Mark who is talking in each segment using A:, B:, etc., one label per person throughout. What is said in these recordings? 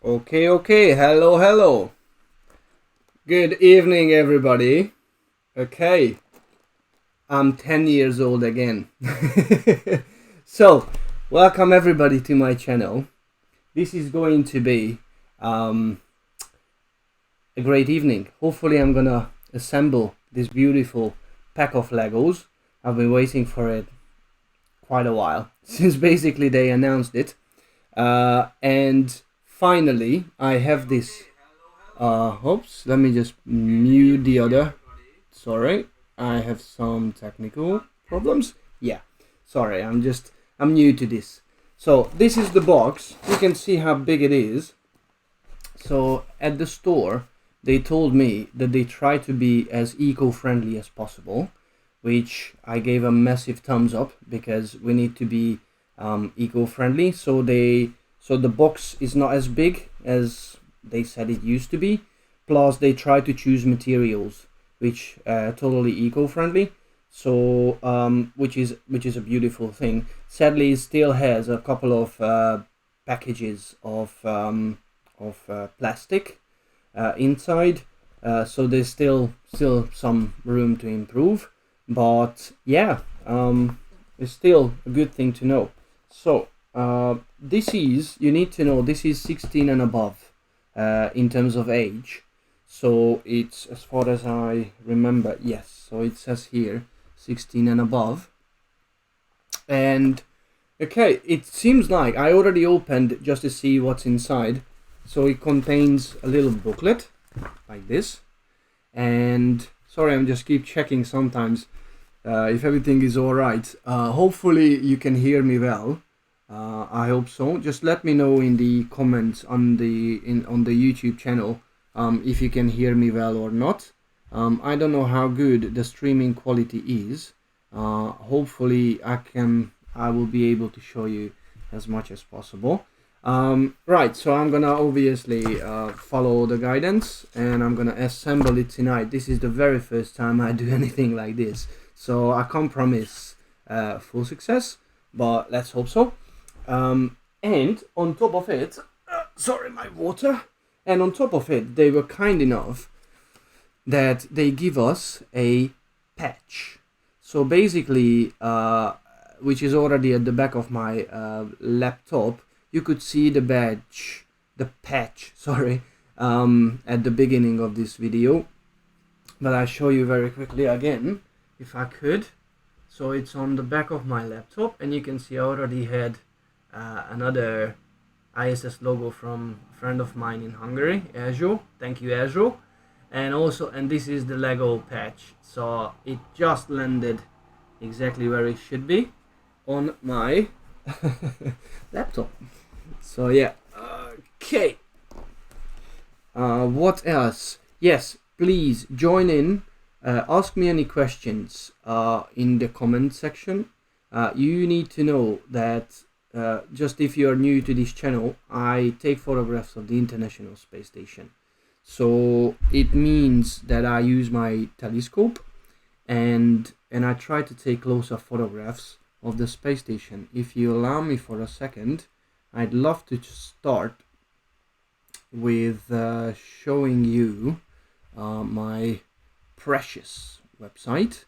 A: Okay, hello. Good evening, everybody. Okay, I'm 10 years old again. So, welcome everybody to my channel. This is going to be a great evening. Hopefully, I'm gonna assemble this beautiful pack of Legos. I've been waiting for it quite a while, since basically they announced it. And finally, I have this. Oops, let me just mute the other. Sorry, I have some technical problems. Yeah, sorry, I'm new to this. So this is the box. You can see how big it is. So at the store, they told me that they try to be as eco-friendly as possible, which I gave a massive thumbs up because we need to be eco-friendly. So the box is not as big as they said it used to be. Plus, they try to choose materials which totally eco-friendly. So which is a beautiful thing. Sadly, it still has a couple of packages of plastic inside, so there's still some room to improve, but yeah, it's still a good thing to know. So this is, you need to know, this is 16 and above in terms of age. So it's, as far as I remember, yes, so it says here 16 and above. And okay, it seems like I already opened just to see what's inside. So it contains a little booklet like this. And sorry, I'm just keep checking sometimes if everything is all right. Hopefully you can hear me well. I hope so. Just let me know in the comments on the YouTube channel if you can hear me well or not. I don't know how good the streaming quality is. Hopefully I will be able to show you as much as possible. Right, so I'm gonna obviously follow the guidance and I'm gonna assemble it tonight. This is the very first time I do anything like this, so I can't promise full success, but let's hope so. And on top of it, sorry, my water. And on top of it, they were kind enough that they give us a patch. So basically, which is already at the back of my laptop, you could see the patch, sorry, at the beginning of this video. But I'll show you very quickly again, if I could. So it's on the back of my laptop, and you can see I already had another ISS logo from a friend of mine in Hungary, Azure. Thank you, Azure. And this is the Lego patch. So it just landed exactly where it should be on my laptop. So yeah, okay. What else? Yes, please join in. Ask me any questions in the comment section. You need to know that just if you are new to this channel, I take photographs of the International Space Station. So it means that I use my telescope and I try to take closer photographs of the space station. If you allow me for a second, I'd love to start with showing you my precious website,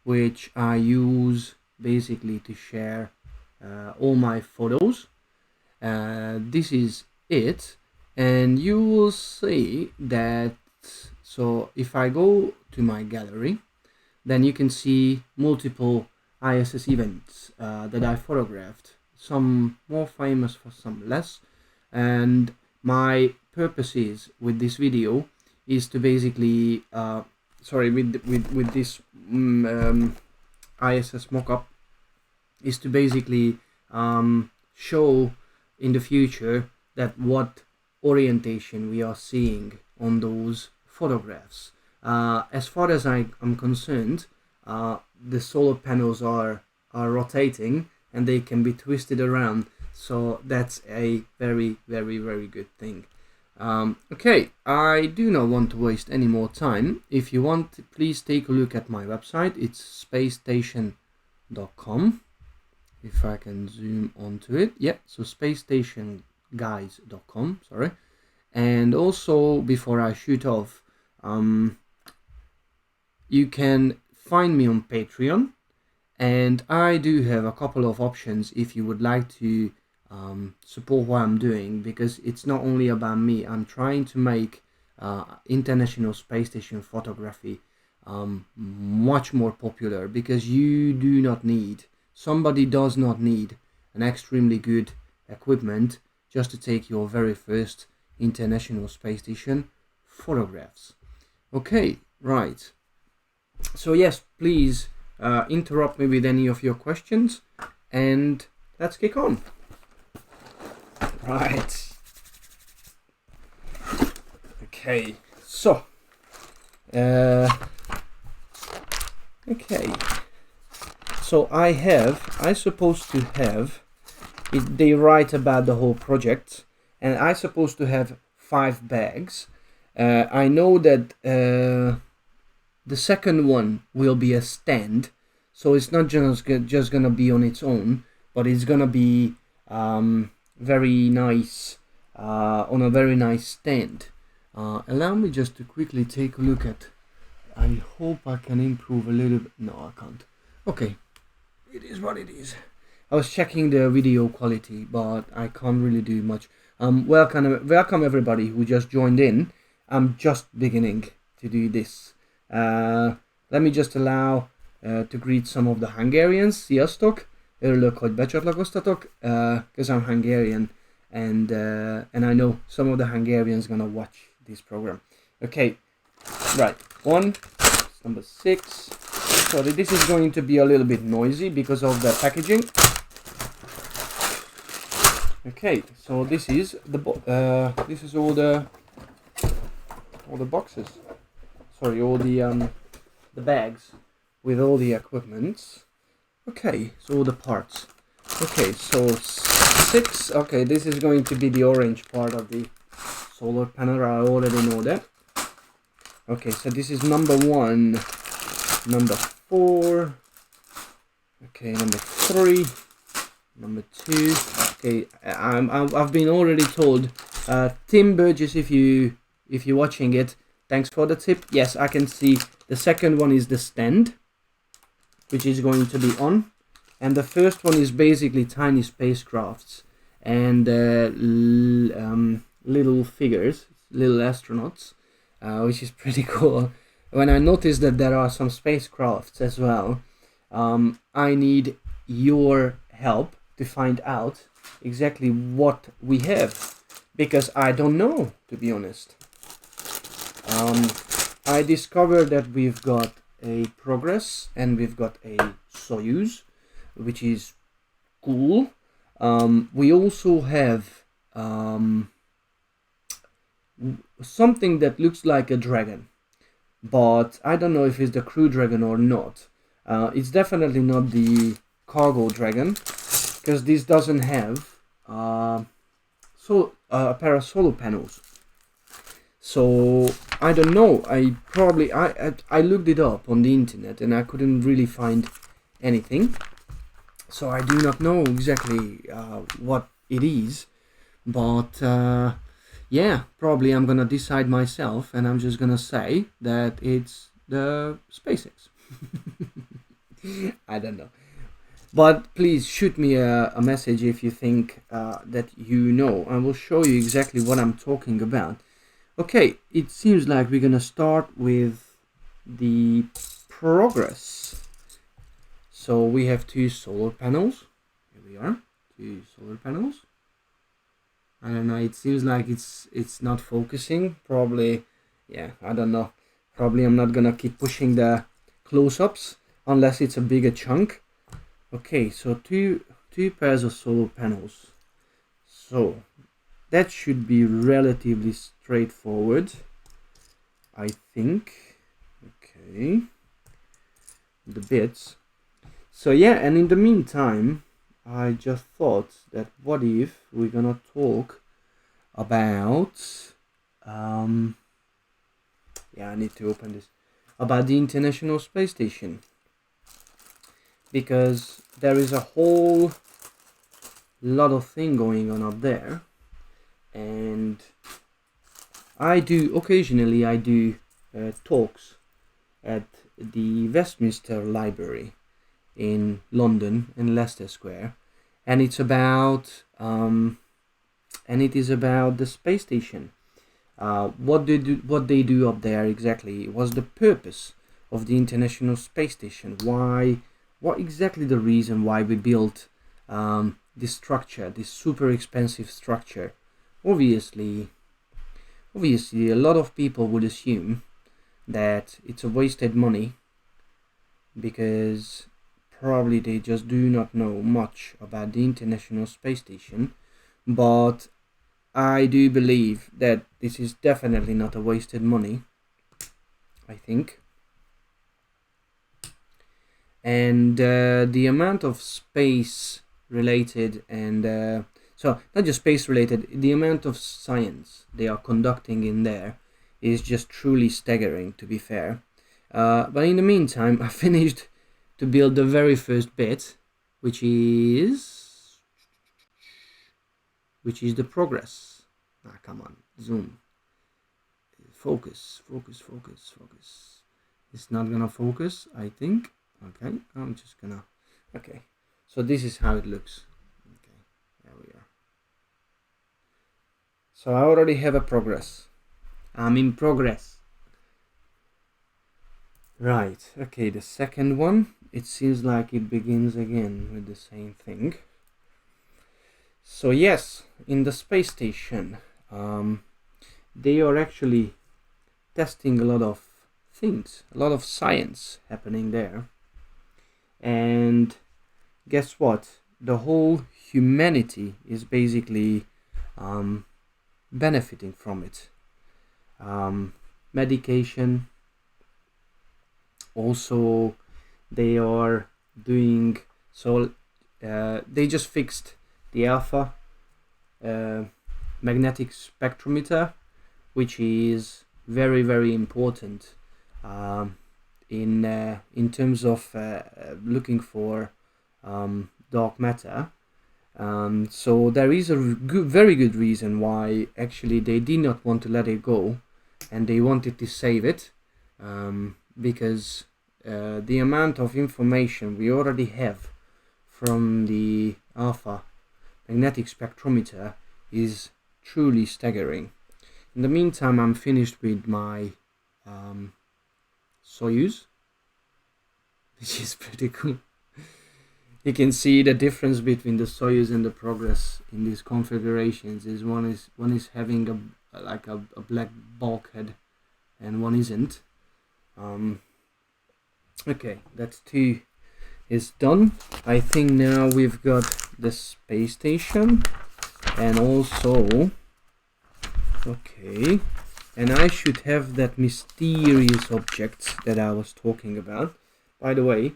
A: which I use basically to share all my photos. This is it, and you will see that. So if I go to my gallery, then you can see multiple ISS events that I photographed, some more famous, for some less. And my purpose is with this video is to basically with this ISS mockup is to basically show in the future that what orientation we are seeing on those photographs. As far as I am concerned, the solar panels are rotating and they can be twisted around, so that's a very good thing. Okay, I do not want to waste any more time. If you want, please take a look at my website. It's spacestation.com. If I can zoom onto it, yeah, so spacestationguys.com, sorry. And also, before I shoot off, you can find me on Patreon, and I do have a couple of options if you would like to support what I'm doing, because it's not only about me. I'm trying to make International Space Station photography much more popular, because somebody does not need an extremely good equipment just to take your very first International Space Station photographs. Okay, right. So yes, please interrupt me with any of your questions, and let's kick on. Right. Okay, so okay, so I supposed to have it, they write about the whole project, and I supposed to have 5 bags. I know that the second one will be a stand, so it's not just gonna be on its own, but it's gonna be very nice on a very nice stand. Allow me just to quickly take a look at. I hope I can improve a little bit. No, I can't. Okay, it is what it is. I was checking the video quality, but I can't really do much. Welcome everybody who just joined in. I'm just beginning to do this. Let me just allow to greet some of the Hungarians. Sziasztok! Örülök, hogy becsatlakoztatok, because I'm Hungarian, and I know some of the Hungarians gonna watch this program. Okay, right. Number 6. Sorry, this is going to be a little bit noisy because of the packaging. Okay, so this is all the boxes. Sorry, all the bags with all the equipments. Okay, so all the parts. Okay, so 6. Okay, this is going to be the orange part of the solar panel. I already know that. Okay, so this is number 1, number 4. Okay, number 3, number 2. Okay, I've been already told. Tim Burgess, if you're watching it, thanks for the tip. Yes, I can see the second one is the stand, which is going to be on, and the first one is basically tiny spacecrafts and little figures, little astronauts, which is pretty cool. When I noticed that there are some spacecrafts as well, I need your help to find out exactly what we have, because I don't know, to be honest. I discovered that we've got a Progress and we've got a Soyuz, which is cool. We also have something that looks like a dragon, but I don't know if it's the Crew Dragon or not. It's definitely not the Cargo Dragon, because this doesn't have a pair of solar panels. So I don't know. I looked it up on the internet and I couldn't really find anything. So I do not know exactly what it is, but yeah, probably I'm gonna decide myself, and I'm just gonna say that it's the SpaceX. I don't know. But please shoot me a message if you think that you know. I will show you exactly what I'm talking about. Okay, it seems like we're gonna start with the Progress. So we have 2 solar panels. Here we are, 2 solar panels. I don't know, it seems like it's not focusing. Probably, yeah, I don't know. Probably I'm not gonna keep pushing the close-ups unless it's a bigger chunk. Okay, so two pairs of solar panels. So that should be relatively straightforward, I think. Okay, the bits. So yeah, and in the meantime, I just thought that what if we're gonna talk about yeah, I need to open this, about the International Space Station, because there is a whole lot of thing going on up there, and occasionally I do talks at the Westminster Library in London, in Leicester Square, and it is about the space station. What they do up there exactly? What's the purpose of the International Space Station? What exactly the reason why we built this structure, this super expensive structure? Obviously, a lot of people would assume that it's a wasted money because probably they just do not know much about the International Space Station, but I do believe that this is definitely not a wasted money, I think. And the amount of space related and so not just space related, the amount of science they are conducting in there is just truly staggering, to be fair. But in the meantime, I finished to build the very first bit, which is the progress. Come on, zoom. Focus. It's not gonna focus, I think. Okay, I'm just gonna... Okay, so this is how it looks. Okay, there we are. So I already have a progress. I'm in progress. Right, okay, the second one, it seems like it begins again with the same thing. So yes, in the space station, they are actually testing a lot of things, a lot of science happening there. And guess what? The whole humanity is basically benefiting from it. Medication. Also, they are doing so. They just fixed the alpha magnetic spectrometer, which is very, very important in terms of looking for dark matter. So there is a very good reason why actually they did not want to let it go, and they wanted to save it, because the amount of information we already have from the alpha magnetic spectrometer is truly staggering. In the meantime, I'm finished with my Soyuz, which is pretty cool. You can see the difference between the Soyuz and the Progress in these configurations. One is having a black bulkhead, and one isn't. Okay, that's 2 is done. I think now we've got the space station, and also okay, and I should have that mysterious object that I was talking about. By the way,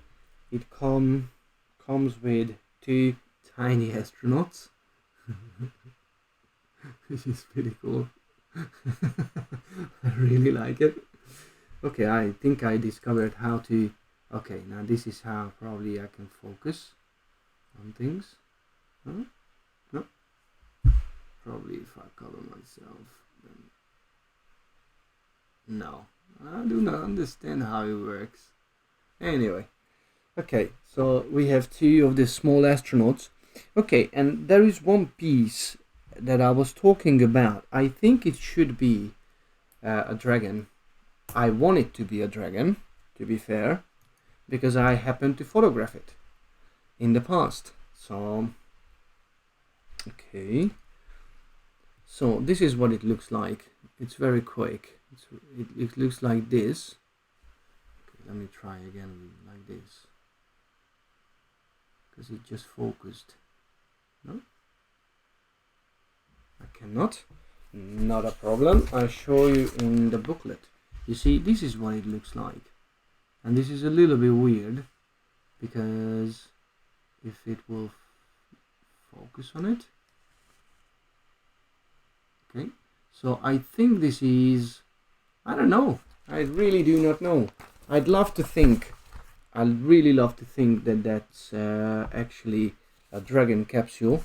A: it comes with 2 tiny astronauts, which is pretty cool. I really like it. Okay, I think I discovered how to... Okay, now this is how probably I can focus on things. Huh? No? Probably if I cover myself, then... No, I do not understand how it works. Anyway, okay, so we have 2 of the small astronauts. Okay, and there is one piece that I was talking about. I think it should be a dragon. I want it to be a dragon, to be fair, because I happened to photograph it in the past. So, okay. So this is what it looks like. It's very quick. It looks like this. Okay, let me try again like this, because it just focused. No? I cannot. Not a problem. I'll show you in the booklet. You see, this is what it looks like. And this is a little bit weird, because if it will focus on it. Okay, so I think this is... I don't know. I really do not know. I'd really love to think that that's actually a dragon capsule.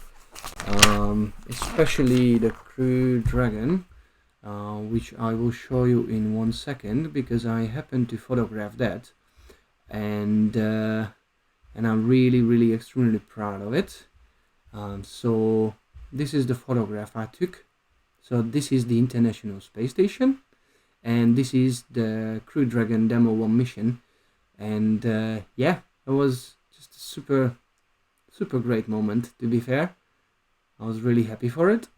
A: Especially the Crew Dragon. which I will show you in 1 second, because I happen to photograph that, and I'm really extremely proud of it. So this is the photograph I took. So this is the International Space Station, and this is the Crew Dragon Demo 1 mission, and yeah, it was just a super great moment, to be fair. I was really happy for it.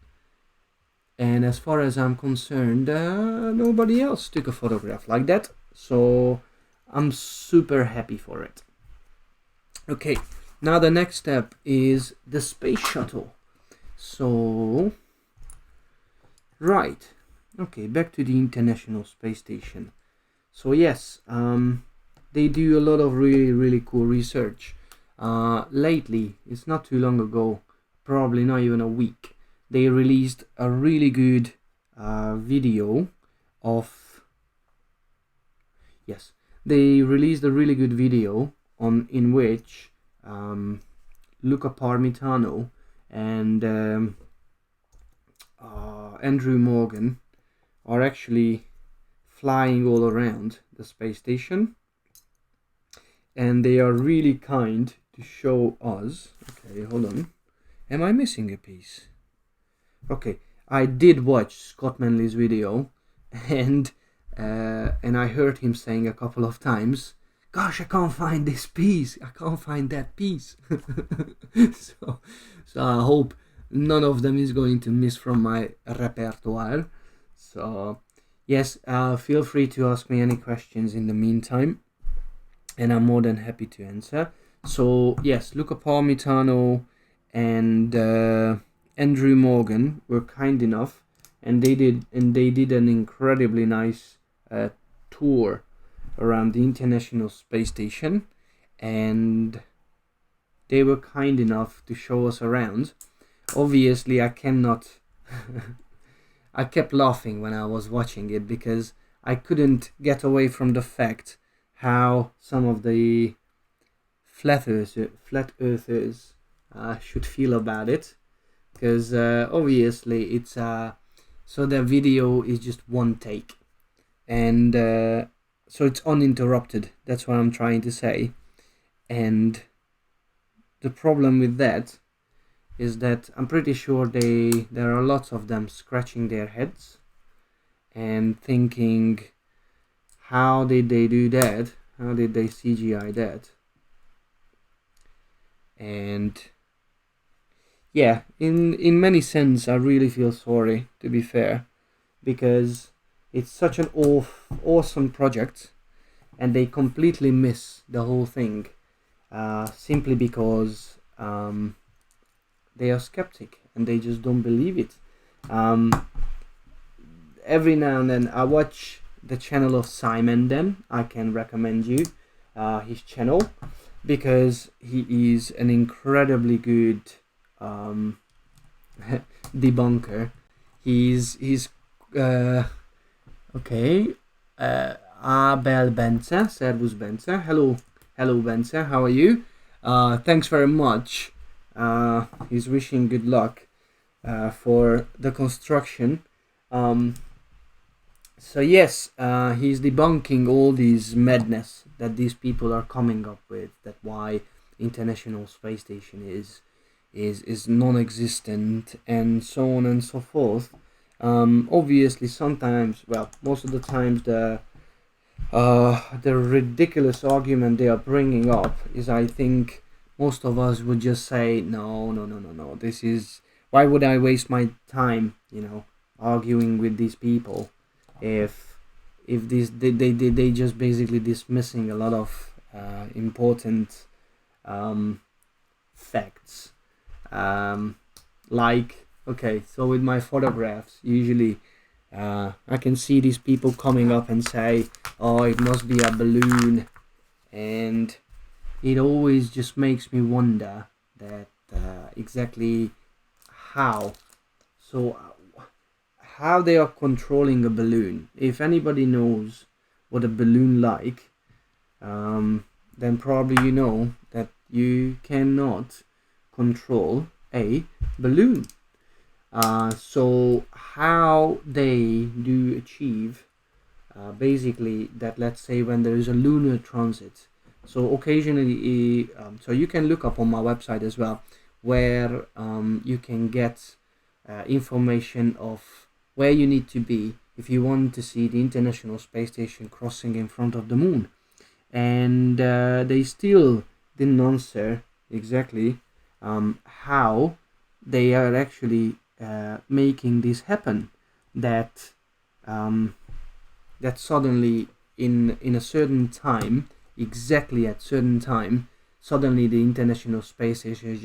A: And as far as I'm concerned, nobody else took a photograph like that, so I'm super happy for it. Okay, now the next step is the space shuttle. So, right, okay, back to the International Space Station. So yes, they do a lot of really cool research. Lately, it's not too long ago, probably not even a week, they released a really good video of, yes, they released a really good video in which Luca Parmitano and Andrew Morgan are actually flying all around the space station, and they are really kind to show us. Okay, hold on, am I missing a piece? Okay, I did watch Scott Manley's video, and I heard him saying a couple of times, gosh, I can't find this piece, I can't find that piece. so I hope none of them is going to miss from my repertoire. So yes, feel free to ask me any questions in the meantime, and I'm more than happy to answer. So yes, Luca Parmitano and Andrew Morgan were kind enough, and they did an incredibly nice tour around the International Space Station, and they were kind enough to show us around. Obviously, I cannot. I kept laughing when I was watching it, because I couldn't get away from the fact how some of the flat earthers should feel about it, because obviously it's so the video is just one take, and so it's uninterrupted. That's what I'm trying to say. And the problem with that is that I'm pretty sure there are lots of them scratching their heads and thinking, how did they do that? How did they CGI that? And yeah, in many sense, I really feel sorry, to be fair, because it's such an awesome project, and they completely miss the whole thing, simply because they are skeptic and they just don't believe it. Every now and then I watch the channel of Simon. Then I can recommend you his channel, because he is an incredibly good debunker. He's okay. Abel Benza, Servus Benza. Hello Benza, how are you? Thanks very much. He's wishing good luck for the construction. So yes, he's debunking all these madness that these people are coming up with, that why International Space Station is non-existent, and so on and so forth. Obviously, sometimes, well, most of the times, the ridiculous argument they are bringing up is, I think, most of us would just say, no, this is, why would I waste my time, arguing with these people, if this they just basically dismissing a lot of important facts, like, okay, so with my photographs, usually I can see these people coming up and say, oh, it must be a balloon, and it always just makes me wonder that exactly how they are controlling a balloon. If anybody knows what a balloon like, then probably you know that you cannot control a balloon. So how they do achieve basically that, let's say when there is a lunar transit, so occasionally so you can look up on my website as well, where you can get information of where you need to be if you want to see the International Space Station crossing in front of the moon. And they still didn't answer exactly how they are actually making this happen, that that suddenly in a certain time, exactly at certain time, suddenly the International Space Station is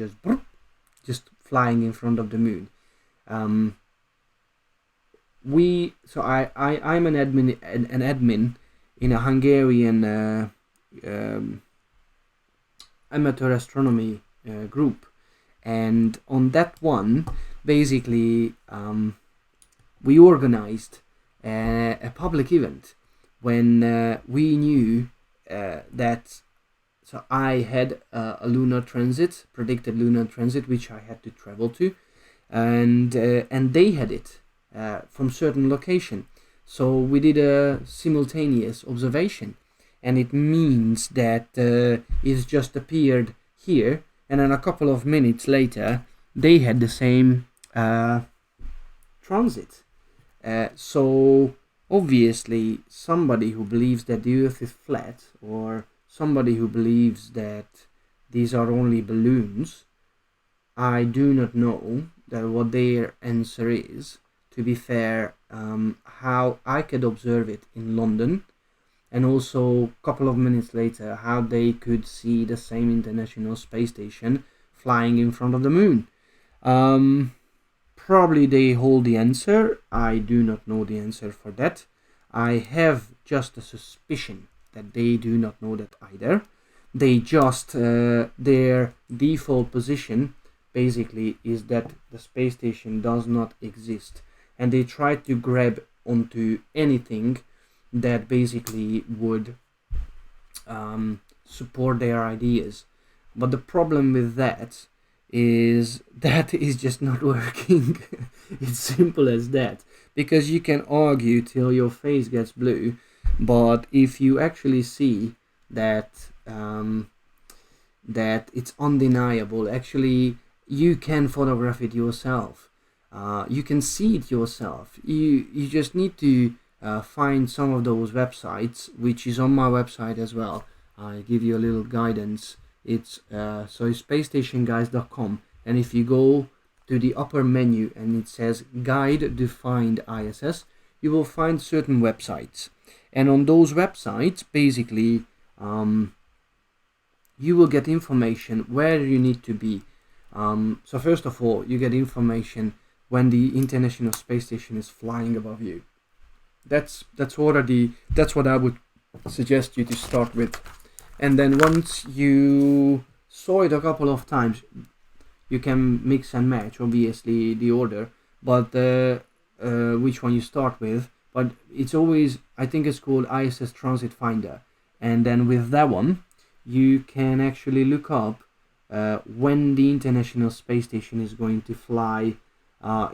A: just flying in front of the moon. I'm an admin in a Hungarian amateur astronomy group, and on that one, basically, we organized a public event when we knew that. So I had a lunar transit, predicted lunar transit, which I had to travel to, and they had it from certain location. So we did a simultaneous observation, and it means that it's just appeared here, and then a couple of minutes later they had the same transit. So obviously somebody who believes that the Earth is flat, or somebody who believes that these are only balloons, I do not know that what their answer is. To be fair, how I could observe it in London, and also a couple of minutes later how they could see the same International Space Station flying in front of the moon. Probably they hold the answer. I do not know the answer for that. I have just a suspicion that they do not know that either. They just, their default position basically is that the space station does not exist, and they try to grab onto anything that basically would support their ideas. But the problem with that is that is just not working. It's simple as that. Because you can argue till your face gets blue, but if you actually see that that it's undeniable, actually you can photograph it yourself. You can see it yourself. You just need to find some of those websites, which is on my website as well. I give you a little guidance. It's spacestationguys.com, and if you go to the upper menu and it says guide to find ISS, you will find certain websites, and on those websites basically you will get information where you need to be. So first of all, you get information when the International Space Station is flying above you. That's what I would suggest you to start with. And then once you saw it a couple of times, you can mix and match, obviously, the order, but which one you start with. But it's always, I think it's called ISS Transit Finder. And then with that one, you can actually look up when the International Space Station is going to fly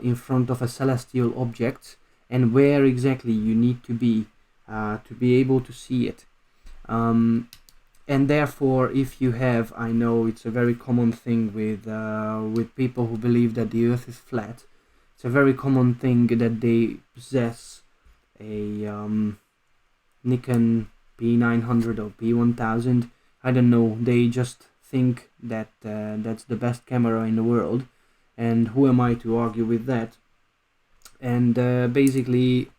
A: in front of a celestial object, and where exactly you need to be able to see it. And therefore, if you have, I know it's a very common thing with people who believe that the Earth is flat. It's a very common thing that they possess a Nikon P900 or P1000. I don't know. They just think that that's the best camera in the world, and who am I to argue with that? And basically,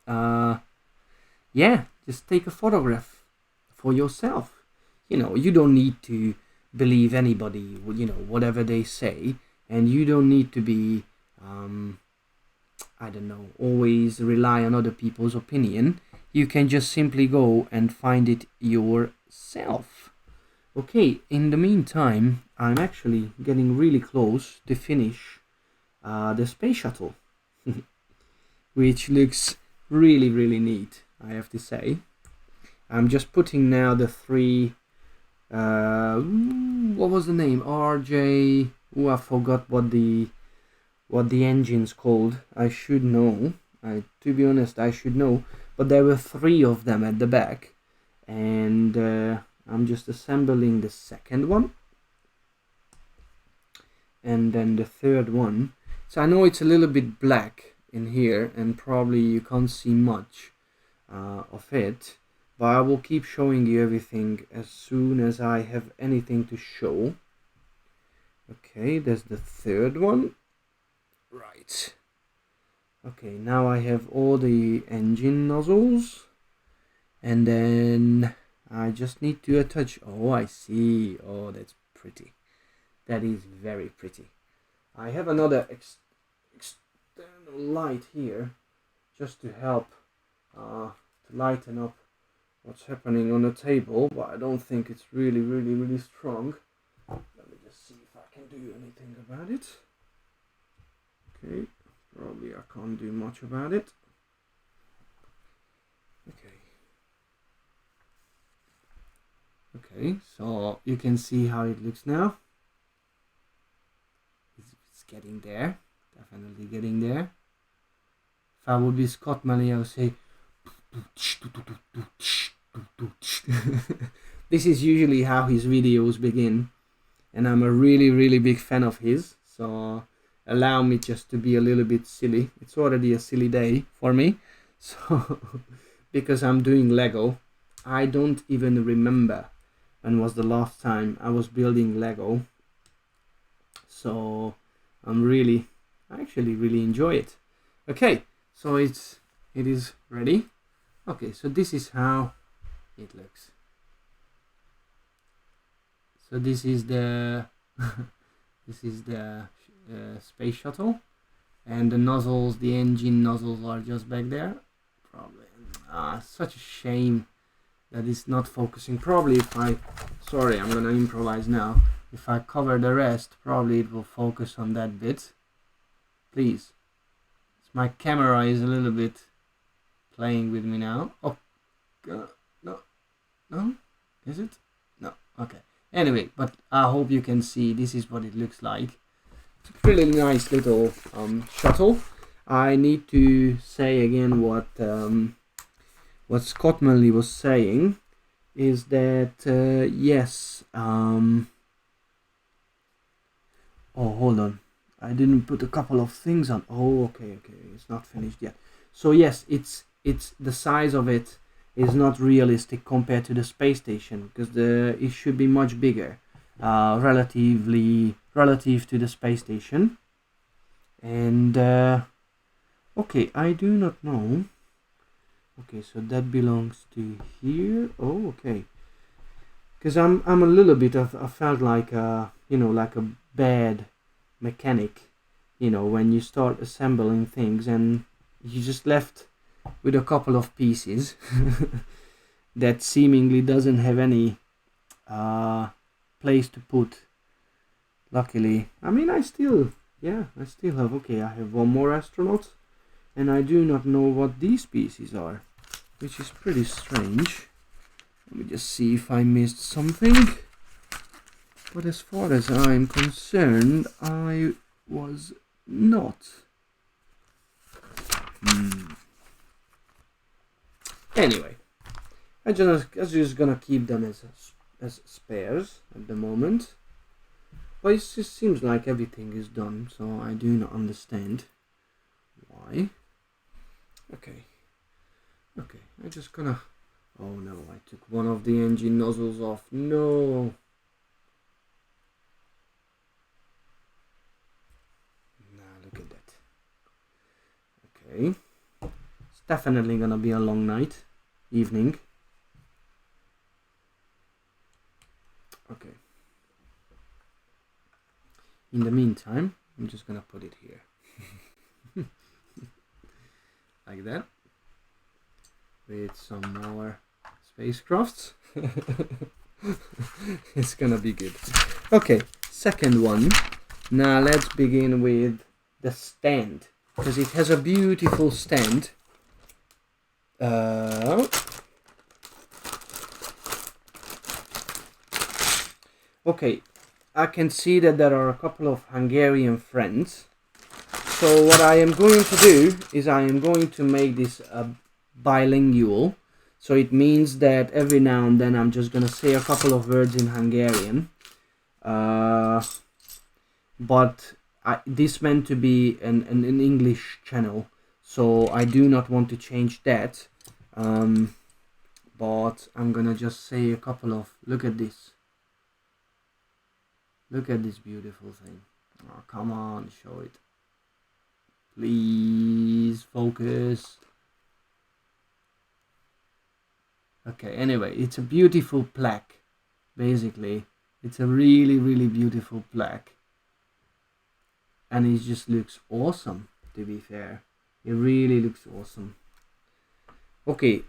A: just take a photograph for yourself. You don't need to believe anybody, whatever they say, and you don't need to be, always rely on other people's opinion. You can just simply go and find it yourself. Okay, in the meantime, I'm actually getting really close to finish the space shuttle, which looks really, really neat, I have to say. I'm just putting now the three, what was the name? RJ, I forgot what what the engine's called. I should know. To be honest, I should know. But there were 3 of them at the back, and I'm just assembling the second one, and then the third one. So I know it's a little bit black in here, and probably you can't see much of it, but I will keep showing you everything as soon as I have anything to show. Okay, there's the third one. Right. Okay, now I have all the engine nozzles, and then I just need to attach. Oh, I see. Oh, that's pretty. That is very pretty. I have another external light here just to help to lighten up what's happening on the table, but I don't think it's really strong. Let me just see if I can do anything about it. Okay, probably I can't do much about it. Okay, so you can see how it looks now. It's getting there, definitely getting there. If I would be Scott Manley, I would say this is usually how his videos begin, and I'm a really big fan of his, so allow me just to be a little bit silly. It's already a silly day for me, so because I'm doing Lego. I don't even remember when was the last time I was building Lego, so I actually really enjoy it. Okay, so it is ready. Okay, so this is how it looks. So this is the space shuttle, and the nozzles, the engine nozzles, are just back there. Probably such a shame that it's not focusing. Probably sorry, I'm gonna improvise now. If I cover the rest, probably it will focus on that bit. Please. My camera is a little bit playing with me now. Oh, no, is it? No, okay. Anyway, but I hope you can see this is what it looks like. It's a pretty nice little shuttle. I need to say again what Scott Manley was saying is that yes. Oh, hold on. I didn't put a couple of things on. Oh, okay, it's not finished yet. So yes, it's the size of it is not realistic compared to the space station, because it should be much bigger, relative to the space station. And okay, I do not know. Okay, so that belongs to here. Oh, okay. Because I'm a little bit of, I felt like like a bad mechanic, when you start assembling things and you just left with a couple of pieces that seemingly doesn't have any place to put. Luckily, I mean, I still have, okay, I have one more astronaut, and I do not know what these pieces are, which is pretty strange. Let me just see if I missed something. But as far as I'm concerned, I was not. Anyway, I'm just gonna keep them as spares at the moment. But it just seems like everything is done, so I do not understand why. Okay, I'm just gonna. Oh no, I took one of the engine nozzles off. No. Look at that. Okay. It's definitely gonna be a long evening. Okay. In the meantime, I'm just gonna put it here. Like that. With some more spacecrafts. It's gonna be good. Okay, second one. Now let's begin with the stand, because it has a beautiful stand. Okay, I can see that there are a couple of Hungarian friends So what I am going to do is I am going to make this bilingual. So it means that every now and then I'm just gonna say a couple of words in Hungarian. But this meant to be an English channel, so I do not want to change that. But I'm gonna just say a couple of, look at this. Look at this beautiful thing. Oh, come on, show it. Please focus. Okay, anyway, it's a beautiful plaque, basically. It's a really, really beautiful plaque. And it just looks awesome, to be fair. It really looks awesome. Okay,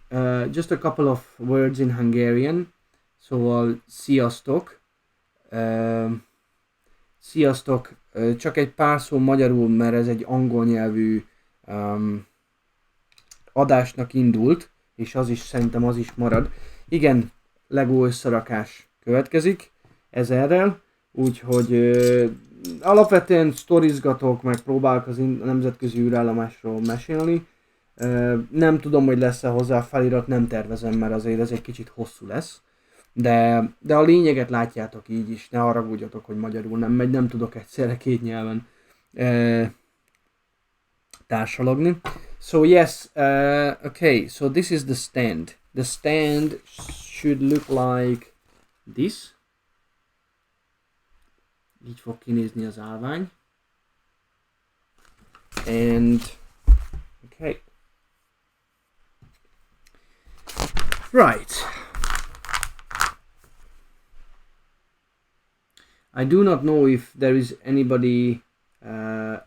A: just a couple of words in Hungarian. Szóval sziasztok. Sziasztok. Csak egy pár szó magyarul, mert ez egy angol nyelvű adásnak indult, és az is szerintem az is marad. Igen, Lego összerakás következik ezerrel, úgyhogy alapvetően sztorizgatok, meg próbálok az nemzetközi űrállomásról mesélni. Nem tudom, hogy lesz-e hozzá felirat, nem tervezem, mert azért ez egy kicsit hosszú lesz. De a lényeget látjátok így is, ne haragudjatok, hogy magyarul nem megy, nem tudok egyszerre két nyelven társalogni. So yes, okay, so this is the stand. The stand should look like this. Így fog kinézni az állvány. And, okay. Right. I do not know if there is anybody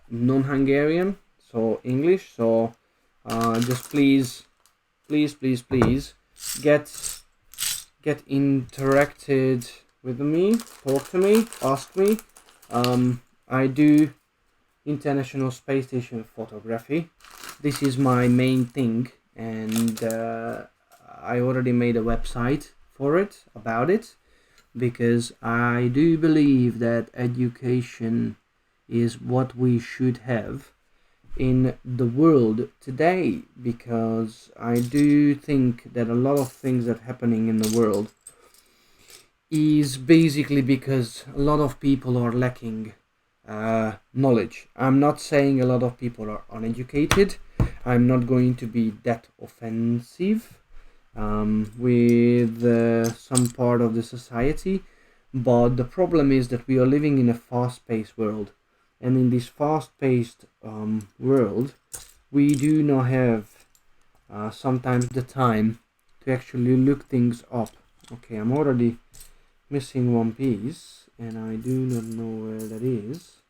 A: non-Hungarian, so English, so just please get interacted with me, talk to me, ask me. I do International Space Station photography. This is my main thing, and I already made a website for it, about it, because I do believe that education is what we should have in the world today, because I do think that a lot of things that are happening in the world is basically because a lot of people are lacking knowledge. I'm not saying a lot of people are uneducated. I'm not going to be that offensive with some part of the society, but the problem is that we are living in a fast-paced world, and in this fast-paced world we do not have sometimes the time to actually look things up. Okay, I'm already missing one piece and I do not know where that is.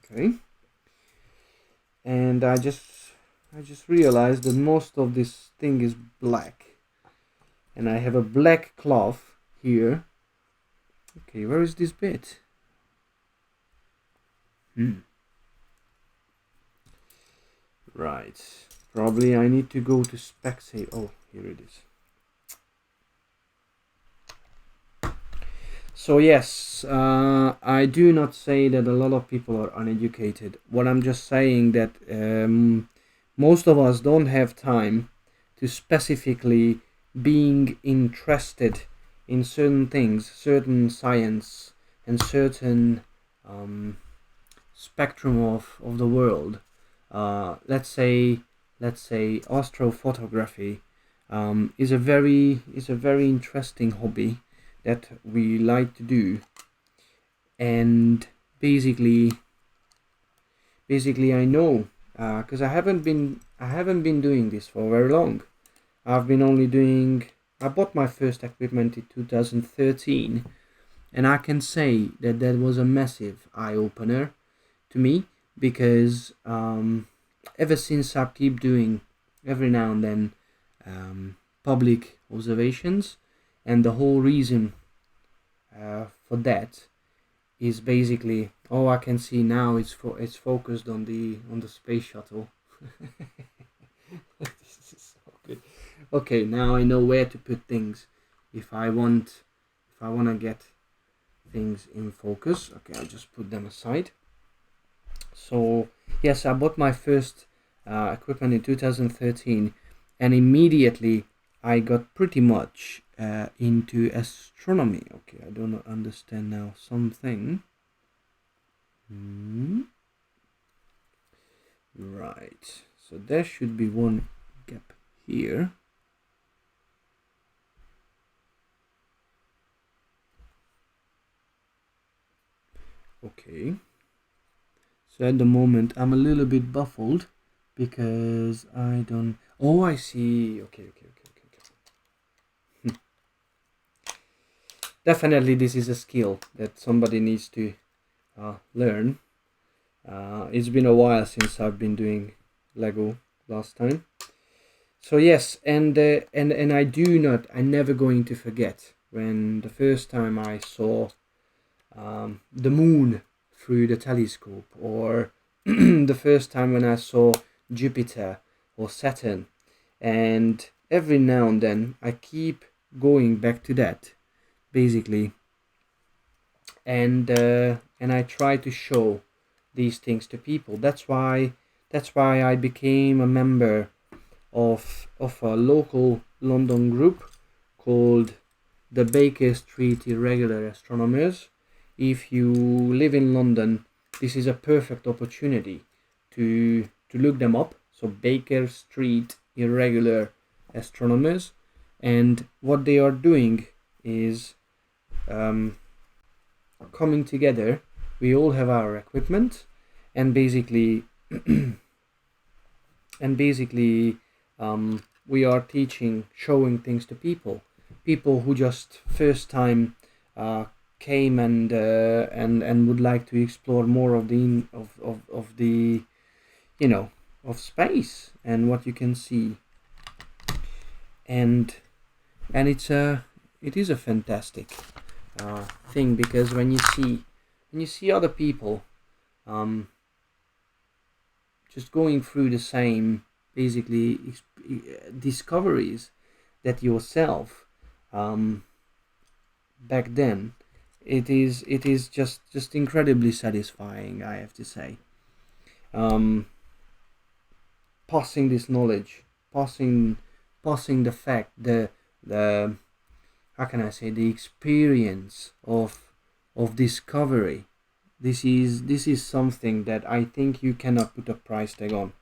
A: Okay, and I just realized that most of this thing is black, and I have a black cloth here. Okay, where is this bit? Right, probably I need to go to spectate. Oh, here it is. So yes, I do not say that a lot of people are uneducated. What I'm just saying that most of us don't have time to specifically being interested in certain things, certain science, and certain spectrum of the world. Let's say astrophotography is a very interesting hobby that we like to do, and basically I know because I haven't been doing this for very long. I've been only doing. I bought my first equipment in 2013, and I can say that was a massive eye-opener to me, because ever since I keep doing every now and then public observations, and the whole reason for that is basically, oh, I can see now it's focused on the space shuttle. This is so good. Okay, now I know where to put things if I want to get things in focus. Okay, I'll just put them aside. So yes, I bought my first equipment in 2013, and immediately I got pretty much into astronomy. Okay, I don't understand now something. Right, so there should be one gap here. Okay, so at the moment I'm a little bit baffled because I don't. Oh, I see. Okay. Definitely, this is a skill that somebody needs to learn. It's been a while since I've been doing Lego last time. So yes, and I never going to forget when the first time I saw the moon through the telescope, or the first time when I saw Jupiter or Saturn, and every now and then I keep going back to that, basically, and I try to show these things to people. That's why I became a member of a local London group called the Baker Street Irregular Astronomers. If you live in London, this is a perfect opportunity to look them up. So Baker Street Irregular Astronomers, and what they are doing is coming together. We all have our equipment, and basically we are teaching, showing things to people who just first time came and would like to explore more of the of space and what you can see, and it is a fantastic thing, because when you see other people just going through the same basically discoveries that yourself back then, it is just incredibly satisfying, I have to say. Passing this knowledge, passing the fact, the how can I say, the experience of discovery. This is something that I think you cannot put a price tag on.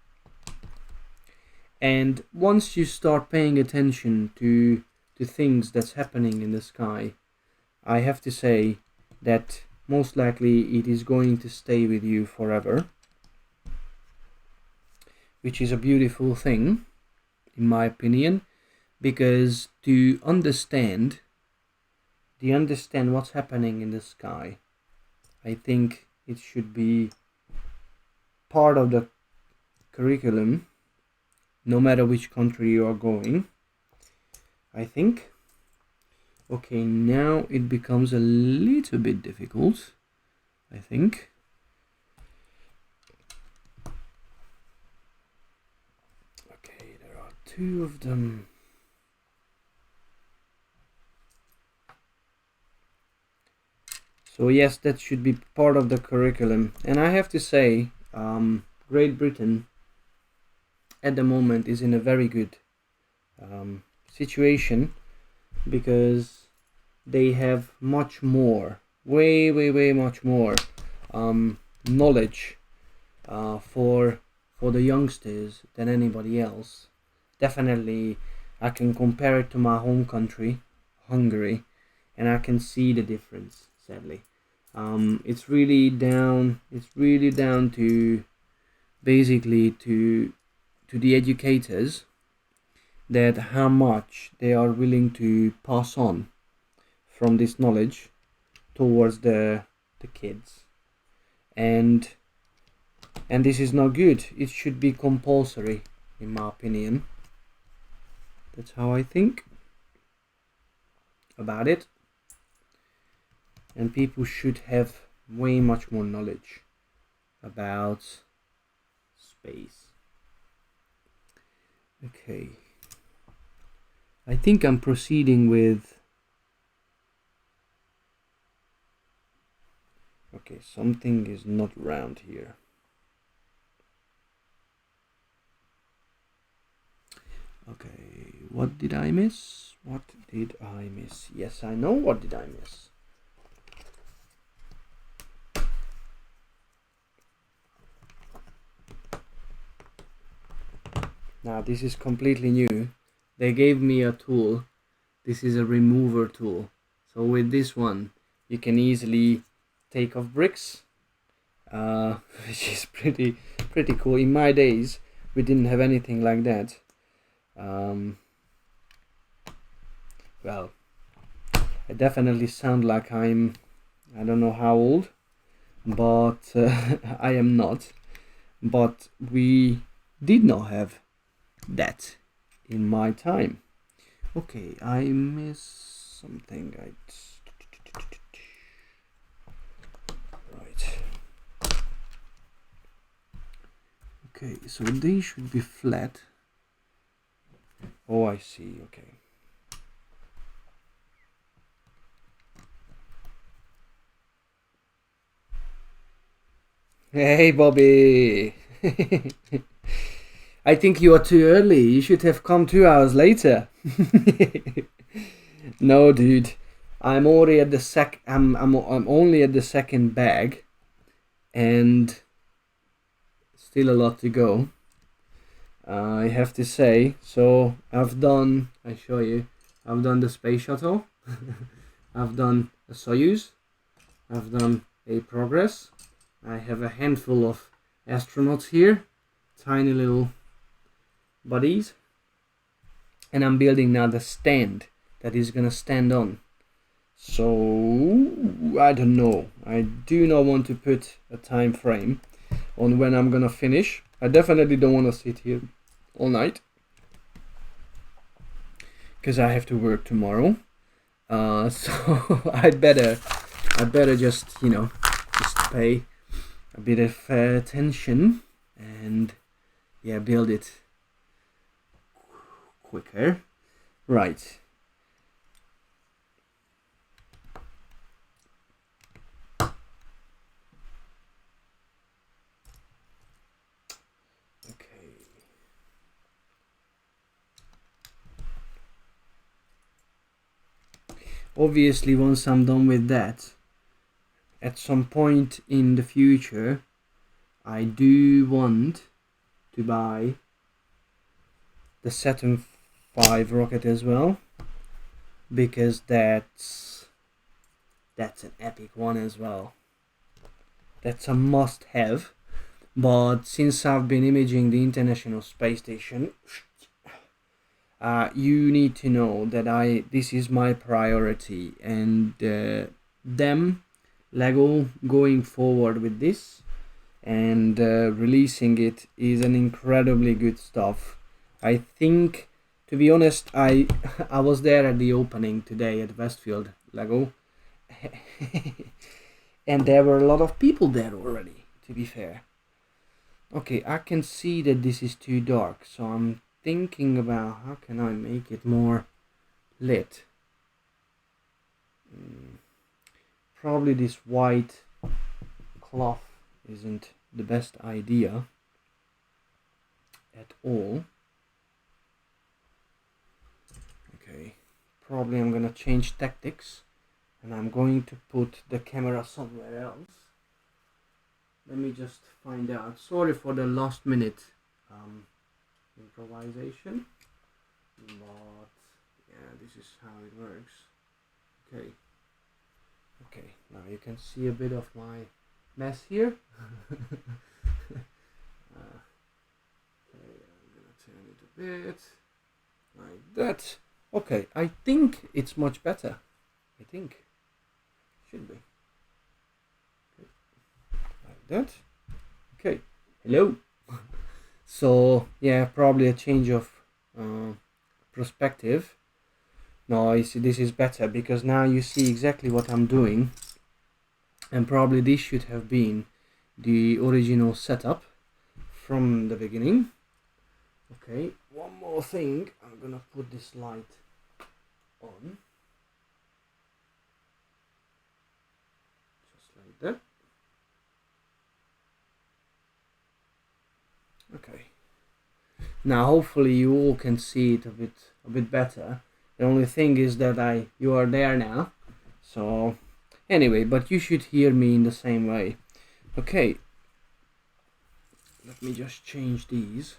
A: And once you start paying attention to things that's happening in the sky, I have to say that most likely it is going to stay with you forever, which is a beautiful thing, in my opinion, because to understand what's happening in the sky, I think it should be part of the curriculum, no matter which country you are going, I think. Okay, now it becomes a little bit difficult, I think. Okay, there are two of them. So yes, that should be part of the curriculum. And I have to say, Great Britain at the moment is in a very good situation, because they have much more, way much more knowledge for the youngsters than anybody else. Definitely, I can compare it to my home country, Hungary, and I can see the difference. Sadly, it's really down to basically to the educators, that how much they are willing to pass on from this knowledge towards the kids, and this is not good. It should be compulsory, in my opinion. That's how I think about it, and people should have way much more knowledge about space. Okay, I think I'm proceeding with something is not round here. Okay, what did I miss? What did I miss? Yes, I know what did I miss. Now this is completely new. They gave me a tool. This is a remover tool. So with this one, you can easily take off bricks, which is pretty cool. In my days, we didn't have anything like that. Well, I definitely sound like I don't know how old, but I am not. But we did not have that in my time. Okay, I miss something. Right. Okay, so they should be flat. Oh, I see. Okay. Hey, Bobby. I think you are too early. You should have come 2 hours later. No, dude. I'm already at the I'm only at the second bag, and still a lot to go. I have to say. So I've done. I show you. I've done the space shuttle. I've done a Soyuz. I've done a Progress. I have a handful of astronauts here, tiny little bodies, and I'm building now the stand that is gonna stand on. So I don't know. I do not want to put a time frame on when I'm gonna finish. I definitely don't want to sit here all night because I have to work tomorrow. So I better just just pay a bit of attention and yeah, build it quicker. Right. Okay. Obviously, once I'm done with that, at some point in the future, I do want to buy the Saturn V rocket as well, because that's an epic one as well. That's a must-have. But since I've been imaging the International Space Station, you need to know that this is my priority, and Lego going forward with this and releasing it is an incredibly good stuff. I think, to be honest, I was there at the opening today at Westfield Lego, and there were a lot of people there already, to be fair. Okay, I can see that this is too dark, so I'm thinking about how can I make it more lit. Probably this white cloth isn't the best idea at all. Okay, probably I'm gonna change tactics and I'm going to put the camera somewhere else. Let me just find out. Sorry for the last minute improvisation, but yeah, this is how it works. Okay, now you can see a bit of my mess here. Okay, I'm gonna turn it a bit like that. Okay, I think it's much better. I think should be okay. Like that. Okay, hello. So yeah, probably a change of perspective. No, you see, this is better because now you see exactly what I'm doing, and probably this should have been the original setup from the beginning. Okay, one more thing, I'm gonna put this light on, just like that. Okay. Now hopefully you all can see it a bit better. The only thing is that you are there now. So anyway, but you should hear me in the same way. Okay. Let me just change this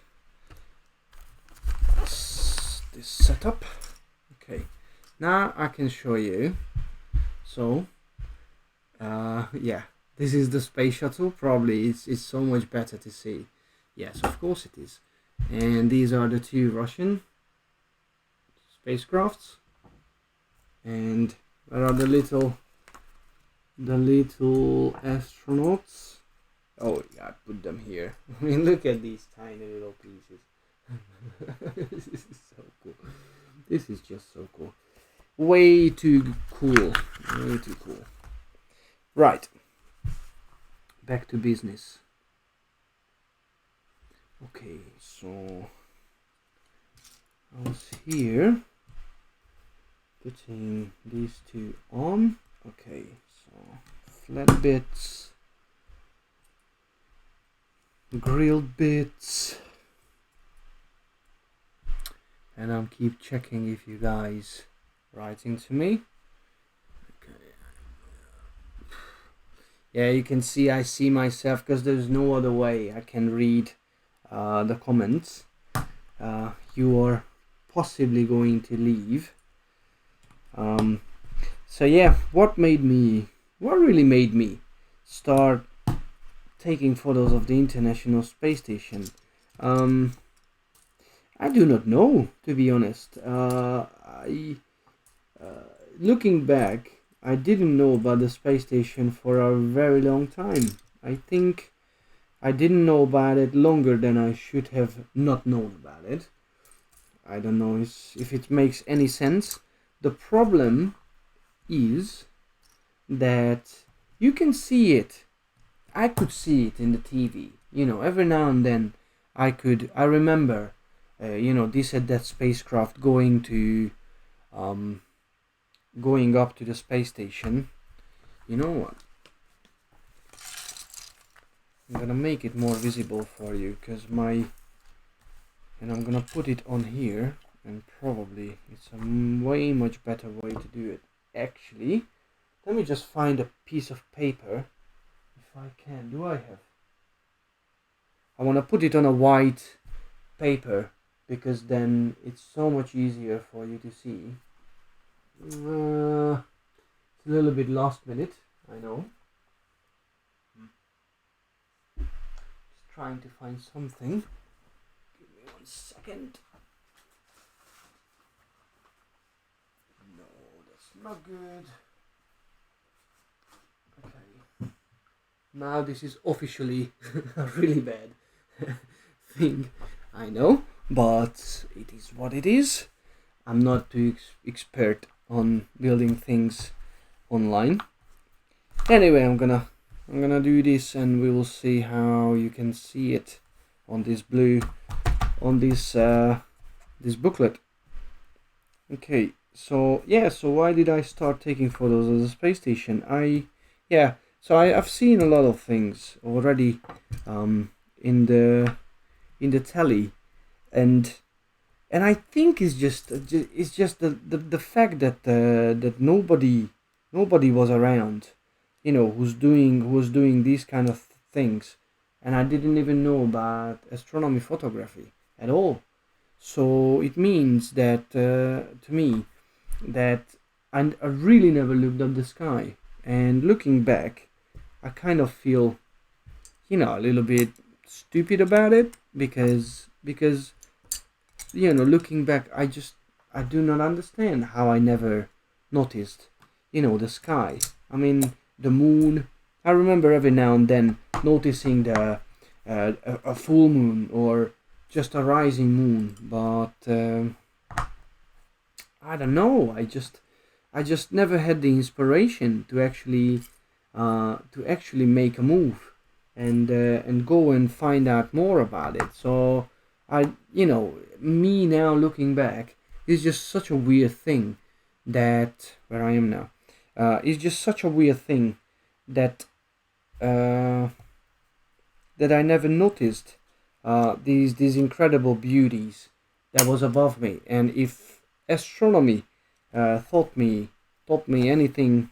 A: setup. Okay. Now I can show you. So yeah, this is the space shuttle. Probably it's so much better to see. Yes, of course it is. And these are the two Russian spacecrafts. And where are the little astronauts? Oh yeah, I put them here. I mean, look at these tiny little pieces. This is so cool. This is just so cool. Way too cool. Way too cool. Right. Back to business. Okay, so I was here putting these two on. Okay, so flat bits, grilled bits, and I'm keep checking if you guys writing to me. Okay. Yeah, you can see I see myself because there's no other way I can read the comments you are possibly going to leave. So yeah, what really made me start taking photos of the International Space Station? I do not know, to be honest. Looking back, I didn't know about the space station for a very long time. I think I didn't know about it longer than I should have not known about it. I don't know if it makes any sense. The problem is that you can see it. I could see it in the TV. You know, every now and then I remember, this at that spacecraft going up to the space station. You know what? I'm gonna make it more visible for you and I'm gonna put it on here, and probably it's a way much better way to do it. Actually, let me just find a piece of paper if I can. I want to put it on a white paper because then it's so much easier for you to see. It's a little bit last minute, I know. Just trying to find something. Give me 1 second. No, that's not good. Okay. Now this is officially a really bad thing, I know, but it is what it is. I'm not too expert on building things online. Anyway, I'm gonna do this, and we will see how you can see it on this this booklet. Okay, so yeah, so why did I start taking photos of the space station? I've seen a lot of things already in the telly, and I think it's just the fact that that nobody was around, who was doing these kind of things, and I didn't even know about astronomy photography at all. So it means that to me that I really never looked up the sky, and looking back, I kind of feel, a little bit stupid about it because looking back, I do not understand how I never noticed, the sky. I mean, the moon. I remember every now and then noticing a full moon or just a rising moon, but I don't know. I just never had the inspiration to actually make a move and go and find out more about it. So me now looking back is just such a weird thing that where I am now is just such a weird thing that that I never noticed these incredible beauties that was above me. And if astronomy taught me anything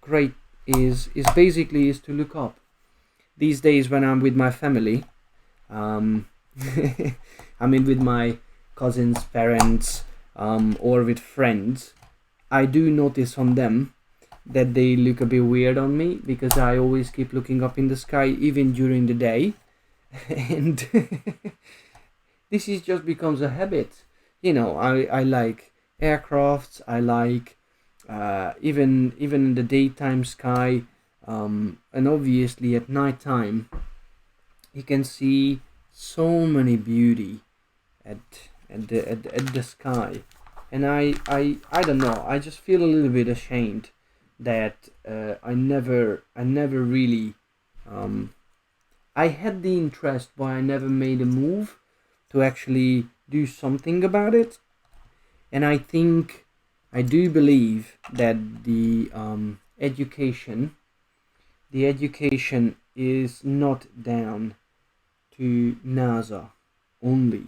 A: great, is basically is to look up. These days when I'm with my family, um, I mean with my cousins, parents, or with friends, I do notice on them that they look a bit weird on me because I always keep looking up in the sky even during the day. And this is just becomes a habit. I like aircrafts. I like even in the daytime sky, and obviously at night time you can see so many beauty at at the sky. And I don't know, I just feel a little bit ashamed that I never really um, I had the interest, but I never made a move to actually do something about it. And I do believe that the education is not down to NASA only,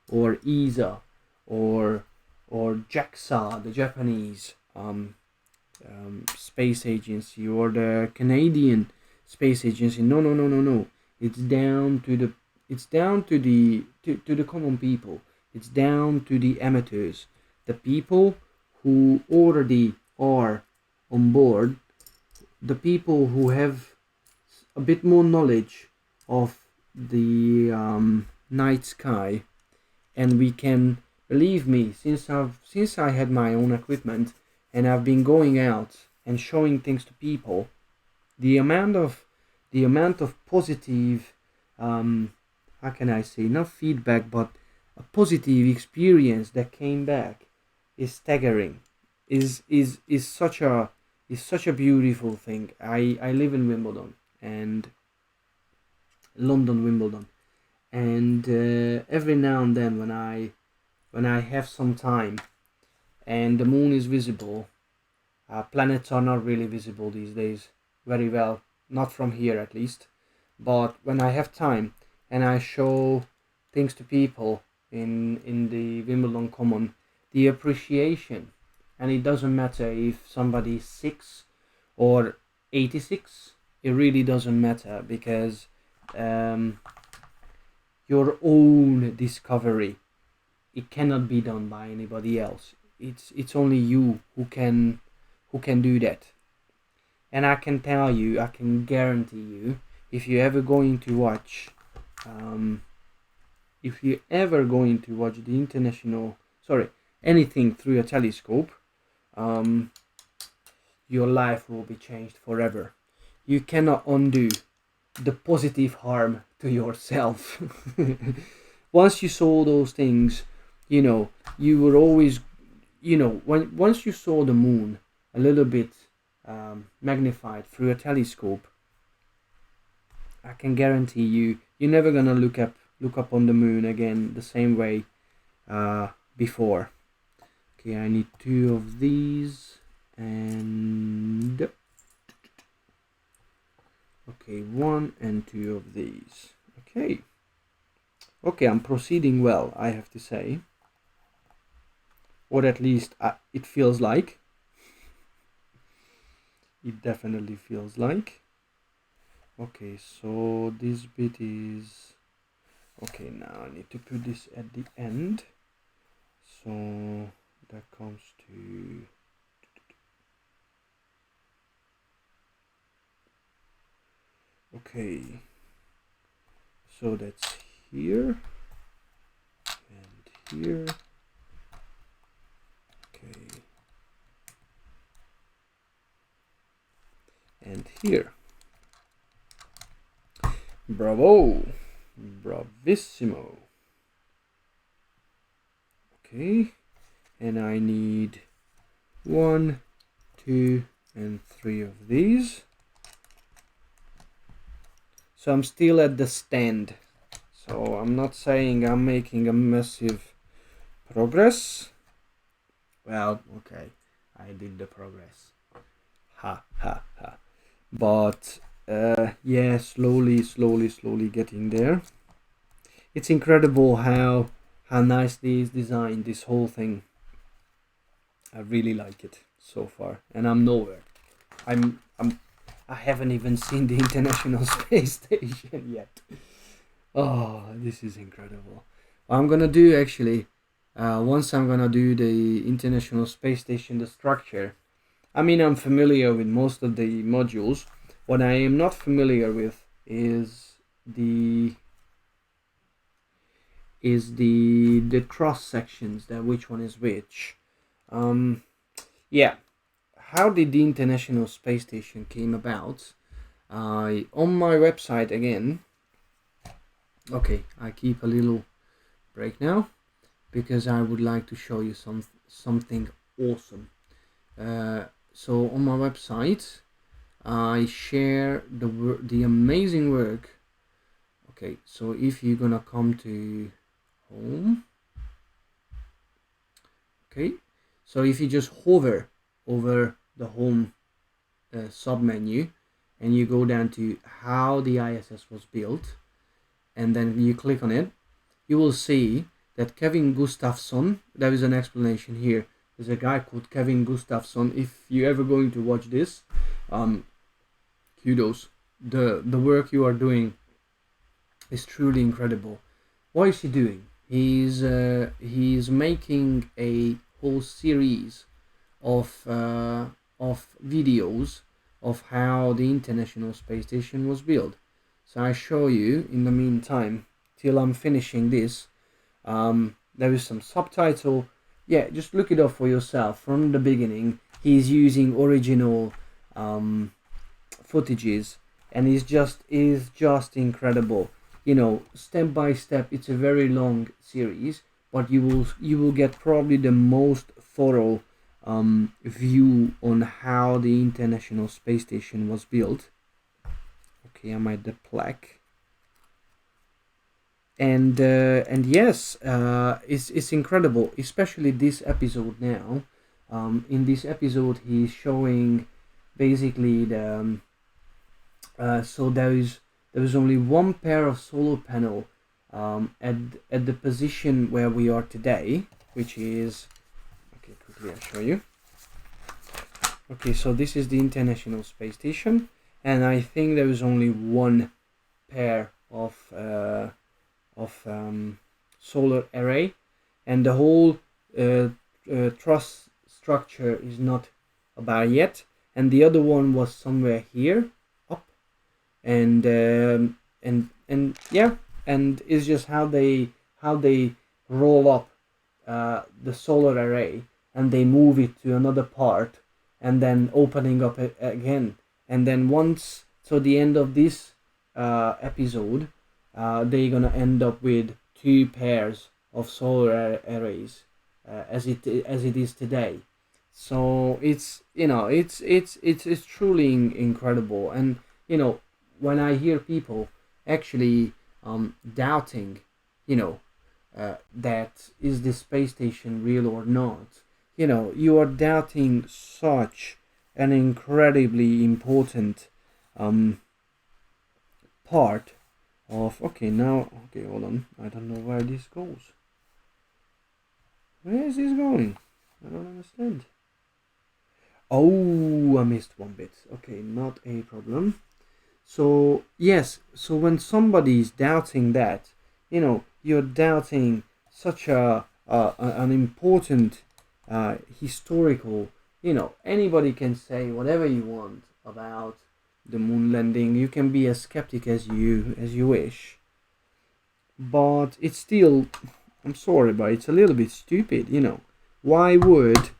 A: or ESA, or JAXA, the Japanese space agency, or the Canadian space agency. No, no, no, no, no. It's down to the common people. It's down to the amateurs, the people who already are on board, the people who have a bit more knowledge of the night sky. And we can, believe me, since I had my own equipment and I've been going out and showing things to people, the amount of positive, how can I say, not feedback, but a positive experience that came back is staggering. Is such a beautiful thing. I live in Wimbledon, and London, Wimbledon, and every now and then when I have some time and the moon is visible. Planets are not really visible these days very well, not from here at least. But when I have time and I show things to people in the Wimbledon Common, the appreciation, and it doesn't matter if somebody's 6 or 86, it really doesn't matter, because um, your own discovery, it cannot be done by anybody else. It's only you who can do that. And I can tell you, I can guarantee you, if you're ever going to watch, um, if you're ever going to watch the international, sorry, anything through a telescope, um, your life will be changed forever. You cannot undo the positive harm to yourself. Once you saw those things, you were always, when once you saw the moon a little bit magnified through a telescope, I can guarantee you're never gonna look up on the moon again the same way before. Okay, I need 2 of these, and okay, 1 and 2 of these. Okay, I'm proceeding well, I have to say, or at least it feels like. It definitely feels like. Okay, so this bit is okay. Now I need to put this at the end, so that comes to okay, so that's here and here. Okay, and here. Bravo, bravissimo. Okay, and I need 1, 2, and 3 of these. So I'm still at the stand. So I'm not saying I'm making a massive progress. Well, okay, I did the progress. Ha ha ha. But yeah, slowly getting there. it's incredible how nicely is designed this whole thing. I really like it so far, and I'm nowhere. I haven't even seen the International Space Station yet. Oh, this is incredible. I'm gonna do actually. Once I'm gonna do the International Space Station, the structure. I mean, I'm familiar with most of the modules. What I am not familiar with is the cross sections. That which one is which. Um, yeah. How did the International Space Station came about? On my website again. Okay, I keep a little break now because I would like to show you something awesome. So on my website, I share the amazing work. Okay, so if you're gonna come to home, okay, so if you just hover over the home sub menu and you go down to how the ISS was built, and then you click on it, you will see that Kevin Gustafsson, there is an explanation here. There's a guy called Kevin Gustafsson. If you're ever going to watch this, kudos. The work you are doing is truly incredible. What is he doing? He's making a whole series of videos of how the International Space Station was built. So I show you in the meantime till I'm finishing this. There is some subtitle. Yeah, just look it up for yourself from the beginning. He's using original footages, and is just incredible. You know, step by step. It's a very long series, but you will get probably the most thorough view on how the International Space Station was built. Okay, I'm at the plaque. And yes, it's incredible, especially this episode now. In this episode, he's showing basically the so there is only one pair of solar panel at the position where we are today, which is, okay, quickly I'll show you. Okay, so this is the International Space Station, and I think there is only one pair of solar array, and the whole truss structure is not about yet, and the other one was somewhere here up, and yeah, and it's just how they roll up the solar array, and they move it to another part, and then opening up again, and then once, so the end of this episode, they're gonna end up with two pairs of solar arrays as it is today. So it's, you know, it's truly incredible. And you know, when I hear people actually doubting, you know, that is the space station real or not, you know, you are doubting such an incredibly important part of, okay, now, okay, hold on, I don't know where this goes. Where is this going? I don't understand. Oh, I missed one bit. Okay, not a problem. So yes, so when somebody is doubting that, you know, you're doubting such an important historical, you know, anybody can say whatever you want about the moon landing. You can be as skeptic as you wish, but it's still, I'm sorry, but it's a little bit stupid, you know. Why would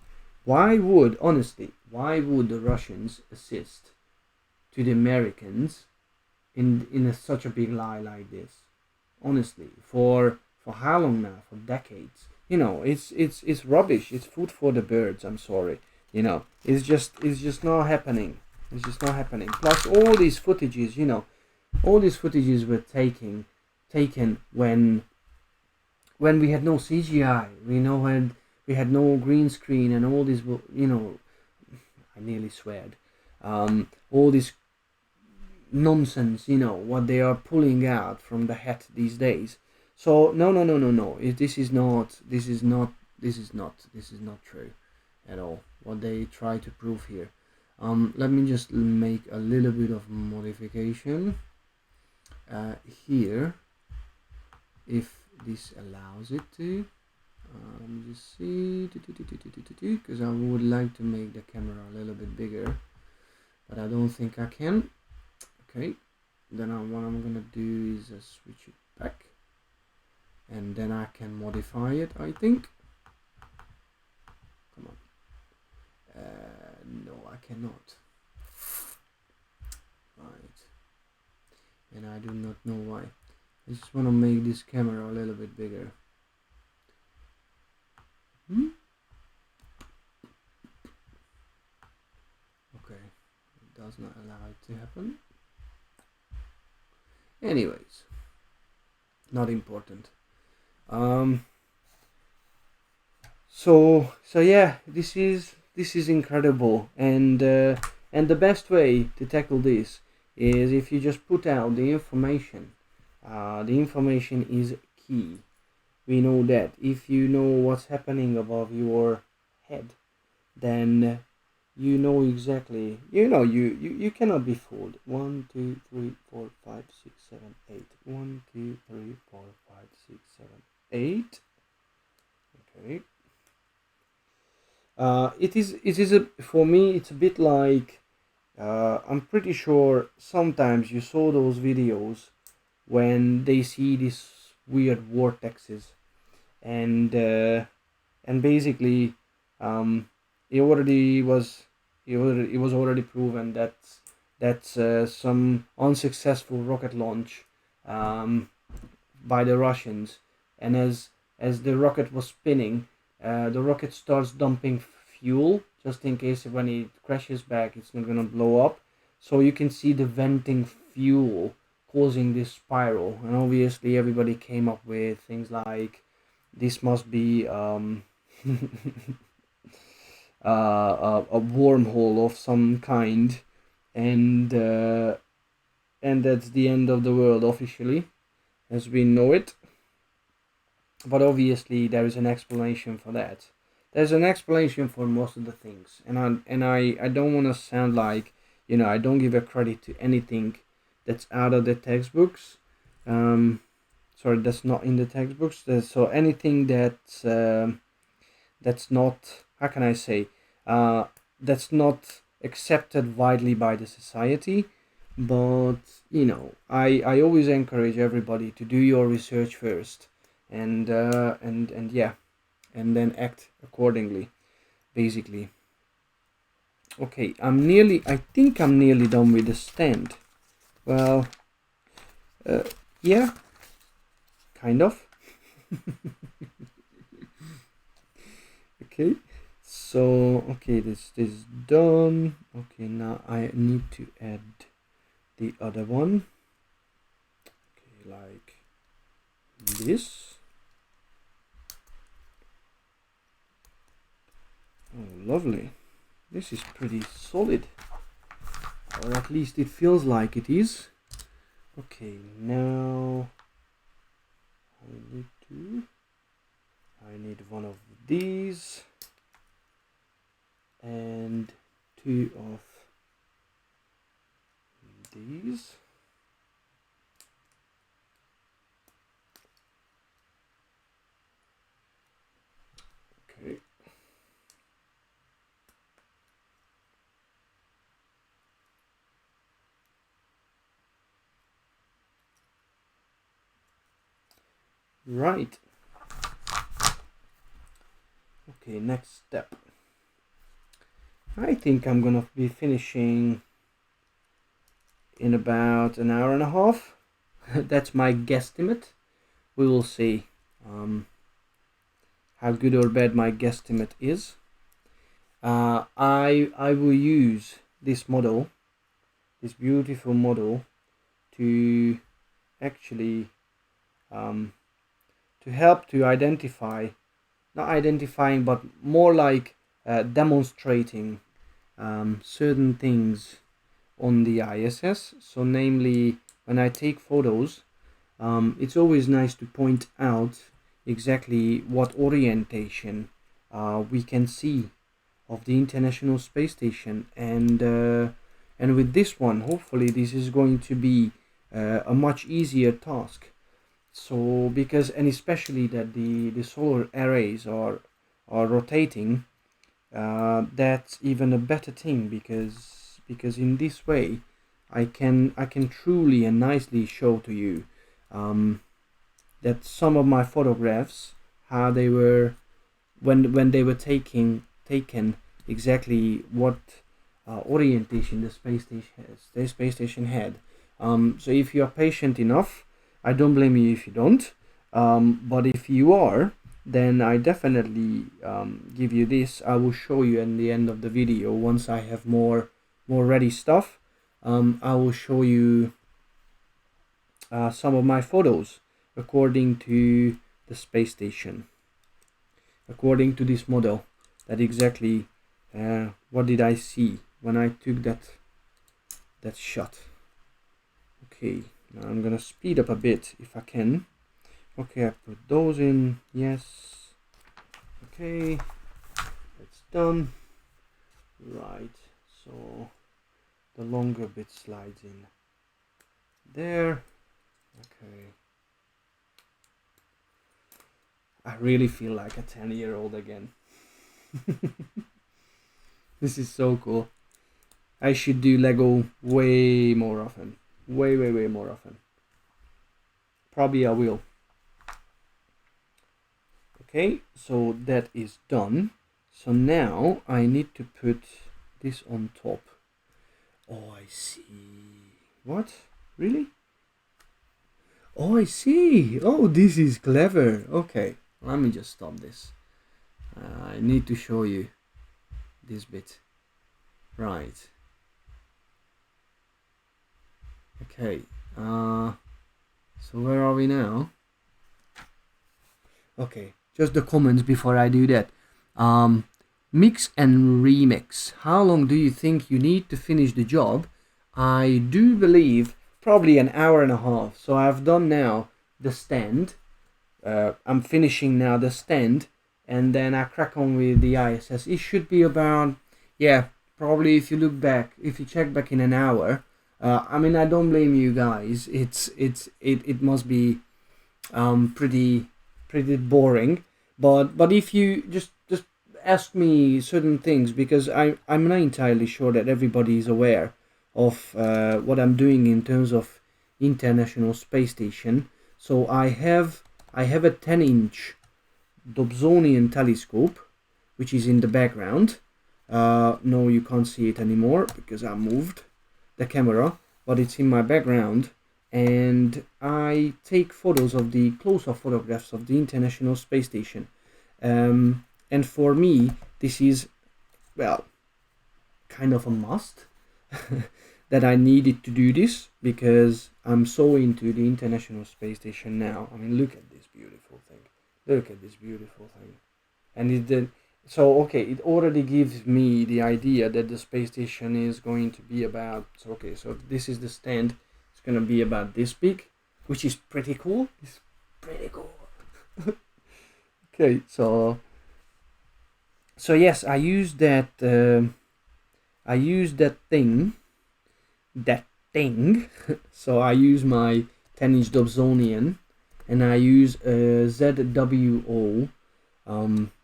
A: honestly, why would the Russians assist to the Americans in such a big lie like this? Honestly, for how long now? For decades. You know, it's rubbish. It's food for the birds. I'm sorry. You know, it's just not happening. It's just not happening. Plus, all these footages, you know, all these footages were taken when we had no CGI. When we had no green screen and all these, you know, I nearly sweared. All this nonsense, you know, what they are pulling out from the hat these days. So no. This is not true at all. What they try to prove here. Let me just make a little bit of modification here, if this allows it to. Let me just see, because I would like to make the camera a little bit bigger, but I don't think I can. Okay, then what I'm gonna do is switch it back, and then I can modify it, I think. Come on. No, I cannot. Right, and I do not know why. I just want to make this camera a little bit bigger. Okay, it does not allow it to happen. Anyways, not important. So yeah, this is incredible, and the best way to tackle this is if you just put out the information. The information is key. We know that if you know what's happening above your head, then you know exactly, you cannot be fooled. 1 2 3 4 5 6 7 8. 1 2 3 4 5 6 7 8. Okay. It is for me it's a bit like, I'm pretty sure sometimes you saw those videos when they see these weird vortexes, and basically, it was already proven that that's some unsuccessful rocket launch by the Russians, and as the rocket was spinning, the rocket starts dumping fuel just in case when it crashes back it's not gonna blow up. So you can see the venting fuel causing this spiral, and obviously everybody came up with things like this must be a wormhole of some kind, and that's the end of the world officially as we know it. But obviously there is an explanation for that. There's an explanation for most of the things, and I don't want to sound like, I don't give a credit to anything that's out of the textbooks. Sorry, that's not in the textbooks. So anything that's not, how can I say, that's not accepted widely by the society. But I always encourage everybody to do your research first, and yeah, and then act accordingly, basically. Okay, I think I'm nearly done with the stand. Well, yeah, kind of. Okay, so okay, this is done. Okay, now I need to add the other one. Okay, like this. Oh, lovely. This is pretty solid, or at least it feels like it is. Okay, now I need one of these and two of these. Okay. Right. Okay, next step. I think I'm gonna be finishing in about an hour and a half. That's my guesstimate. We will see how good or bad my guesstimate is. I will use this model, this beautiful model, to actually to help to identify, not identifying, but more like demonstrating certain things on the ISS. So namely, when I take photos, it's always nice to point out exactly what orientation we can see of the International Space Station, and with this one, hopefully, this is going to be a much easier task. So because, and especially that the solar arrays are rotating, that's even a better thing, because in this way I can truly and nicely show to you that some of my photographs, how they were when they were taken exactly what orientation the space station had. So if you are patient enough, I don't blame you if you don't. But if you are, then I definitely give you this. I will show you in the end of the video once I have more ready stuff. I will show you some of my photos according to the space station, according to this model. That exactly what did I see when I took that shot. Okay, now I'm gonna speed up a bit if I can. Okay, I put those in. Yes. Okay, that's done. Right, so the longer bit slides in there. Okay. I really feel like a 10-year-old again. This is so cool. I should do Lego way more often. Way more often. Probably I will. Okay, so that is done. So now I need to put this on top. Oh, I see. What? Really? Oh, I see. Oh, this is clever. Okay, let me just stop this. I need to show you this bit. Right. Okay. So where are we now? Okay, just the comments before I do that. Mix and remix. How long do you think you need to finish the job? I do believe probably an hour and a half. So I've done now the stand. I'm finishing now the stand, and then I crack on with the ISS. It should be about, yeah, probably if you look back, if you check back in an hour. I mean, I don't blame you guys. It must be pretty boring. But if you just ask me certain things, because I'm not entirely sure that everybody is aware of what I'm doing in terms of International Space Station. So I have a 10-inch Dobsonian telescope, which is in the background. No, you can't see it anymore because I moved the camera, but it's in my background, and I take photos of the close-up photographs of the International Space Station. And for me, this is, well, kind of a must that I needed to do this, because I'm so into the International Space Station now. I mean, look at this beautiful thing. Look at this beautiful thing. And so okay, it already gives me the idea that the space station is going to be about, so okay, so this is the stand. It's going to be about this big, which is pretty cool. It's pretty cool. Okay, so yes, I used that thing. So I use my 10-inch Dobsonian, and I use a ZWO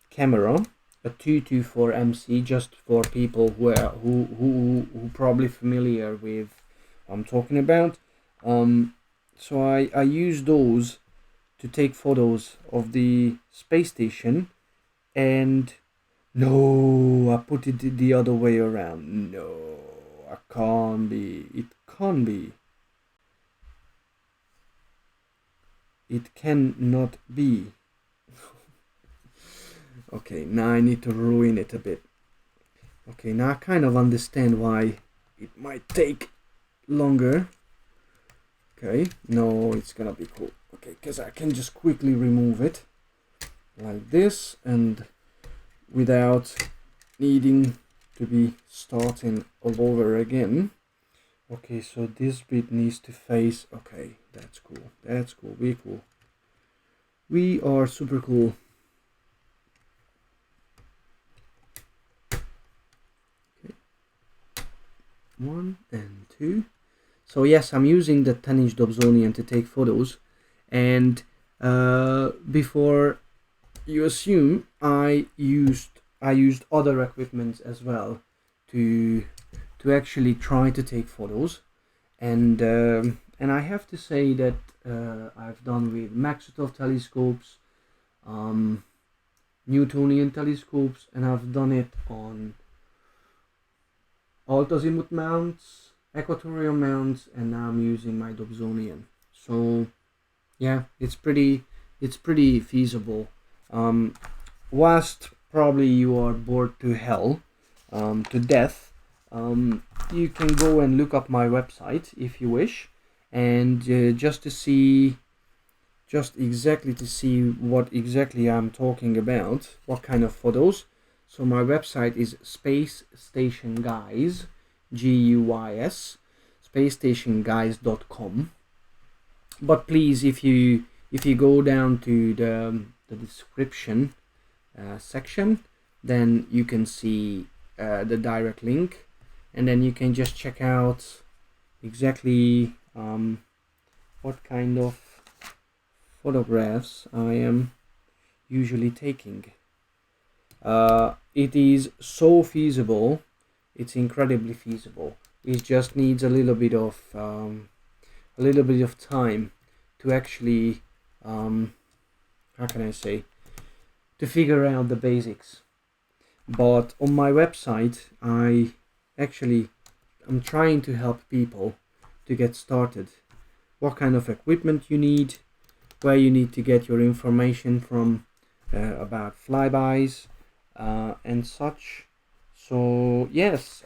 A: camera, a 224 MC, just for people who probably familiar with what I'm talking about. So I use those to take photos of the space station, and no, I put it the other way around. No, I can't be. It can't be. It cannot be. Okay, now I need to ruin it a bit. Okay, now I kind of understand why it might take longer. Okay, no, it's gonna be cool. Okay, because I can just quickly remove it like this, and without needing to be starting all over again. Okay, so this bit needs to face. Okay, that's cool. That's cool. We're cool. We are super cool. Okay. 1 and 2. So yes, I'm using the 10-inch Dobsonian to take photos, and before you assume, I used other equipment as well to actually try to take photos, and I have to say that I've done with Maxwell telescopes, Newtonian telescopes, and I've done it on alt-azimuth mounts, equatorial mounts, and now I'm using my Dobsonian. So yeah, it's pretty feasible. Whilst probably you are bored to hell, to death, you can go and look up my website if you wish, and just exactly to see what exactly I'm talking about, what kind of photos. So my website is Space Station Guys, GUYS, spacestationguys.com. But please, if you go down to the description section, then you can see the direct link, and then you can just check out exactly what kind of photographs I am usually taking. It is so feasible. It's incredibly feasible. It just needs a little bit of time to actually how can I say, to figure out the basics. But on my website, I'm trying to help people to get started. What kind of equipment you need, where you need to get your information from about flybys and such. So yes,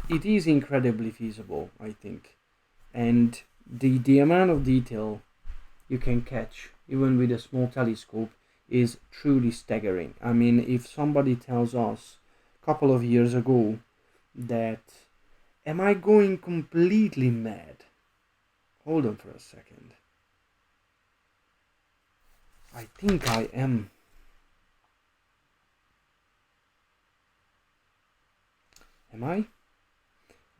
A: it is incredibly feasible, I think, and the amount of detail you can catch even with a small telescope is truly staggering. I mean, if somebody tells us a couple of years ago that, am I going completely mad? Hold on for a second. I think I am. Am I?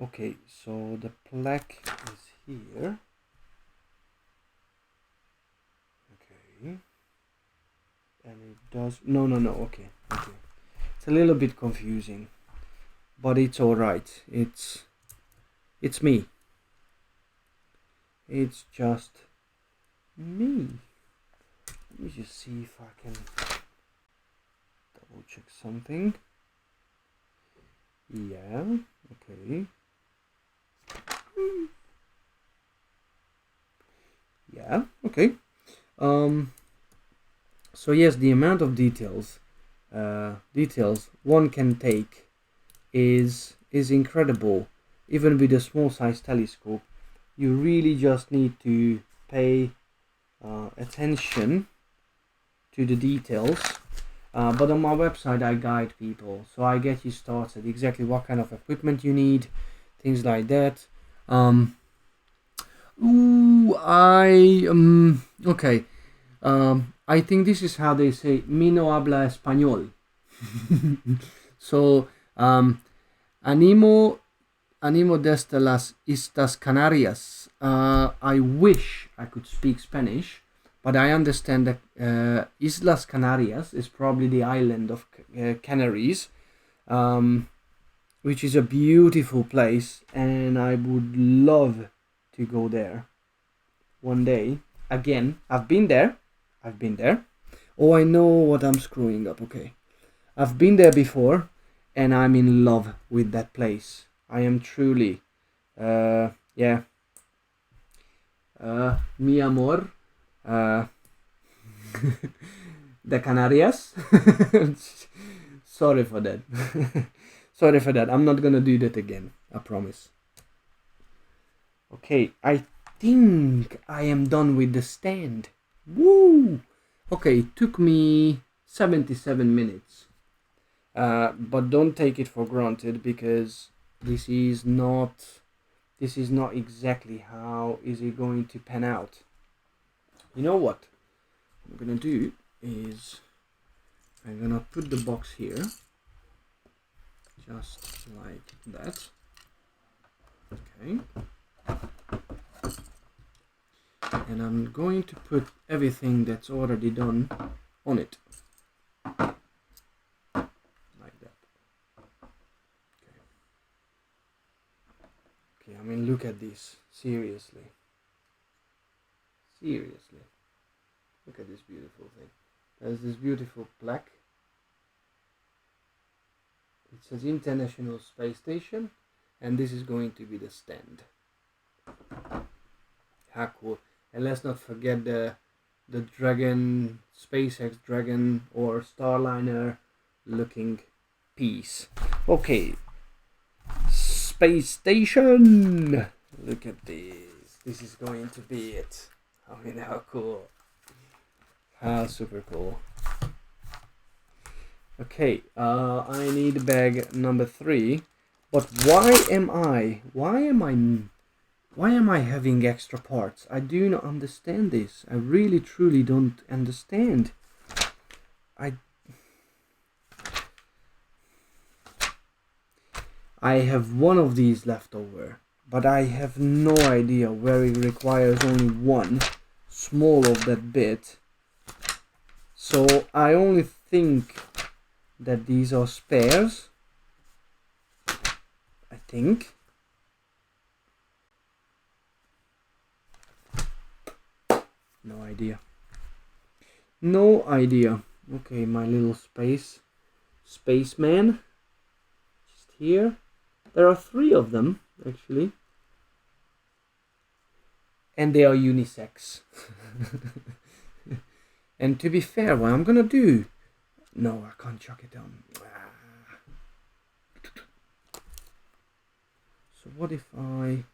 A: Okay, so the plaque is here. Okay. And it does... No, okay. It's a little bit confusing, but it's alright. It's me. It's just me. Let me just see if I can double check something. Yeah, okay. Yeah, okay. So yes, the amount of details one can take is incredible. Even with a small size telescope, you really just need to pay attention to the details. But on my website I guide people, so I get you started exactly what kind of equipment you need, things like that. Okay. I think this is how they say "mi no habla español." So animo desde las Islas Canarias. I wish I could speak Spanish, but I understand that Islas Canarias is probably the island of Canaries, which is a beautiful place, and I would love to go there one day. Again, I've been there. Oh, I know what I'm screwing up. Okay, I've been there before, and I'm in love with that place. I am truly, yeah. Mi amor, de Canarias. Sorry for that. Sorry for that. I'm not gonna do that again. I promise. Okay, I think I am done with the stand. Woo! Okay, it took me 77 minutes. But don't take it for granted, because this is not exactly how is it going to pan out. You know what I'm gonna do is I'm gonna put the box here just like that. Okay, and I'm going to put everything that's already done on it like that. Okay, I mean, look at this, seriously, look at this beautiful thing. There's this beautiful plaque. It says International Space Station, and this is going to be the stand. How cool. And let's not forget the Dragon, SpaceX Dragon or Starliner looking piece. Okay, space station. Look at this. This is going to be it. I mean, how cool. How super cool. Okay, I need bag number 3. But why am I having extra parts? I do not understand this. I really truly don't understand. I have one of these left over, but I have no idea where it requires only one small of that bit. So I only think that these are spares. I think. No idea. No idea. Okay, my little spaceman. Just here. There are 3 of them, actually. And they are unisex. And to be fair, what I'm gonna do... No, I can't chuck it down. So what if I...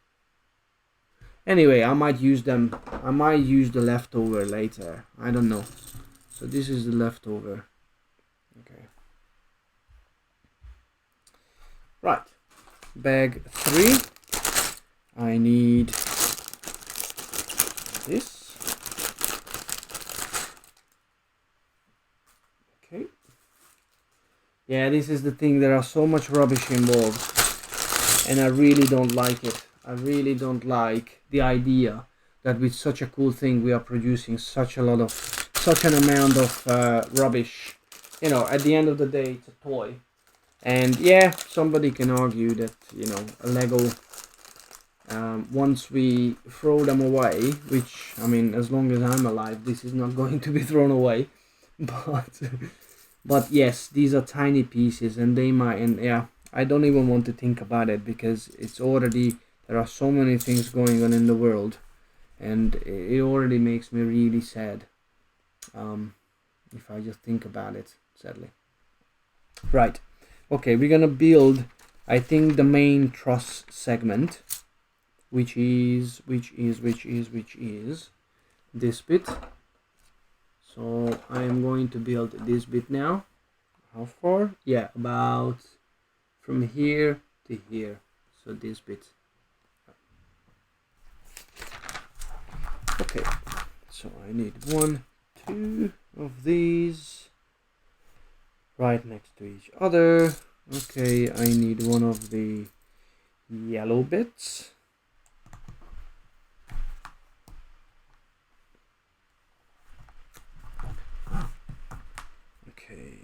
A: Anyway, I might use them. I might use the leftover later. I don't know. So this is the leftover. Okay. Right. Bag 3. I need this. Okay. Yeah, this is the thing. There are so much rubbish involved. And I really don't like it. I really don't like the idea that with such a cool thing we are producing such an amount of rubbish. You know, at the end of the day, it's a toy. And yeah, somebody can argue that, you know, a Lego, once we throw them away, which, I mean, as long as I'm alive, this is not going to be thrown away. But yes, these are tiny pieces, and they might, and yeah, I don't even want to think about it, because it's already, there are so many things going on in the world, and it already makes me really sad, if I just think about it, sadly. Right, okay, we're gonna build, I think, the main truss segment, which is this bit. So I am going to build this bit now. How far? Yeah, about from here to here. So this bit. Okay, so I need 1, 2 of these right next to each other. Okay, I need one of the yellow bits. Okay.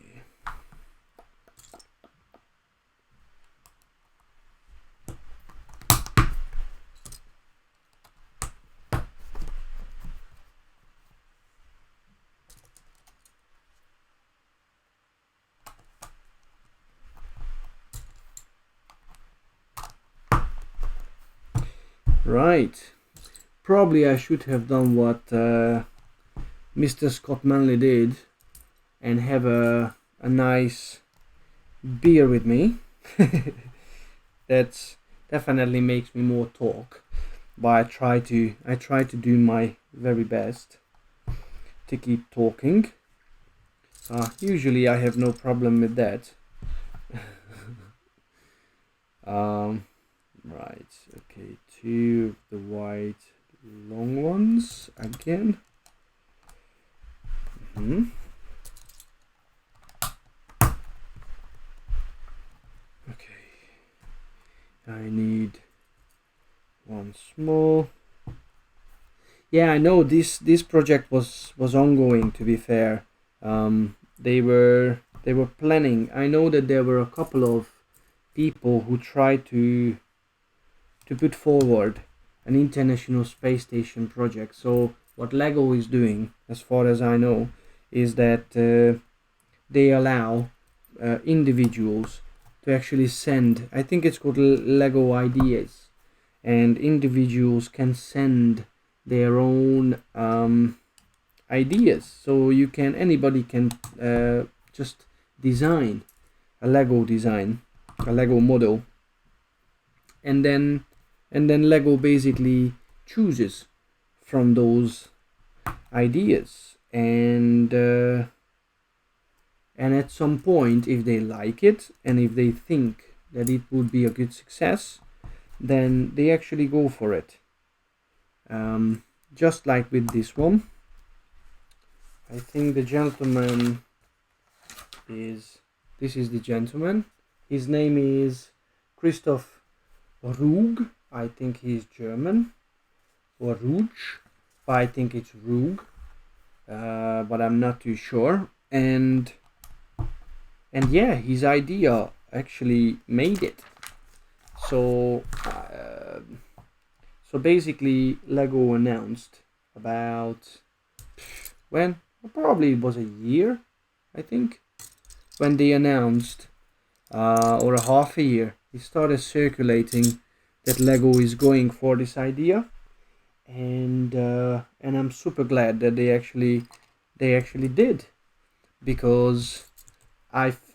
A: Right. Probably I should have done what Mr. Scott Manley did and have a nice beer with me. That definitely makes me more talk, but I try to do my very best to keep talking. Usually I have no problem with that. Right, okay, 2 of the white long ones again. Okay, I need one small. Yeah, I know this project was ongoing. To be fair, they were planning. I know that there were a couple of people who tried to put forward an international space station project. So what Lego is doing, as far as I know, is that they allow individuals to actually send. I think it's called Lego Ideas, and individuals can send their own ideas. So anybody can just design a Lego model, and then Lego basically chooses from those ideas, and at some point, if they like it and if they think that it would be a good success, then they actually go for it. Just like with this one, I think the gentleman this is the gentleman. His name is Christoph Rug. I think he's German, or Ruge, but I think it's Rug, but I'm not too sure. And yeah, his idea actually made it. So basically, Lego announced about when, probably it was a year, I think, when they announced, or a half a year, it started circulating that Lego is going for this idea, and I'm super glad that they actually did, because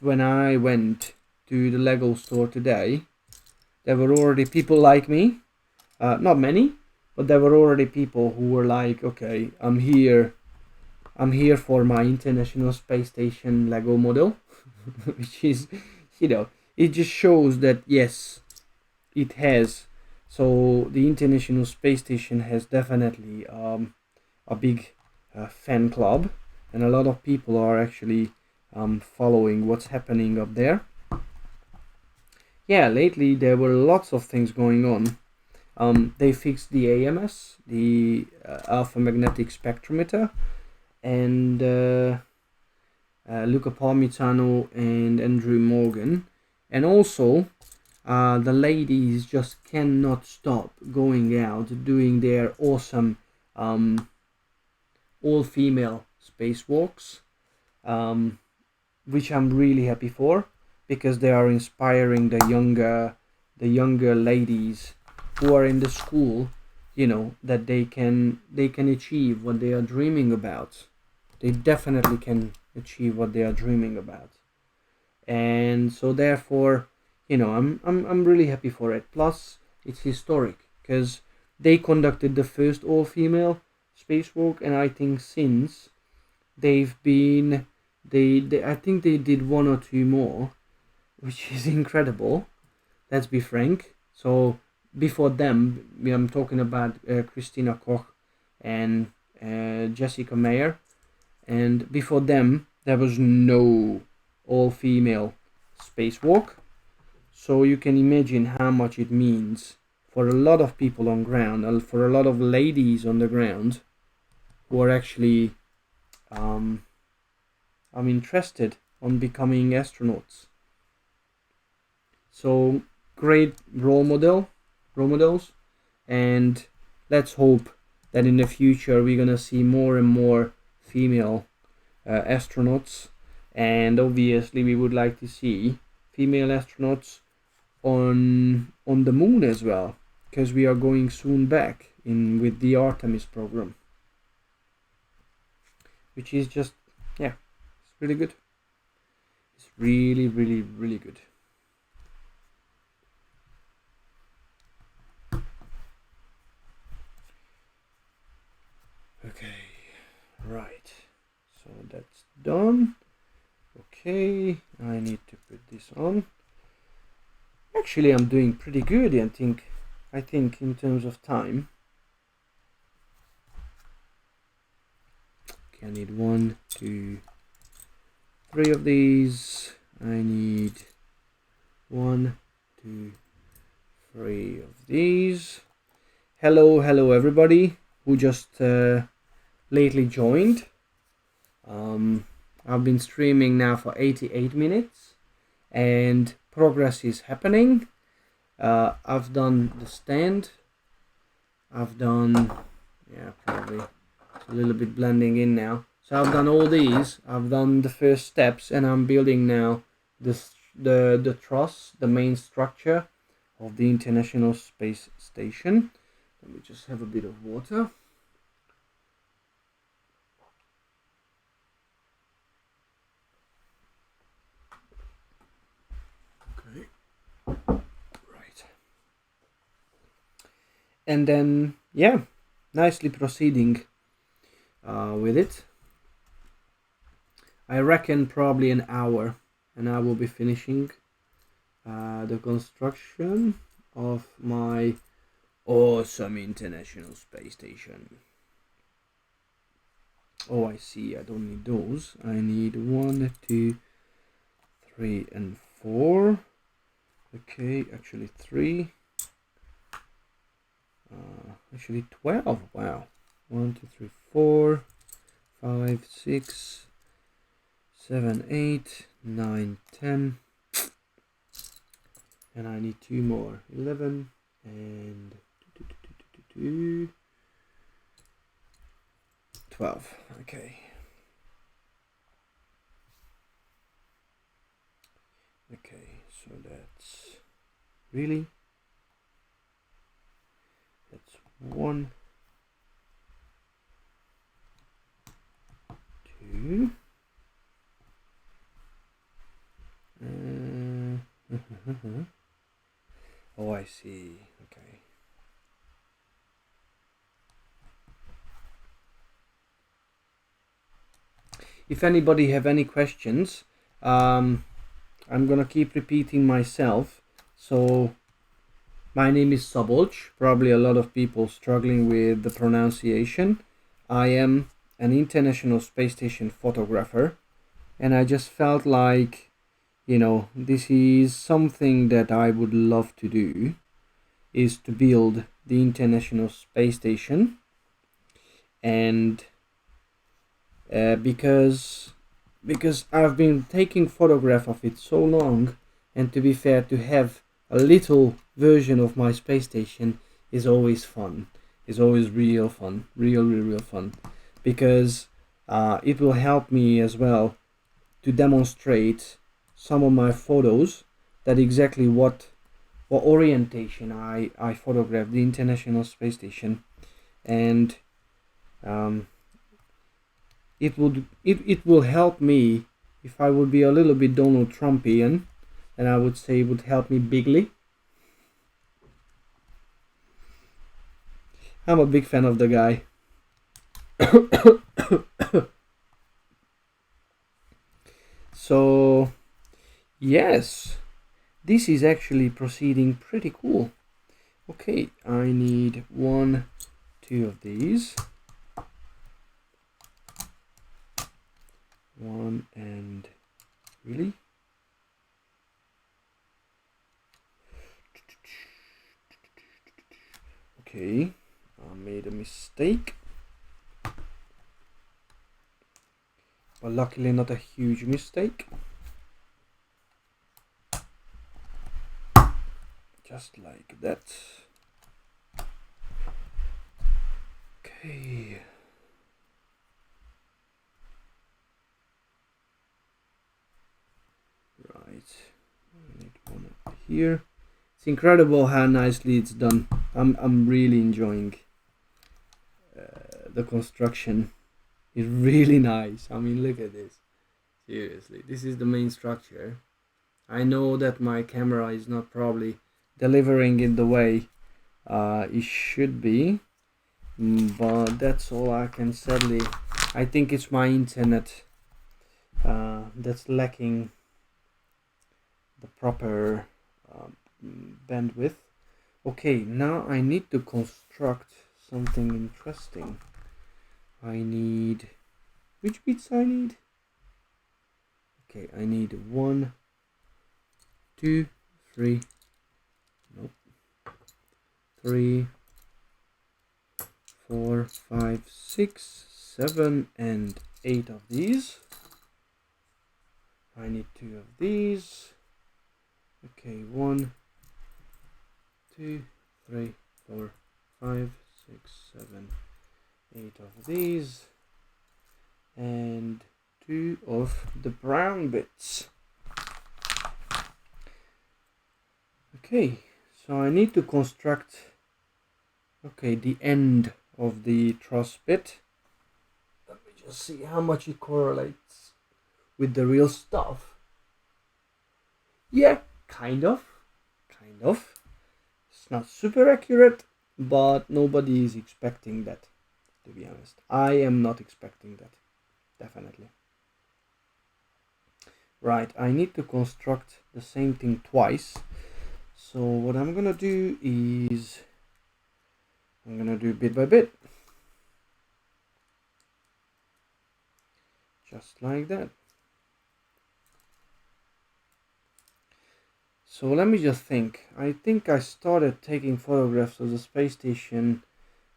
A: when I went to the Lego store today, there were already people like me, not many, but there were already people who were like, okay, I'm here for my International Space Station Lego model, which is, it just shows that yes, it has. So the International Space Station has definitely a big fan club, and a lot of people are actually following what's happening up there. Yeah, lately there were lots of things going on. They fixed the AMS, the alpha magnetic spectrometer, and Luca Parmitano and Andrew Morgan, and also the ladies just cannot stop going out doing their awesome all-female spacewalks, which I'm really happy for, because they are inspiring the younger ladies who are in the school, that they can achieve what they are dreaming about. They definitely can achieve what they are dreaming about, and so therefore, I'm really happy for it. Plus, it's historic because they conducted the first all-female spacewalk, and I think since they've been they I think they did one or two more, which is incredible. Let's be frank. So before them, I'm talking about Christina Koch and Jessica Meyer, and before them there was no all-female spacewalk. So you can imagine how much it means for a lot of people on ground, and for a lot of ladies on the ground who are actually I'm interested on becoming astronauts. So great role models, and let's hope that in the future we're gonna see more and more female astronauts, and obviously we would like to see female astronauts on the moon as well, because we are going soon back in with the Artemis program, which is just, yeah, it's really good. It's really, really, really good. Okay, right, so that's done. Okay, I need to put this on. Actually, I'm doing pretty good. I think in terms of time. Okay, I need 1, 2, 3 of these. I need 1, 2, 3 of these. Hello everybody who just lately joined. I've been streaming now for 88 minutes and progress is happening. I've done the stand. I've done, yeah, probably it's a little bit blending in now. So I've done all these. I've done the first steps and I'm building now the truss, the main structure of the International Space Station. Let me just have a bit of water. Okay. Right. And then, yeah, nicely proceeding with it. I reckon probably an hour and I will be finishing the construction of my awesome International Space Station. Oh, I see, I don't need those. I need 1, 2, 3 and 4. Okay, actually 3. Actually 12. Wow. 1, 2, 3, 4, 5, 6, 7, 8, 9, 10. And I need 2 more. 11 and 12. Okay. Okay, so that's really, that's 1, 2. Oh, I see. Okay. If anybody have any questions, I'm gonna keep repeating myself. So my name is Szabolcs. Probably a lot of people struggling with the pronunciation. I am an International Space Station photographer, and I just felt like, you know, this is something that I would love to do, is to build the International Space Station. And because I've been taking photograph of it so long, and to be fair, to have a little version of my space station is always fun. Is always real fun, real fun, because it will help me as well to demonstrate some of my photos, that exactly what orientation I photographed the International Space Station. And it will help me if I would be a little bit Donald Trumpian, and I would say it would help me bigly. I'm a big fan of the guy. So yes, this is actually proceeding pretty cool. Okay, I need 1, 2 of these. 1 and really? Okay, I made a mistake. But luckily not a huge mistake. Just like that. Okay. Right. I need 1 up here. It's incredible how nicely it's done. I'm really enjoying the construction. It's really nice. I mean, look at this. Seriously, this is the main structure. I know that my camera is not probably delivering it the way it should be, but that's all I can sadly. I think it's my internet that's lacking the proper bandwidth. Okay, now I need to construct something interesting. I need... Which bits I need? Okay, I need 1, 2, 3... Nope. 3, 4, 5, 6, 7, and 8 of these. I need 2 of these. Okay, 1, 2, 3, 4, 5, 6, 7, 8 of these, and 2 of the brown bits. Okay, so I need to construct, okay, the end of the truss bit. Let me just see how much it correlates with the real stuff. Yeah, kind of. It's not super accurate, but nobody is expecting that, to be honest. I am not expecting that, definitely. Right, I need to construct the same thing twice. So what I'm gonna do is I'm gonna do bit by bit, just like that. So let me just think. I think I started taking photographs of the space station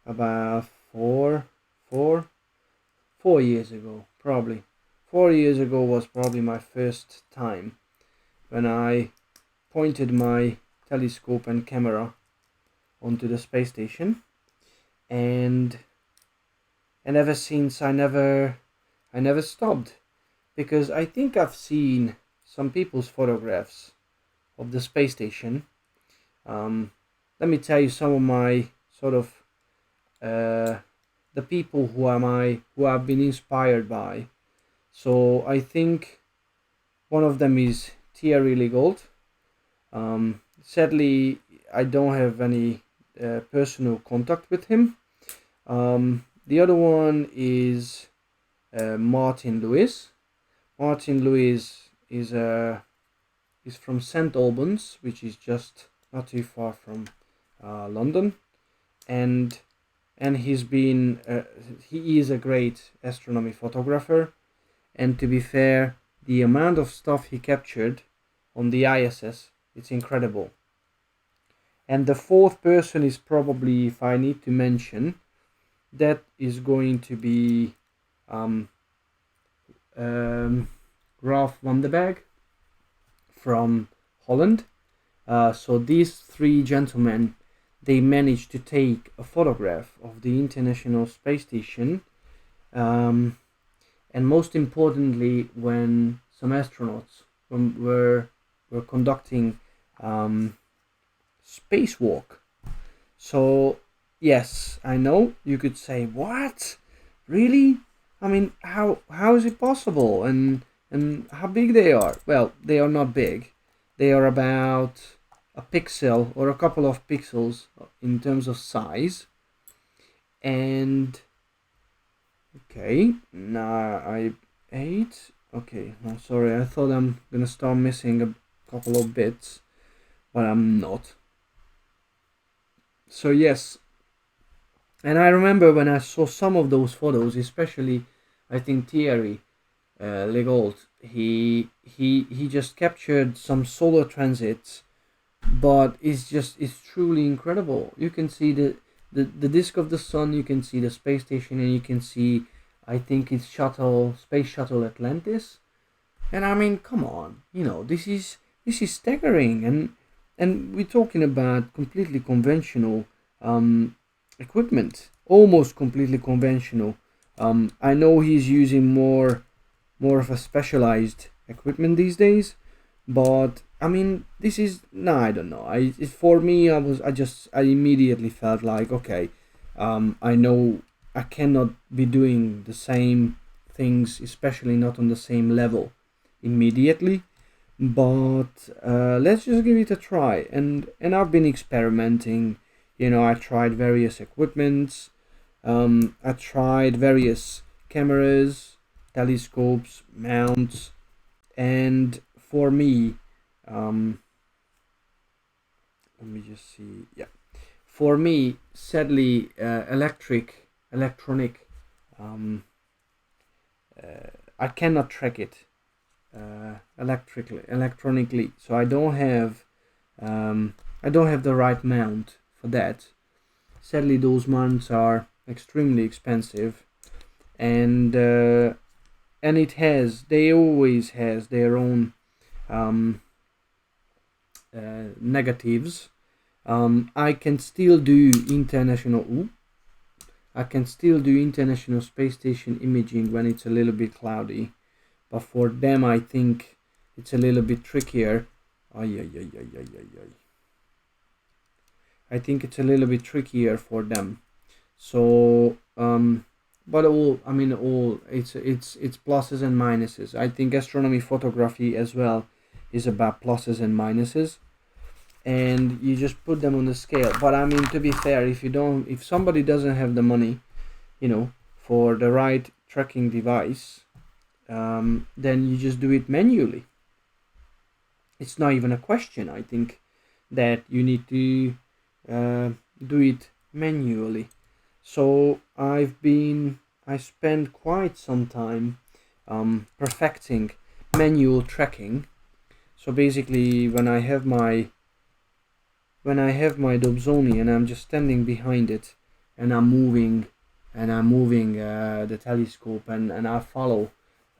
A: about four years ago, probably. 4 years ago was probably my first time when I pointed my telescope and camera onto the space station, and ever since I never stopped, because I think I've seen some people's photographs of the space station. Let me tell you some of my sort of the people who I've been inspired by. So I think one of them is Thierry Legault. Sadly, I don't have any personal contact with him. The other one is Martin Lewis. Martin Lewis is from St Albans, which is just not too far from London, and he is a great astronomy photographer. And to be fair, the amount of stuff he captured on the ISS, it's incredible. And the fourth person is probably, if I need to mention, that is going to be Ralph van der Berg from Holland. So these three gentlemen, they managed to take a photograph of the International Space Station, and most importantly, when some astronauts were conducting spacewalk. So yes, I know you could say, what? Really? I mean, how is it possible? And how big they are? Well, they are not big. They are about a pixel or a couple of pixels in terms of size. And okay, now I 8. Okay, I'm sorry, I thought I'm gonna start missing a couple of bits, but I'm not. So yes, and I remember when I saw some of those photos, especially I think Thierry Legault, he just captured some solar transits, but it's truly incredible. You can see the disk of the sun, you can see the space station, and you can see, I think it's space shuttle Atlantis. And I mean, come on, this is staggering, and we're talking about completely conventional equipment, almost completely conventional. I know he's using more of a specialized equipment these days, but I mean, this is no, I don't know. For me, I immediately felt like, okay, I know I cannot be doing the same things, especially not on the same level immediately, but let's just give it a try. And I've been experimenting. I tried various equipments. I tried various cameras, telescopes, mounts, and for me, let me just see. Yeah, for me, sadly, electronic, um, I cannot track it electronically, so I don't have the right mount for that. Sadly, those mounts are extremely expensive, and they always has their own negatives. I can still do international space station imaging when it's a little bit cloudy, but for them I think it's a little bit trickier. I think it's a little bit trickier for them. So but it's pluses and minuses. I think astronomy photography as well is about pluses and minuses, and you just put them on the scale. But I mean, to be fair, if somebody doesn't have the money, for the right tracking device, then you just do it manually. It's not even a question. I think that you need to do it manually. So I spent quite some time perfecting manual tracking. So basically, when I have my Dobzoni and I'm just standing behind it, and I'm moving the telescope, and I follow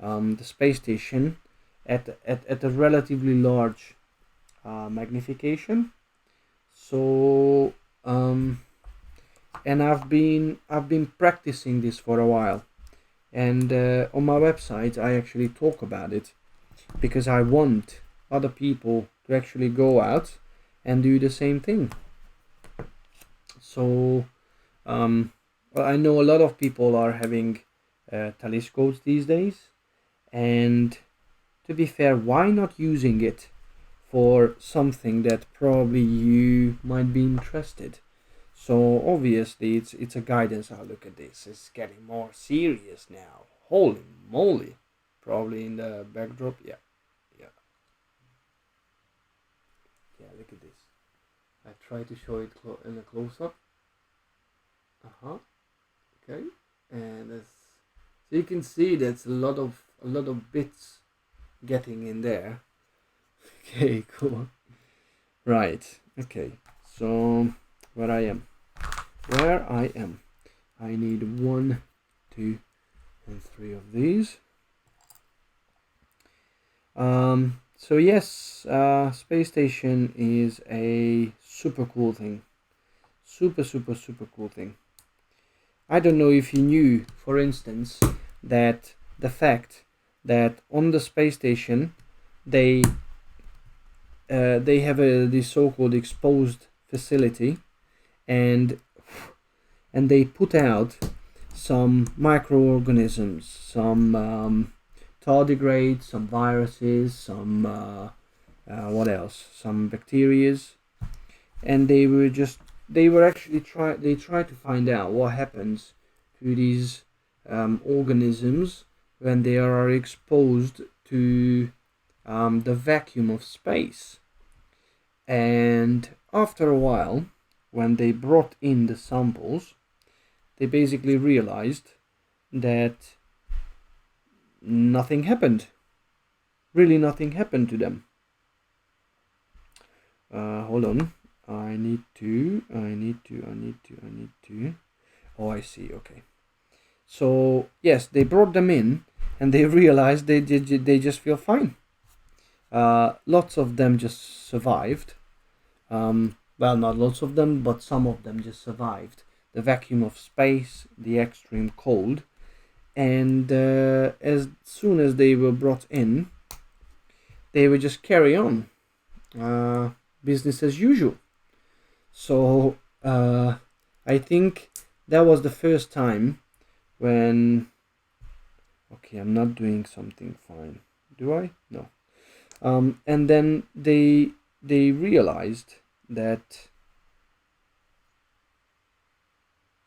A: the space station at a relatively large magnification. So and I've been practicing this for a while, and on my website I actually talk about it, because I want other people to actually go out and do the same thing. So well, I know a lot of people are having telescopes these days, and to be fair, why not using it for something that probably you might be interested? So obviously it's a guidance. Oh, look at this, it's getting more serious now. Holy moly. Probably in the backdrop. Yeah, look at this. I try to show it in a close-up. Okay, and so you can see that's a lot of bits getting in there. Okay, cool. Right. Okay. So where I am, I need 1, 2, and 3 of these. So yes, space station is a super cool thing. Super cool thing. I don't know if you knew, for instance, that the fact that on the space station they have the so-called exposed facility, and they put out some microorganisms, some tardigrades, some viruses, some what else? Some bacterias, and they tried to find out what happens to these organisms when they are exposed to the vacuum of space. And after a while, when they brought in the samples, they basically realized that nothing happened. Really, nothing happened to them. Hold on. I need to. Oh, I see. Okay. So yes, they brought them in, and they realized they just feel fine. Lots of them just survived. Well, not lots of them, but some of them just survived the vacuum of space, the extreme cold, and as soon as they were brought in, they would just carry on, business as usual. So I think that was the first time when. Okay, I'm not doing something fine. Do I? No. And then they realized that.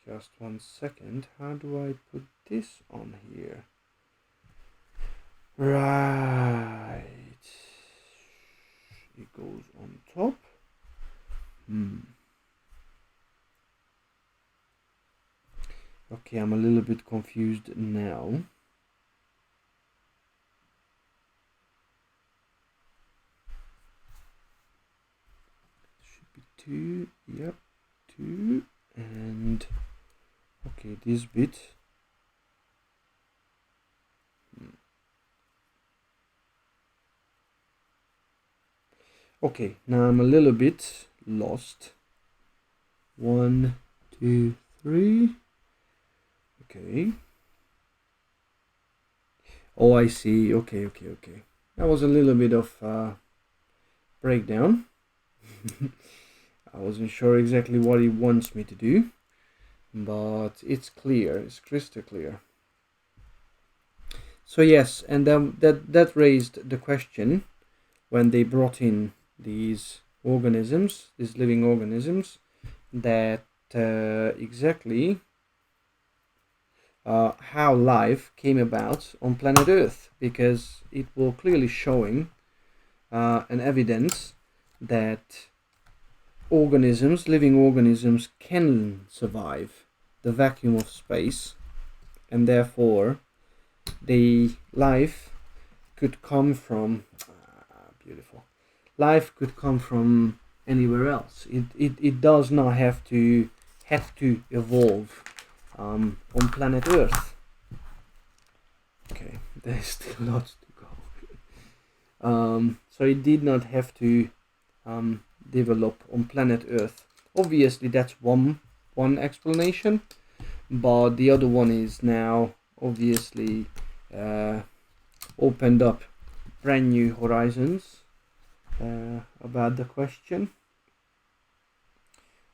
A: Just 1 second. How do I put this on here? Right. It goes on top. Okay, I'm a little bit confused now. Should be 2, yep, 2, and okay, this bit. Okay, now I'm a little bit lost. 1, 2, 3. Okay. Oh, I see. Okay. That was a little bit of breakdown. I wasn't sure exactly what he wants me to do, but it's clear. It's crystal clear. So yes, and that raised the question when they brought in these organisms, these living organisms, that exactly how life came about on planet Earth, because it will clearly showing an evidence that organisms, living organisms, can survive the vacuum of space, and therefore the life could come from beautiful. Life could come from anywhere else. It does not have to evolve on planet Earth. Okay, there's still lots to go. So it did not have to develop on planet Earth. Obviously, that's one explanation, but the other one is now obviously opened up brand new horizons about the question.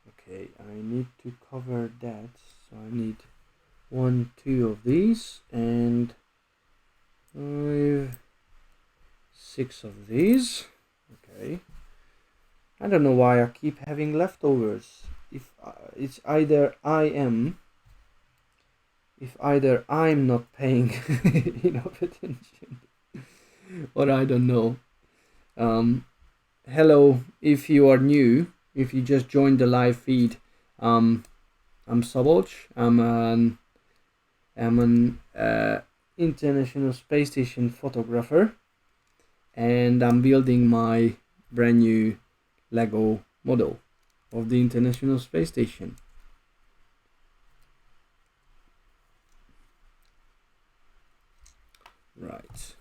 A: Okay, I need to cover that, so I need 1, 2 of these and 5, 6 of these. Okay, I don't know why I keep having leftovers. If it's either I'm not paying enough attention, or I don't know. Hello, if you are new, if you just joined the live feed, I'm Szabolcs. I'm an International Space Station photographer, and I'm building my brand new Lego model of the International Space Station. Right.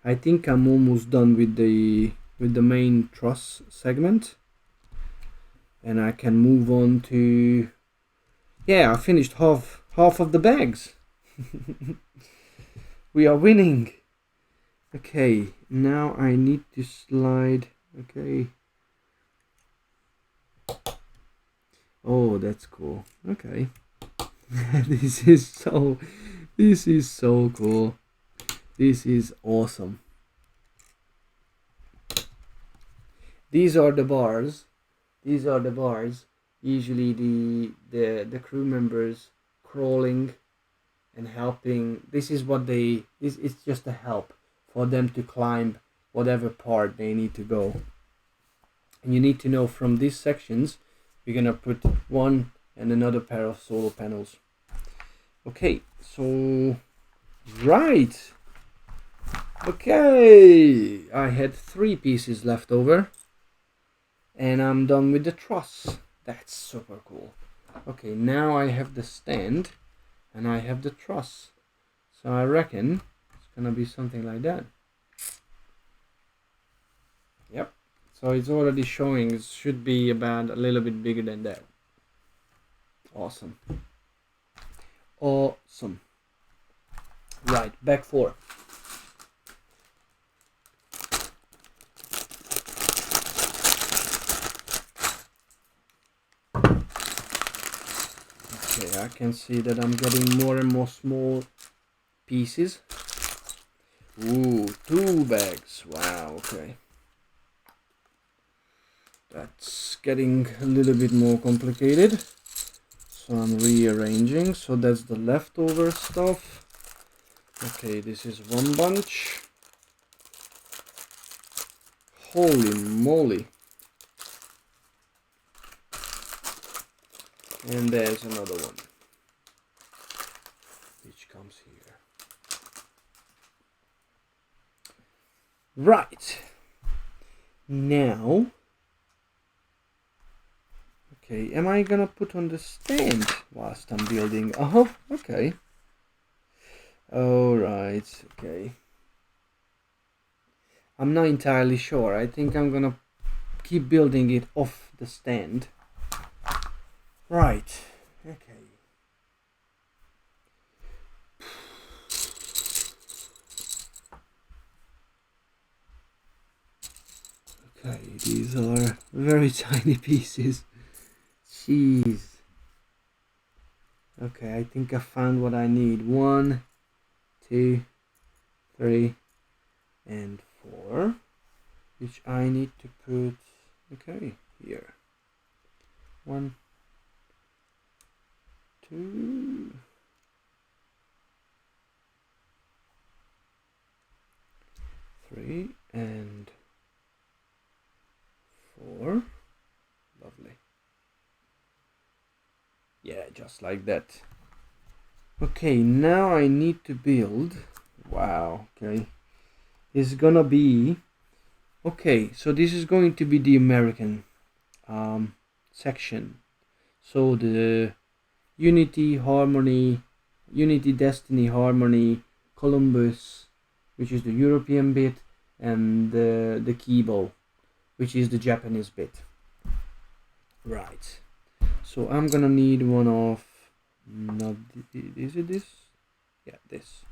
A: I think I'm almost done with the main truss segment, and I can move on to, yeah, I finished half of the bags. We are winning. Okay, now I need to slide. Okay. Oh, that's cool. Okay. This is so cool. This is awesome. These are the bars. Usually the crew members crawling and helping. This is it's just a help for them to climb whatever part they need to go. And you need to know from these sections we're gonna put one and another pair of solar panels. Okay, so right. Okay, I had 3 pieces left over, and I'm done with the truss. That's super cool. Okay, now I have the stand and I have the truss, so I reckon it's gonna be something like that. Yep, so it's already showing it should be about a little bit bigger than that. Awesome. Right, back 4. Okay, I can see that I'm getting more and more small pieces. Ooh, 2 bags. Wow, okay. That's getting a little bit more complicated. So I'm rearranging. So that's the leftover stuff. Okay, this is one bunch. Holy moly. And there's another one, which comes here. Right. Now, okay, am I gonna put on the stand whilst I'm building? Okay. Alright, okay. I'm not entirely sure. I think I'm gonna keep building it off the stand. Right, okay. Okay, these are very tiny pieces. Jeez. Okay, I think I found what I need. 1, 2, 3, and 4, which I need to put, okay, here. 1, 2, 3, and 4. Lovely. Yeah, just like that. Okay, now I need to build. Wow, okay. It's gonna be, okay, so this is going to be the American section. So the Unity, Harmony, Unity, Destiny, Harmony, Columbus, which is the European bit, and the Kibo, which is the Japanese bit. Right. So I'm gonna need one of, not, is it this? Yeah, this.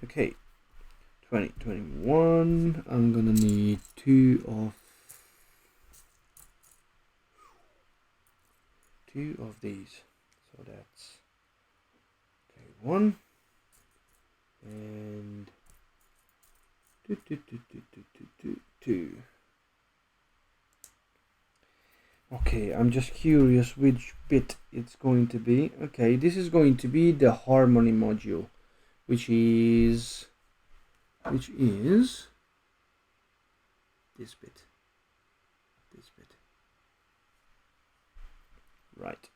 A: Okay. 2021. I'm gonna need two of these. So that's okay. 1 and 2. Okay, I'm just curious which bit it's going to be. Okay, this is going to be the harmony module, which is this bit. This bit. Right.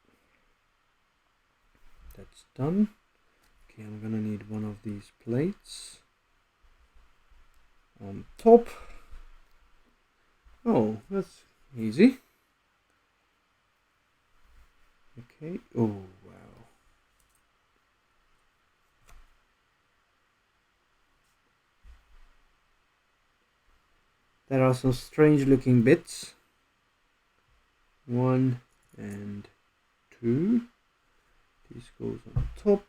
A: That's done. Okay, I'm gonna need one of these plates on top. Oh, that's easy. Okay. Oh, wow. There are some strange looking bits. 1 and 2. This goes on top.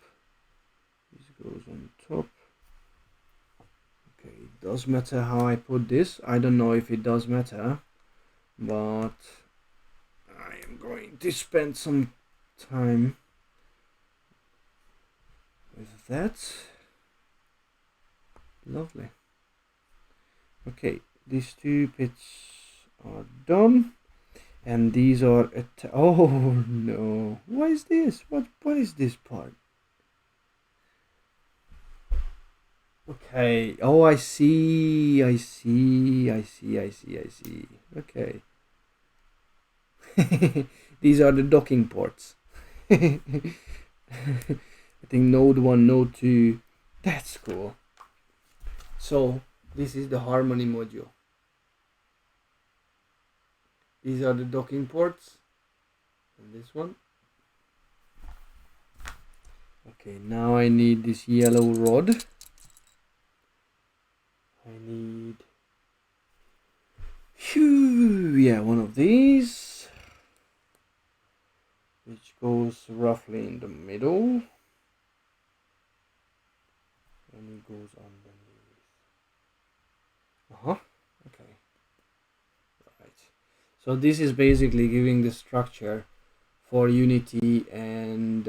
A: This goes on top. Okay, it does matter how I put this. I don't know if it does matter, but I am going to spend some time with that. Lovely. Okay, these 2 bits are done, and these are oh no, what is this? What is this part? Okay, oh, I see. Okay. These are the docking ports. I think node 1, node 2. That's cool. So this is the harmony module. These are the docking ports. And this one. Okay, now I need this yellow rod. I need, yeah, one of these, which goes roughly in the middle, and it goes underneath. Okay. Right. So this is basically giving the structure for Unity and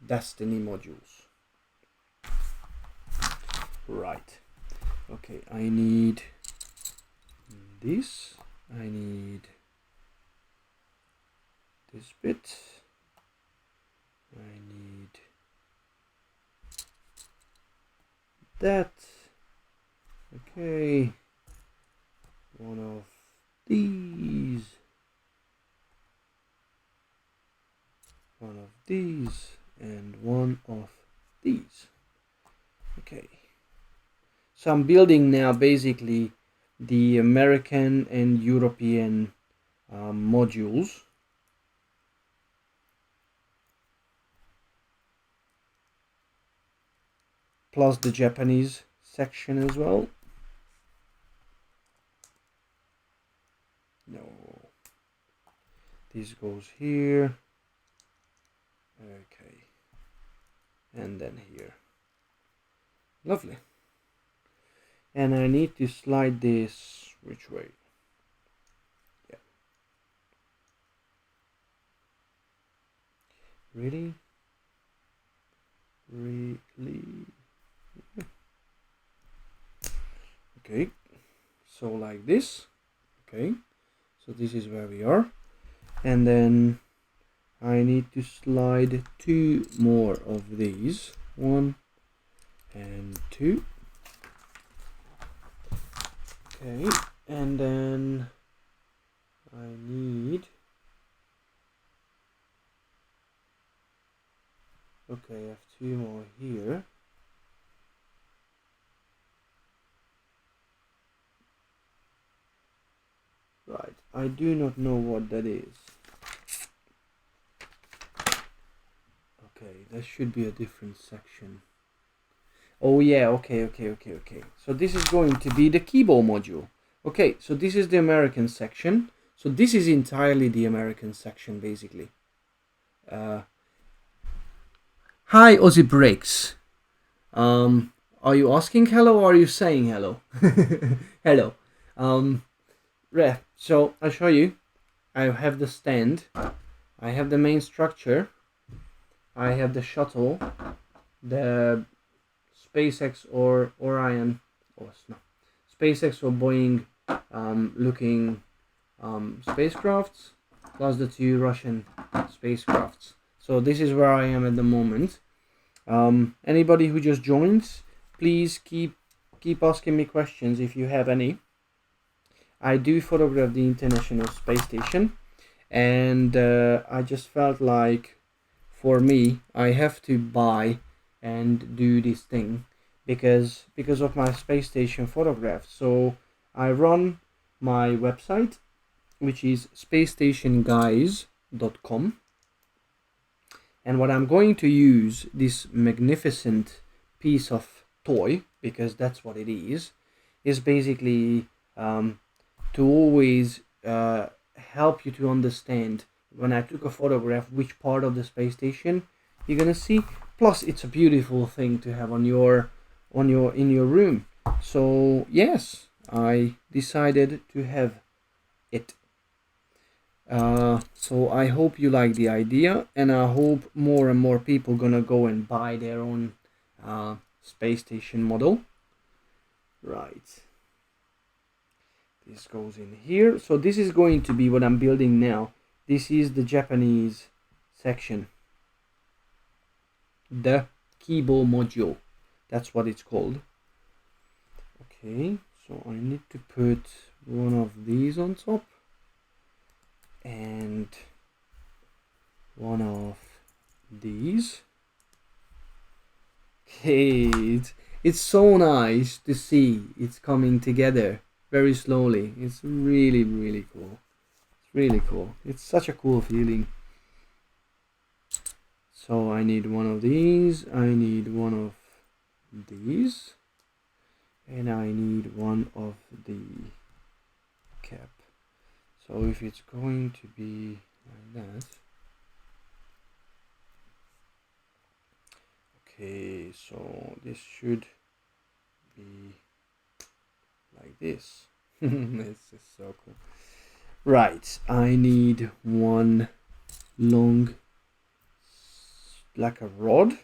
A: Destiny modules. Right. Okay, I need this. I need this bit. I need that. Okay. One of these. one of these, and one of these. Okay, so I'm building now basically the American and European modules. Plus the Japanese section as well. No, this goes here. Okay, and then here. Lovely. And I need to slide this which way? Yeah. Really? Okay, so like this. Okay, so this is where we are, and then I need to slide 2 more of these, 1 and 2. Okay, and then I need, okay, I have 2 more here. Right, I do not know what that is. Okay, that should be a different section. Oh yeah, okay. So this is going to be the keyboard module. Okay, so this is the American section. So this is entirely the American section, basically. Hi, Aussie Breaks. Are you asking hello or are you saying hello? Hello. So I'll show you. I have the stand. I have the main structure. I have the shuttle, the SpaceX or Orion, or no, SpaceX or Boeing looking spacecrafts, plus the 2 Russian spacecrafts. So this is where I am at the moment. Anybody who just joined, please keep asking me questions if you have any. I do photograph the International Space Station, and I just felt like, for me, I have to buy and do this thing because of my space station photographs. So I run my website, which is spacestationguys.com, and what I'm going to use this magnificent piece of toy, because that's what it is basically to always help you to understand when I took a photograph which part of the space station you're gonna see. Plus it's a beautiful thing to have in your room. So yes, I decided to have it. So I hope you like the idea, and I hope more and more people gonna go and buy their own space station model. Right, this goes in here. So this is going to be what I'm building now. This is the Japanese section, the keyboard module, that's what it's called. Okay, so I need to put one of these on top and one of these. Okay, it's so nice to see it's coming together very slowly. It's really cool. It's really cool. It's such a cool feeling. So I need one of these, I need one of these, and I need one of the cap. So if it's going to be like that, okay, so this should be like this. This is so cool. Right, I need one long, like a rod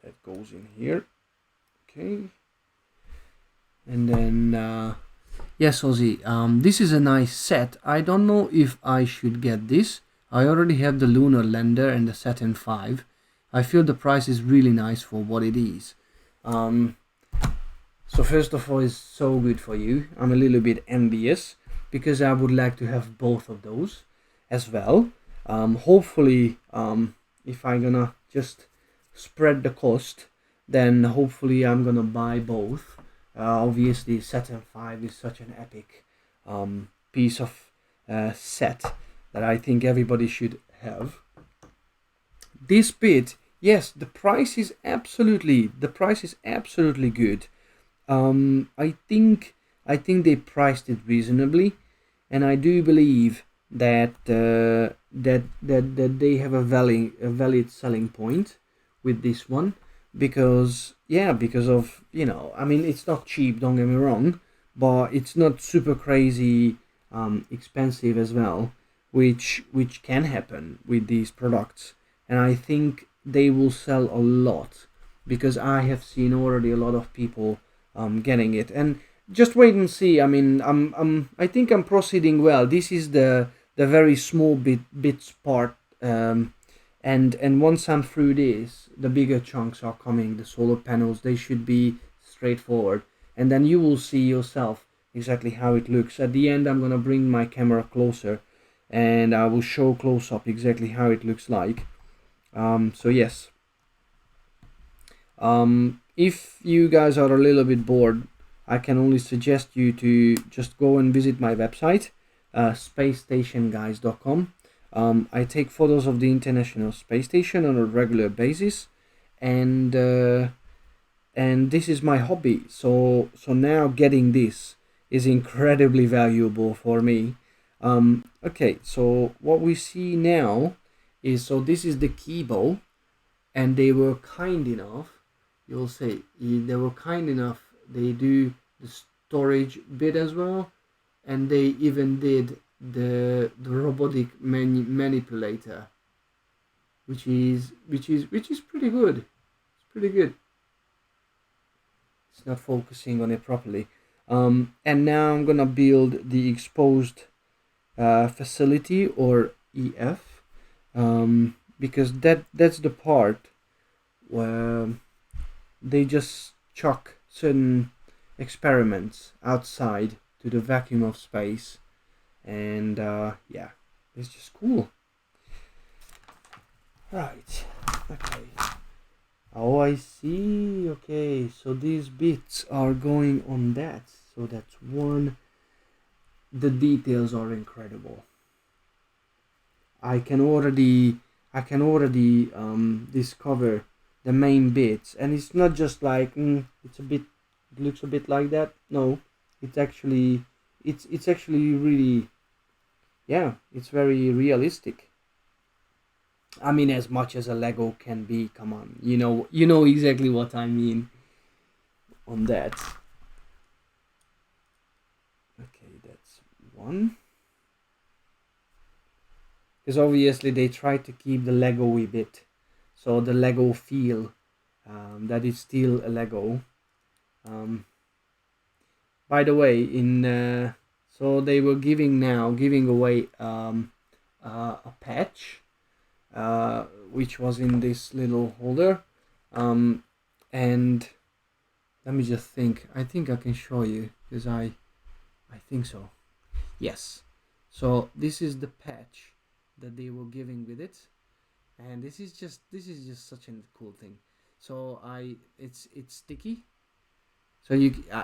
A: that goes in here. Okay, and then yes, Ozzy, this is a nice set. I don't know if I should get this. I already have the lunar lander and the Saturn V. I feel the price is really nice for what it is. So first of all, it's so good for you. I'm a little bit envious because I would like to have both of those as well. Hopefully if I'm gonna just spread the cost, then hopefully I'm gonna buy both. Obviously, Saturn V is such an epic piece of set that I think everybody should have. This bit, yes, the price is absolutely good. I think they priced it reasonably, and I do believe that that they have a valid selling point with this one, because because of, I mean, it's not cheap, don't get me wrong, but it's not super crazy expensive as well, which can happen with these products. And I think they will sell a lot, because I have seen already a lot of people getting it. And just wait and see. I mean, I think I'm proceeding well. This is the very small bits part, and once I'm through this, the bigger chunks are coming. The solar panels, they should be straightforward, and then you will see yourself exactly how it looks. At the end, I'm gonna bring my camera closer, and I will show close up exactly how it looks like. So yes, if you guys are a little bit bored, I can only suggest you to just go and visit my website, spacestationguys.com. I take photos of the International Space Station on a regular basis, and this is my hobby. So now getting this is incredibly valuable for me. Okay, so what we see now is, so this is the keyboard, and they were kind enough, you'll see, they were kind enough, they do the storage bit as well, and they even did the robotic manipulator, which is pretty good. It's pretty good. It's not focusing on it properly. And now I'm gonna build the exposed facility, or EF, because that's the part where they just chuck certain experiments outside to the vacuum of space, and yeah, it's just cool. Right. Okay. Oh, I see. Okay, so these bits are going on that. So that's one. The details are incredible. I can already discover the main bits, and it's not just like, it looks a bit like that. No, it's actually really, yeah, it's very realistic. I mean, as much as a Lego can be. Come on, you know exactly what I mean on that. Okay, that's one. Because obviously they try to keep the Lego-y bit, so the Lego feel, that is still a Lego. Um, by the way, in so they were giving away a patch, which was in this little holder, um, and let me just think. I think I can show you, because I think so. Yes. So this is the patch that they were giving with it, and this is just such a cool thing. So it's sticky. So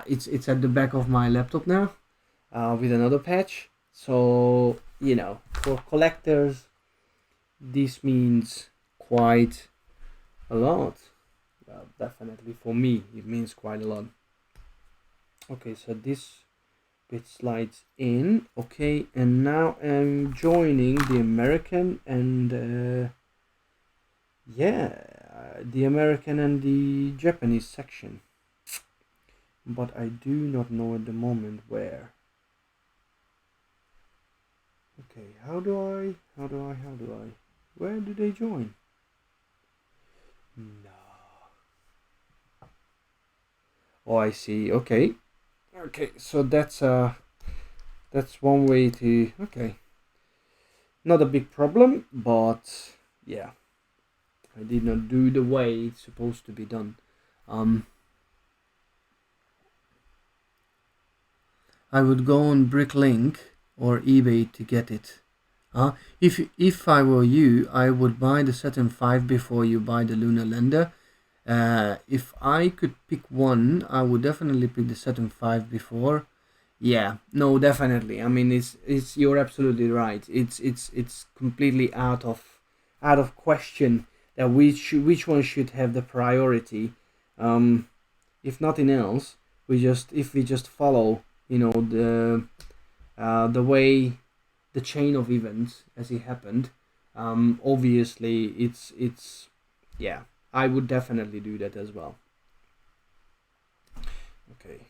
A: it's at the back of my laptop now, with another patch. So for collectors, this means quite a lot. Well, definitely for me, it means quite a lot. Okay, so this bit slides in. Okay, and now I'm joining the American and the American and the Japanese section, but I do not know at the moment where. Okay, how do I where do they join? No. Oh, I see. Okay. Okay, so that's one way to. Okay, not a big problem, but yeah, I did not do the way it's supposed to be done. um I would go on Bricklink or eBay to get it. If I were you, I would buy the Saturn V before you buy the lunar lander. If I could pick one, I would definitely pick the Saturn V before. Yeah, no, definitely. I mean, it's you're absolutely right. It's completely out of question that which one should have the priority. If nothing else, if we just follow, the way the chain of events as it happened. Obviously, it's yeah. I would definitely do that as well. Okay.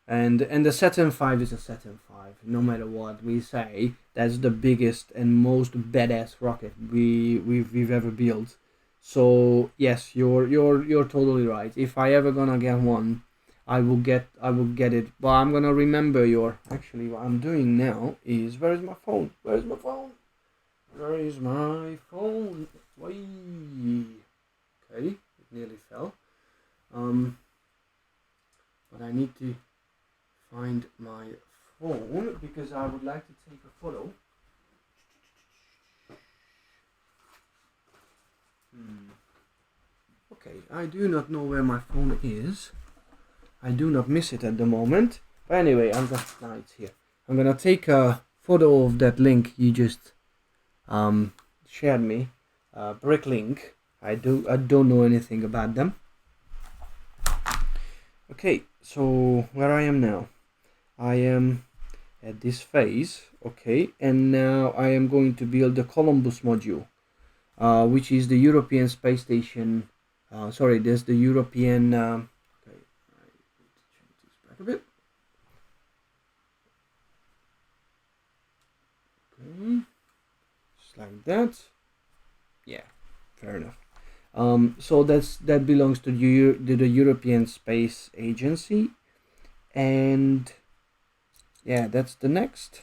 A: And the Saturn V is a Saturn V. No matter what we say, that's the biggest and most badass rocket we've ever built. So yes, you're totally right. If I ever gonna get one, I will get it. But I'm gonna remember your. Actually, what I'm doing now is, where is my phone? Where is my phone? Where is my phone? Whee! Okay, it nearly fell. But I need to find my phone because I would like to take a photo. Okay, I do not know where my phone is. I do not miss it at the moment. But anyway, now it's here. I'm gonna take a photo of that link you just shared me. Bricklink. I don't know anything about them. Okay, so where I am now. I am at this phase, okay, and now I am going to build the Columbus module, which is the European space station. Sorry, there's the European. Okay, I need to change this back a bit. Okay, just like that. Yeah, fair enough. So that belongs to the European Space Agency, and yeah, that's the next.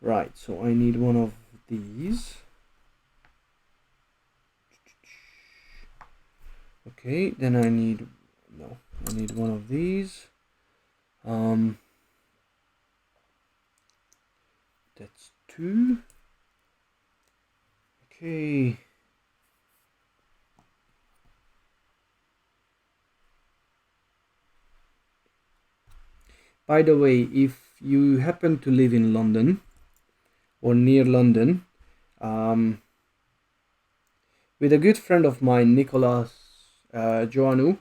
A: Right, so I need one of these. Okay, then I need one of these. That's two. Okay. By the way, if you happen to live in London or near London, with a good friend of mine, Nicolas Joannou,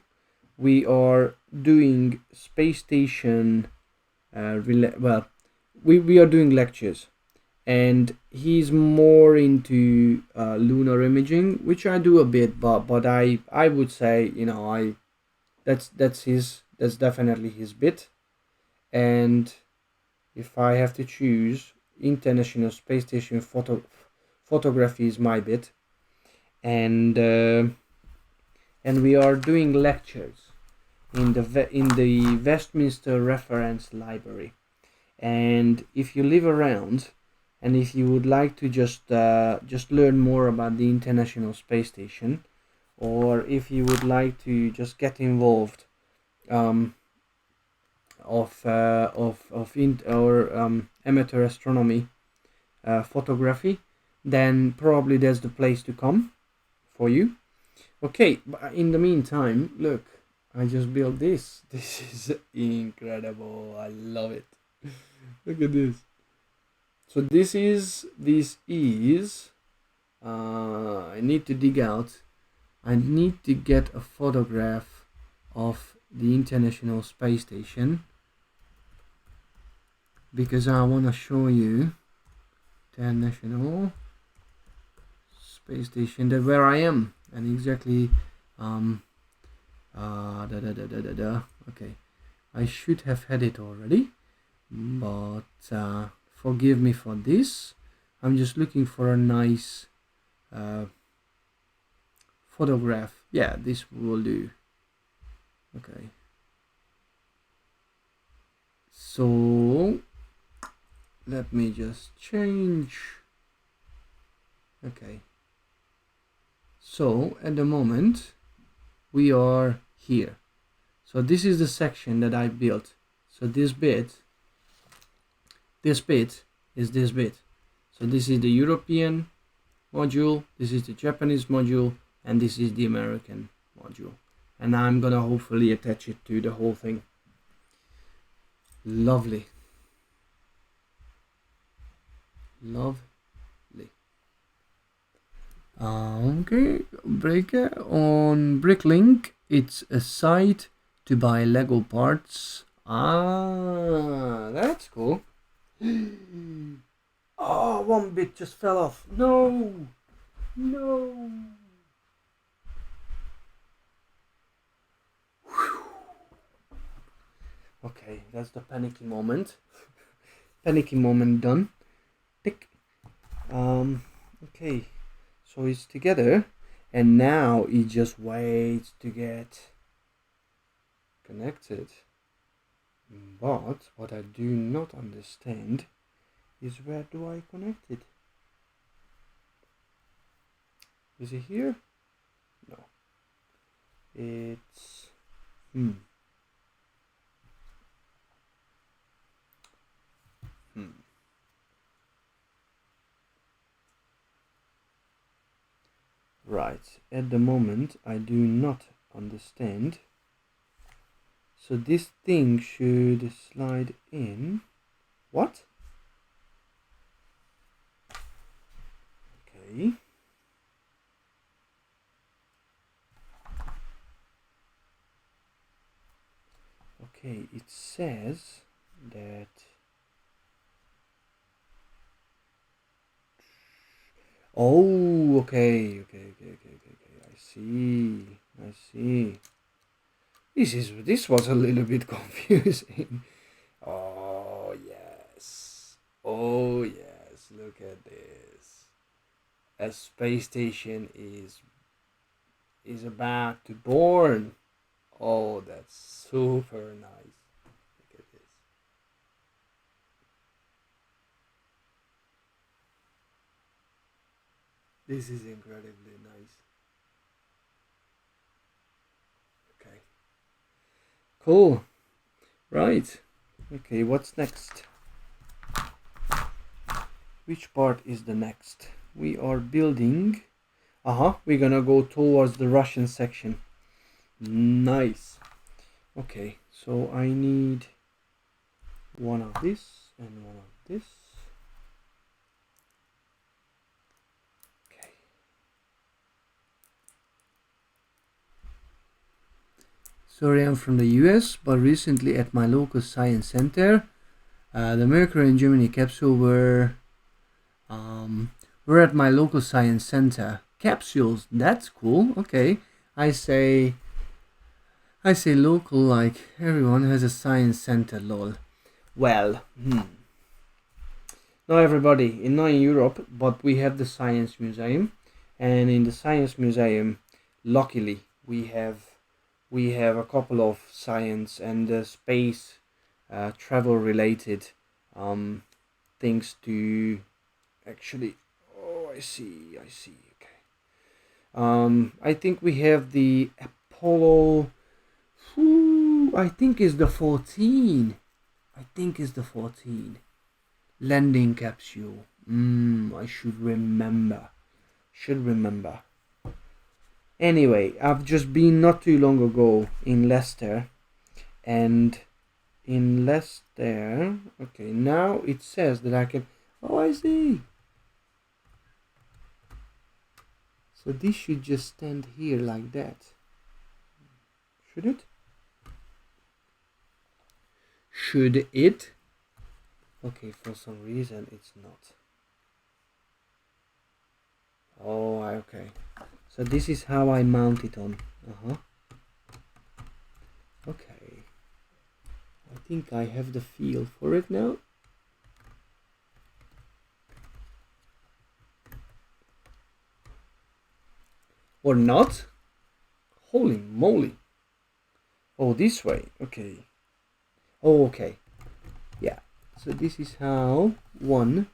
A: we are doing space station. We are doing lectures, and he's more into lunar imaging, which I do a bit, but I would say, that's definitely his bit. And if I have to choose, International Space Station photography is my bit, and we are doing lectures in the Westminster Reference Library. And if you live around, and if you would like to just learn more about the International Space Station, or if you would like to just get involved amateur astronomy photography, then probably that's the place to come for you. Okay, but in the meantime, look, I just built this. This is incredible. I love it. Look at this. So this is I need to dig out. I need to get a photograph of the International Space Station, because I want to show you International Space Station, that where I am, and exactly okay, I should have had it already, but forgive me for this. I'm just looking for a nice photograph. Yeah, this will do. Okay, so let me just change. Okay, so at the moment we are here. So this is the section that I built. So this bit is this bit. So this is the European module, this is the Japanese module, and this is the American module. And I'm gonna hopefully attach it to the whole thing. Lovely. Lovely. Okay, breaker on Bricklink. It's a site to buy Lego parts. Ah, that's cool. Oh, one bit just fell off. No! No! Okay, that's the panicky moment. Panicky moment done. Tick. Okay, so it's together, and now it just waits to get connected. But what I do not understand is where do I connect it? Is it here? No. It's Right, at the moment I do not understand. So this thing should slide in. What? Okay. Okay, it says that oh, okay. I see. This was a little bit confusing. Oh yes. Oh yes. Look at this. A space station is about to born. Oh, that's super nice. Look at this. This is incredibly nice. Okay. Cool. Right. Okay, what's next? Which part is the next? We are building. We're gonna go towards the Russian section. Nice. Okay, so I need one of this and one of this. Okay. Sorry, I'm from the US, but recently at my local science center, the Mercury and Gemini capsule were at my local science center. Capsules, that's cool. Okay, I say local like everyone has a science center, lol. Well, not everybody, not in Europe, but we have the science museum, and in the science museum, luckily we have a couple of science and space travel related things to actually. Oh, I see. Okay. I think we have the Apollo. I think is the 14. Landing capsule. I should remember. Anyway, I've just been not too long ago in Leicester, and in Leicester, okay, now it says that I can. Oh, I see. So this should just stand here like that. Should it? Okay, for some reason it's not. Oh, okay. So this is how I mount it on. Okay. I think I have the feel for it now. Or not? Holy moly. Oh, this way. Okay. Oh, okay. Yeah. So this is how one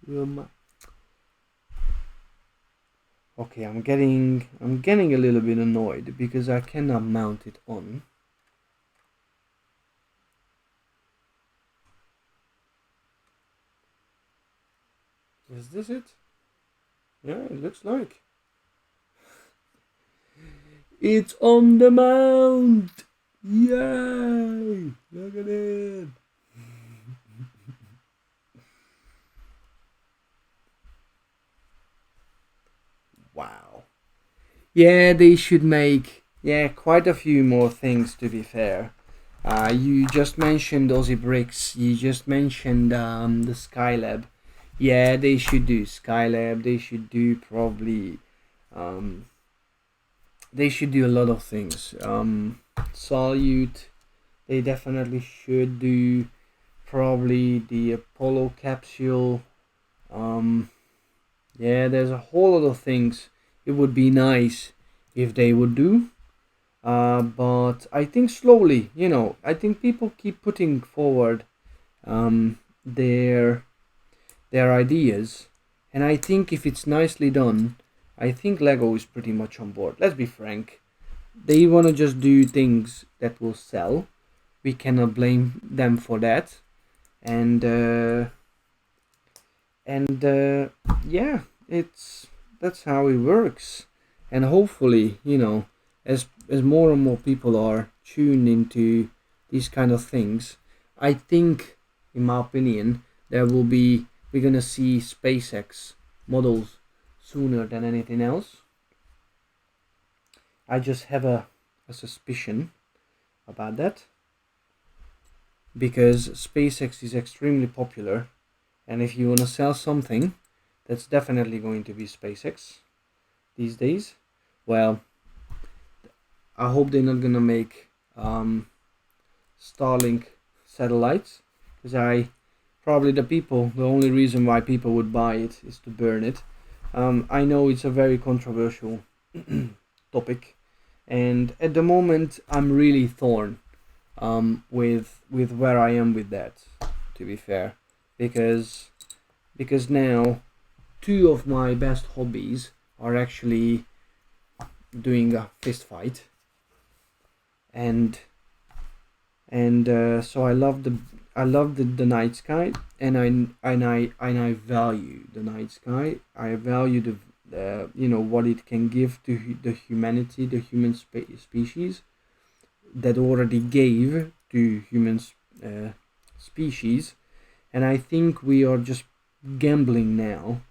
A: will. Okay, I'm getting a little bit annoyed because I cannot mount it on. Is this it? Yeah, it looks like. It's on the mount! Yay! Look at it! Wow. Yeah, they should make quite a few more things, to be fair. You just mentioned Aussie Bricks. You just mentioned the Skylab. Yeah, they should do Skylab. They should do probably. Um, they should do a lot of things. Solute. They definitely should do probably the Apollo capsule. Um, yeah, there's a whole lot of things. It would be nice if they would do. But I think slowly, I think people keep putting forward um, their their ideas, and I think if it's nicely done, I think Lego is pretty much on board. Let's be frank; they want to just do things that will sell. We cannot blame them for that, and yeah, it's that's how it works, and hopefully, as more and more people are tuned into these kind of things, I think, in my opinion, we're gonna see SpaceX models sooner than anything else. I just have a suspicion about that because SpaceX is extremely popular, and if you want to sell something, that's definitely going to be SpaceX these days. Well, I hope they're not gonna make Starlink satellites, because the only reason why people would buy it is to burn it. I know it's a very controversial topic, and at the moment I'm really torn with where I am with that. To be fair, because now two of my best hobbies are actually doing a fist fight, and so I love the night sky, and I value the night sky. I value the what it can give to the humanity, the human species that already gave to human species, and I think we are just gambling now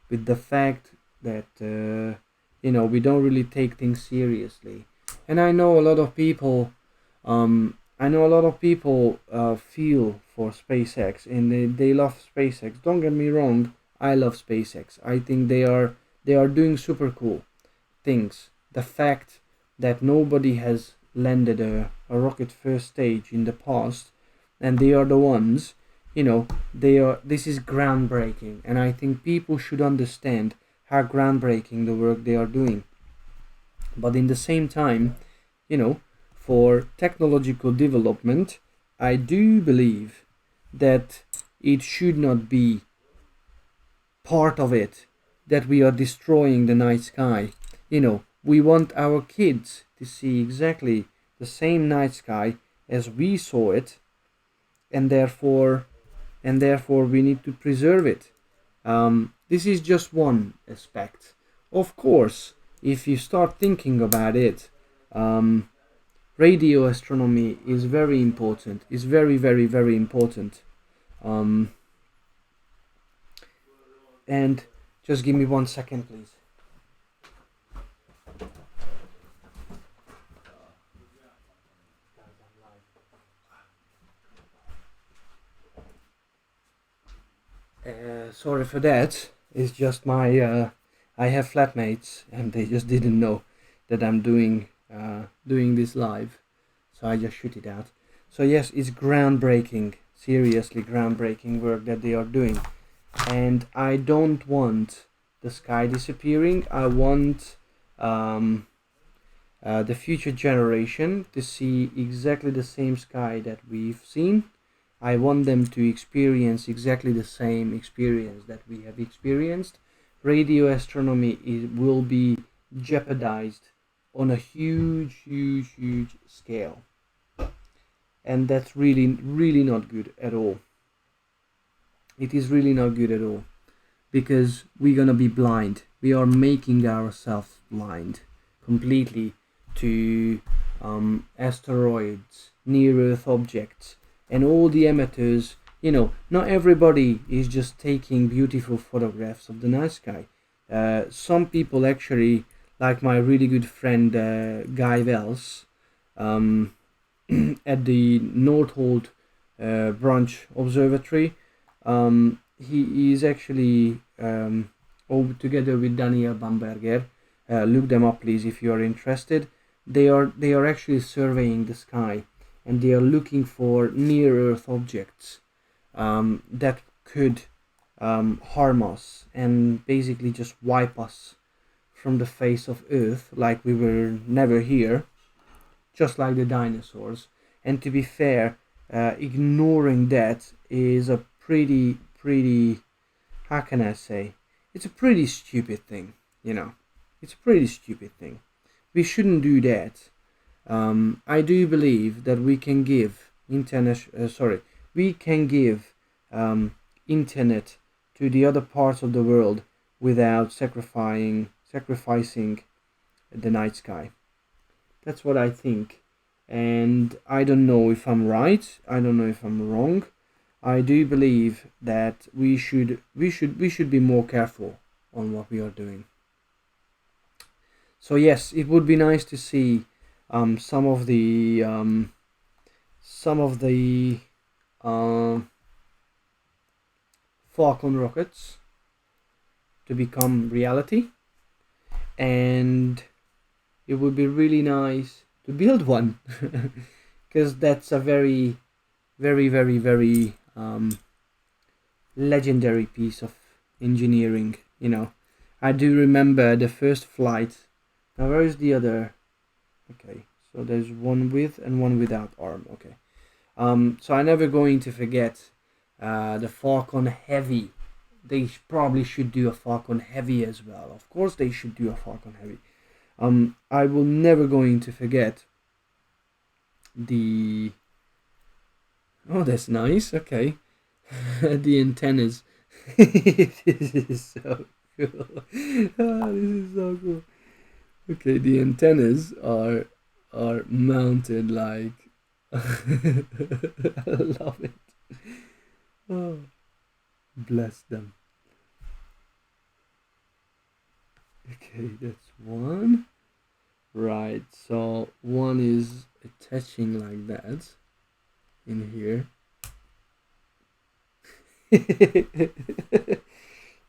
A: with the fact that we don't really take things seriously. And I know a lot of people feel for SpaceX, and they love SpaceX. Don't get me wrong, I love SpaceX. I think they are doing super cool things. The fact that nobody has landed a rocket first stage in the past, and they are the ones, this is groundbreaking, and I think people should understand how groundbreaking the work they are doing. But in the same time, you know, for technological development, I do believe that it should not be part of it that we are destroying the night sky. We want our kids to see exactly the same night sky as we saw it, and therefore we need to preserve it. This is just one aspect. Of course, if you start thinking about it, radio astronomy is very important. Is very, very, very important. Um, and just give me 1 second, please. Sorry for that. It's just I have flatmates, and they just didn't know that I'm doing this live, so I just shoot it out. So yes, it's groundbreaking, seriously groundbreaking work that they are doing, and I don't want the sky disappearing. I want the future generation to see exactly the same sky that we've seen. I want them to experience exactly the same experience that we have experienced. Radio astronomy will be jeopardized on a huge, huge, huge scale. And that's really, really not good at all. It is really not good at all. because we're gonna be blind. We are making ourselves blind completely to asteroids, near-Earth objects, and all the amateurs. Not everybody is just taking beautiful photographs of the night sky. Some people actually, like my really good friend Guy Wells, um, at the Northolt Branch Observatory. He is actually together with Daniel Bamberger. Look them up, please, if you are interested. They are actually surveying the sky, and they are looking for near-Earth objects that could harm us and basically just wipe us from the face of Earth, like we were never here, just like the dinosaurs. And to be fair, ignoring that is a pretty, how can I say? It's a pretty stupid thing, you know. It's a pretty stupid thing. We shouldn't do that. I do believe that we can give we can give internet to the other parts of the world without sacrificing the night sky. That's what I think. And I don't know if I'm right. I don't know if I'm wrong. I do believe that we should be more careful on what we are doing. So yes, it would be nice to see some of the Falcon rockets to become reality, and it would be really nice to build one because that's a very, very, very, very legendary piece of engineering. I do remember the first flight. Now, where is the other? Okay, so there's one with and one without arm. Okay. So I'm never going to forget the Falcon Heavy. They probably should do a Falcon Heavy as well. Of course, they should do a Falcon Heavy. I will never going to forget the. Oh, that's nice. Okay, the antennas. This is so cool. Oh, this is so cool. Okay, the antennas are mounted like. I love it. Oh, bless them. Okay, that's one. Right, so one is attaching like that in here.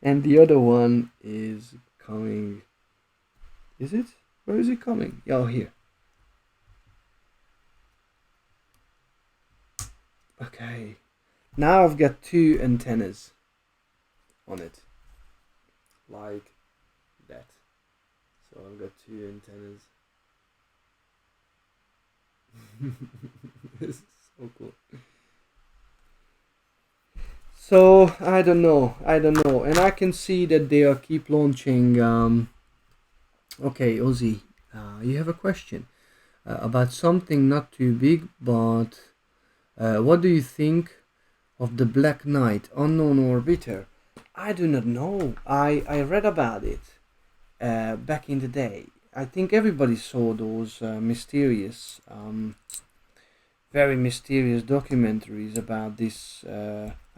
A: And the other one is coming. Is it? Where is it coming? Oh, here. Okay. Now I've got two antennas on it. Like that. So I've got two antennas. This is so cool. So I don't know, and I can see that they are keep launching. Okay, Ozzy, you have a question about something not too big, but what do you think of the Black Knight unknown orbiter? I do not know. I read about it back in the day. I think everybody saw those mysterious, very mysterious documentaries about this.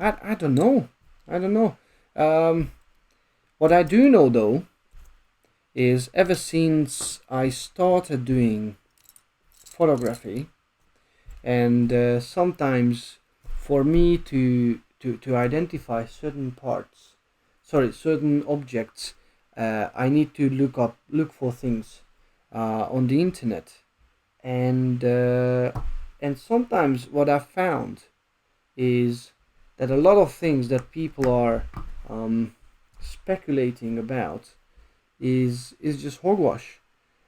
A: I don't know. I don't know. What I do know though is ever since I started doing photography, and sometimes for me to identify certain certain objects, I need to look for things on the internet, and sometimes what I found is that a lot of things that people are speculating about is just hogwash.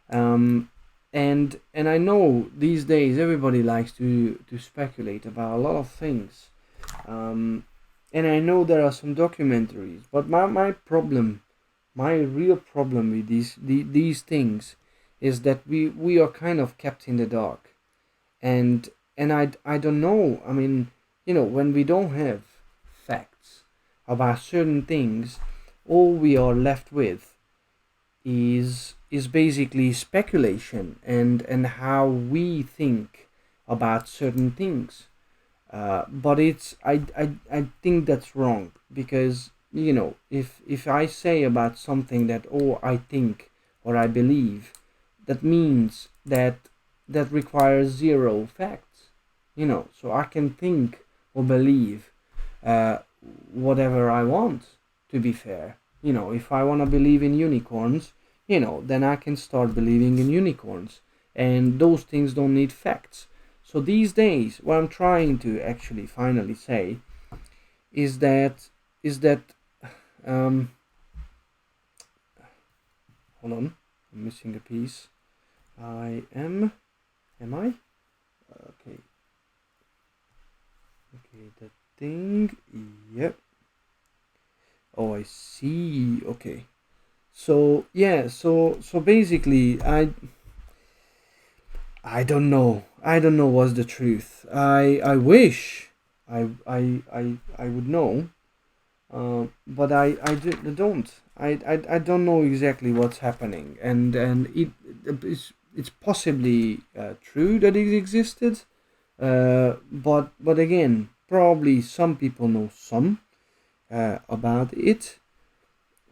A: And I know these days everybody likes to speculate about a lot of things. And I know there are some documentaries, but my real problem with these things is that we are kind of kept in the dark, and I don't know. I mean, when we don't have facts about certain things, all we are left with is basically speculation and how we think about certain things. But I think that's wrong, because if I say about something that, oh, I think or I believe, that means that requires zero facts. So I can think or believe uh, whatever I want, to be fair. If I want to believe in unicorns, then I can start believing in unicorns, and those things don't need facts. So these days, what I'm trying to actually finally say is that um, hold on, I'm missing a piece. Am I? Okay, that thing. Yep. Oh, I see. Okay. So yeah, so basically, I don't know. I don't know what's the truth. I wish I would know. But I don't. I don't know exactly what's happening, and it's possibly true that it existed, but again, probably some people know some about it,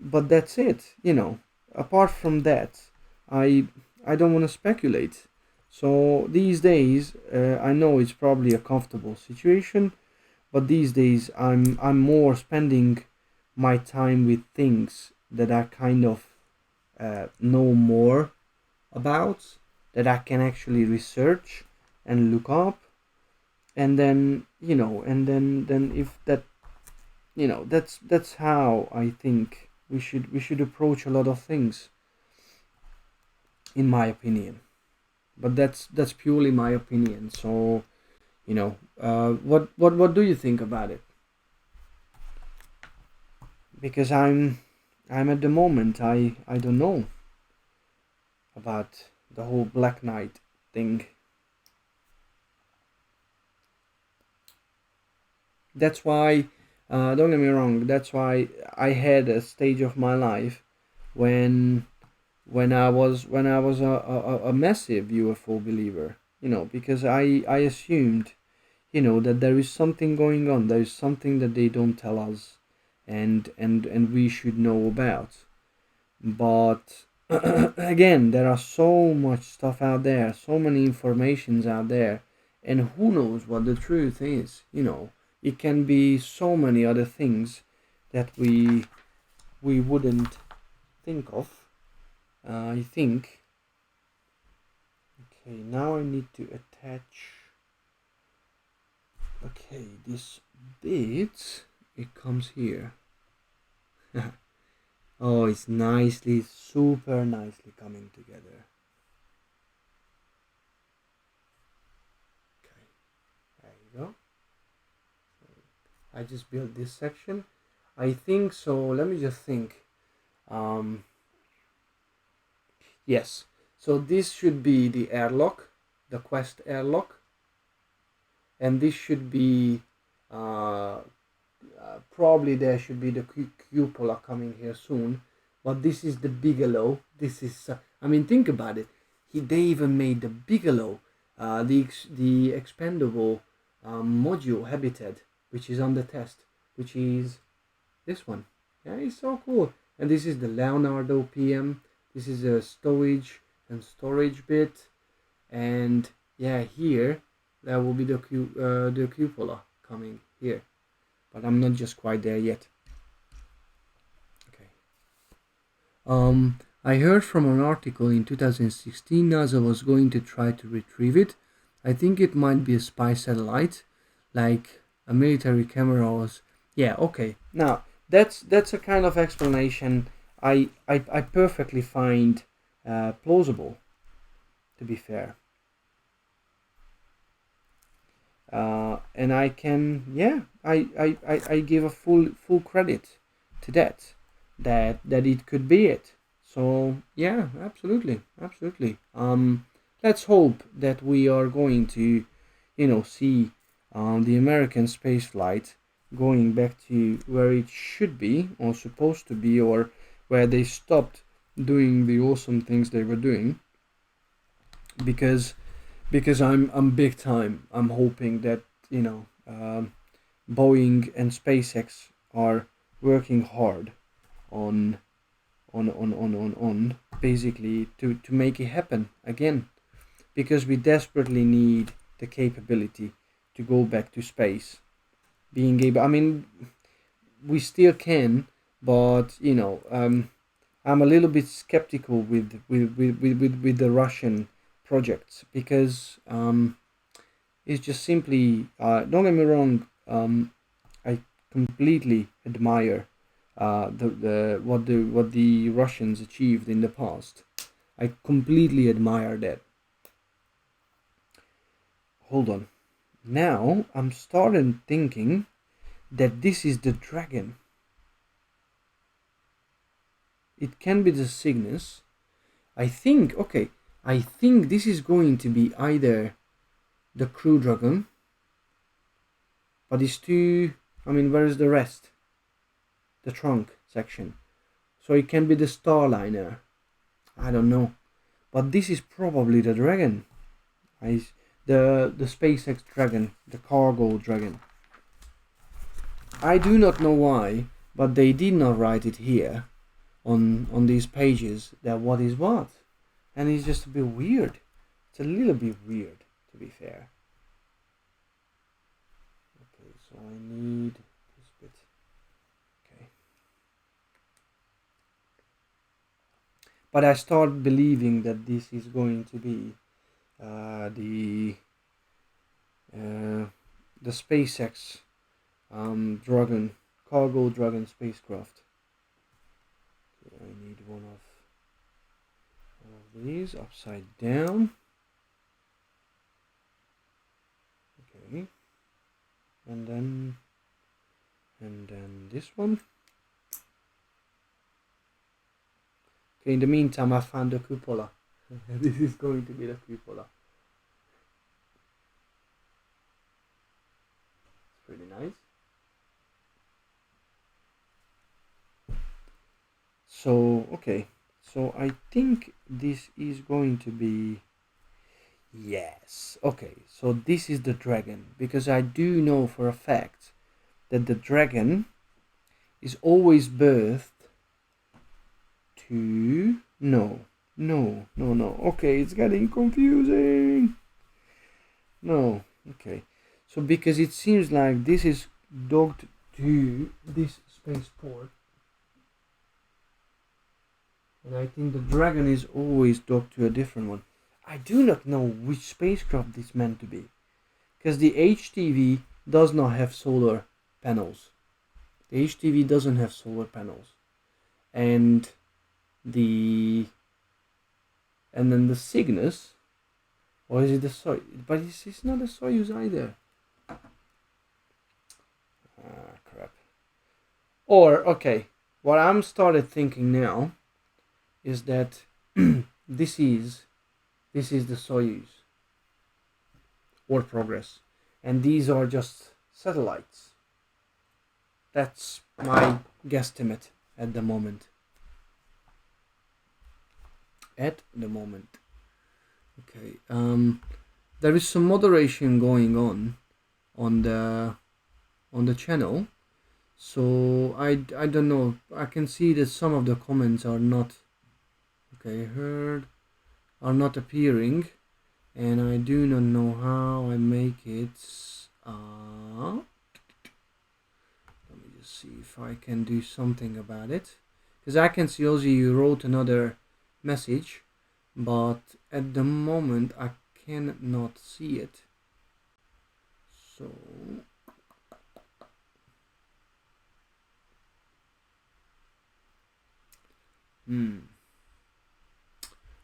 A: but that's it. Apart from that, I I don't want to speculate. So these days, I know it's probably a comfortable situation, but these days I'm more spending my time with things that I kind of know more about, that I can actually research and look up, and then and then if that that's how I think we should approach a lot of things, in my opinion. But that's purely my opinion. So what do you think about it? Because I'm at the moment, I don't know about the whole Black Knight thing. That's why, don't get me wrong, that's why I had a stage of my life when when I was a massive UFO believer. Because I assumed, that there is something going on, there is something that they don't tell us, and we should know about. But again, there are so much stuff out there, so many informations out there, and who knows what the truth is. It can be so many other things that we wouldn't think of. I think. Okay, now I need to attach. Okay, this bit, it comes here. Oh, it's nicely, super nicely coming together. Okay, there you go. I just built this section. I think so. Let me just think. Um, yes. So this should be the airlock, the Quest airlock, and this should be uh, probably there should be the cupola coming here soon. But this is the Bigelow. This is I mean, think about it. They even made the Bigelow, the expendable module habitat, which is on the test, which is this one. Yeah, it's so cool. And this is the Leonardo PM. This is a stowage and storage bit, and yeah, here there will be the cupola coming here, but I'm not just quite there yet. Okay. I heard from an article in 2016 NASA was going to try to retrieve it. I think it might be a spy satellite, like a military camera was. Yeah, okay. Now that's a kind of explanation I perfectly find plausible. To be fair, and I can, yeah, I give a full credit to that it could be it. So yeah, absolutely. Let's hope that we are going to see the American space flight going back to where it should be or supposed to be, or where they stopped doing the awesome things they were doing, because I'm big time. I'm hoping that Boeing and SpaceX are working hard on basically to make it happen again, because we desperately need the capability to go back to space. Being able, I mean, we still can, but I'm a little bit skeptical with the Russian projects, because it's just simply, don't get me wrong, I completely admire what the Russians achieved in the past. I completely admire that. Hold on. Now I'm starting thinking that this is the dragon. It can be the Cygnus. I think, okay, I think this is going to be either the Crew Dragon, but it's too, I mean, where is the rest? The trunk section. So it can be the Starliner. I don't know. But this is probably the Dragon. The SpaceX Dragon, the cargo Dragon. I do not know why, but they did not write it here on these pages that what is what. And it's just a bit weird. It's a little bit weird, to be fair. Okay, so I need this bit. Okay. But I start believing that this is going to be the SpaceX Dragon, cargo Dragon spacecraft. Okay, I need one of these upside down. Okay, and then this one. Okay, in the meantime I found the cupola. This is going to be the cupola. It's pretty nice. So okay, so I think this is going to be, yes, okay, so this is the dragon, because I do know for a fact that the dragon is always birthed to, no, okay, it's getting confusing. No, okay, so because it seems like this is docked to this spaceport, and I think the dragon is always docked to a different one. I do not know which spacecraft this meant to be, because the HTV does not have solar panels. The HTV doesn't have solar panels, and then the Cygnus, or is it the Soyuz? But it's not the Soyuz either. Ah, crap. Or okay, what I'm started thinking now is that this is the Soyuz or Progress, and these are just satellites. That's my guesstimate at the moment. Okay. There is some moderation going on the channel, so I don't know. I can see that some of the comments are not are not appearing, and I do not know how I make it. Let me just see if I can do something about it, because I can see also you wrote another message, but at the moment I cannot see it. So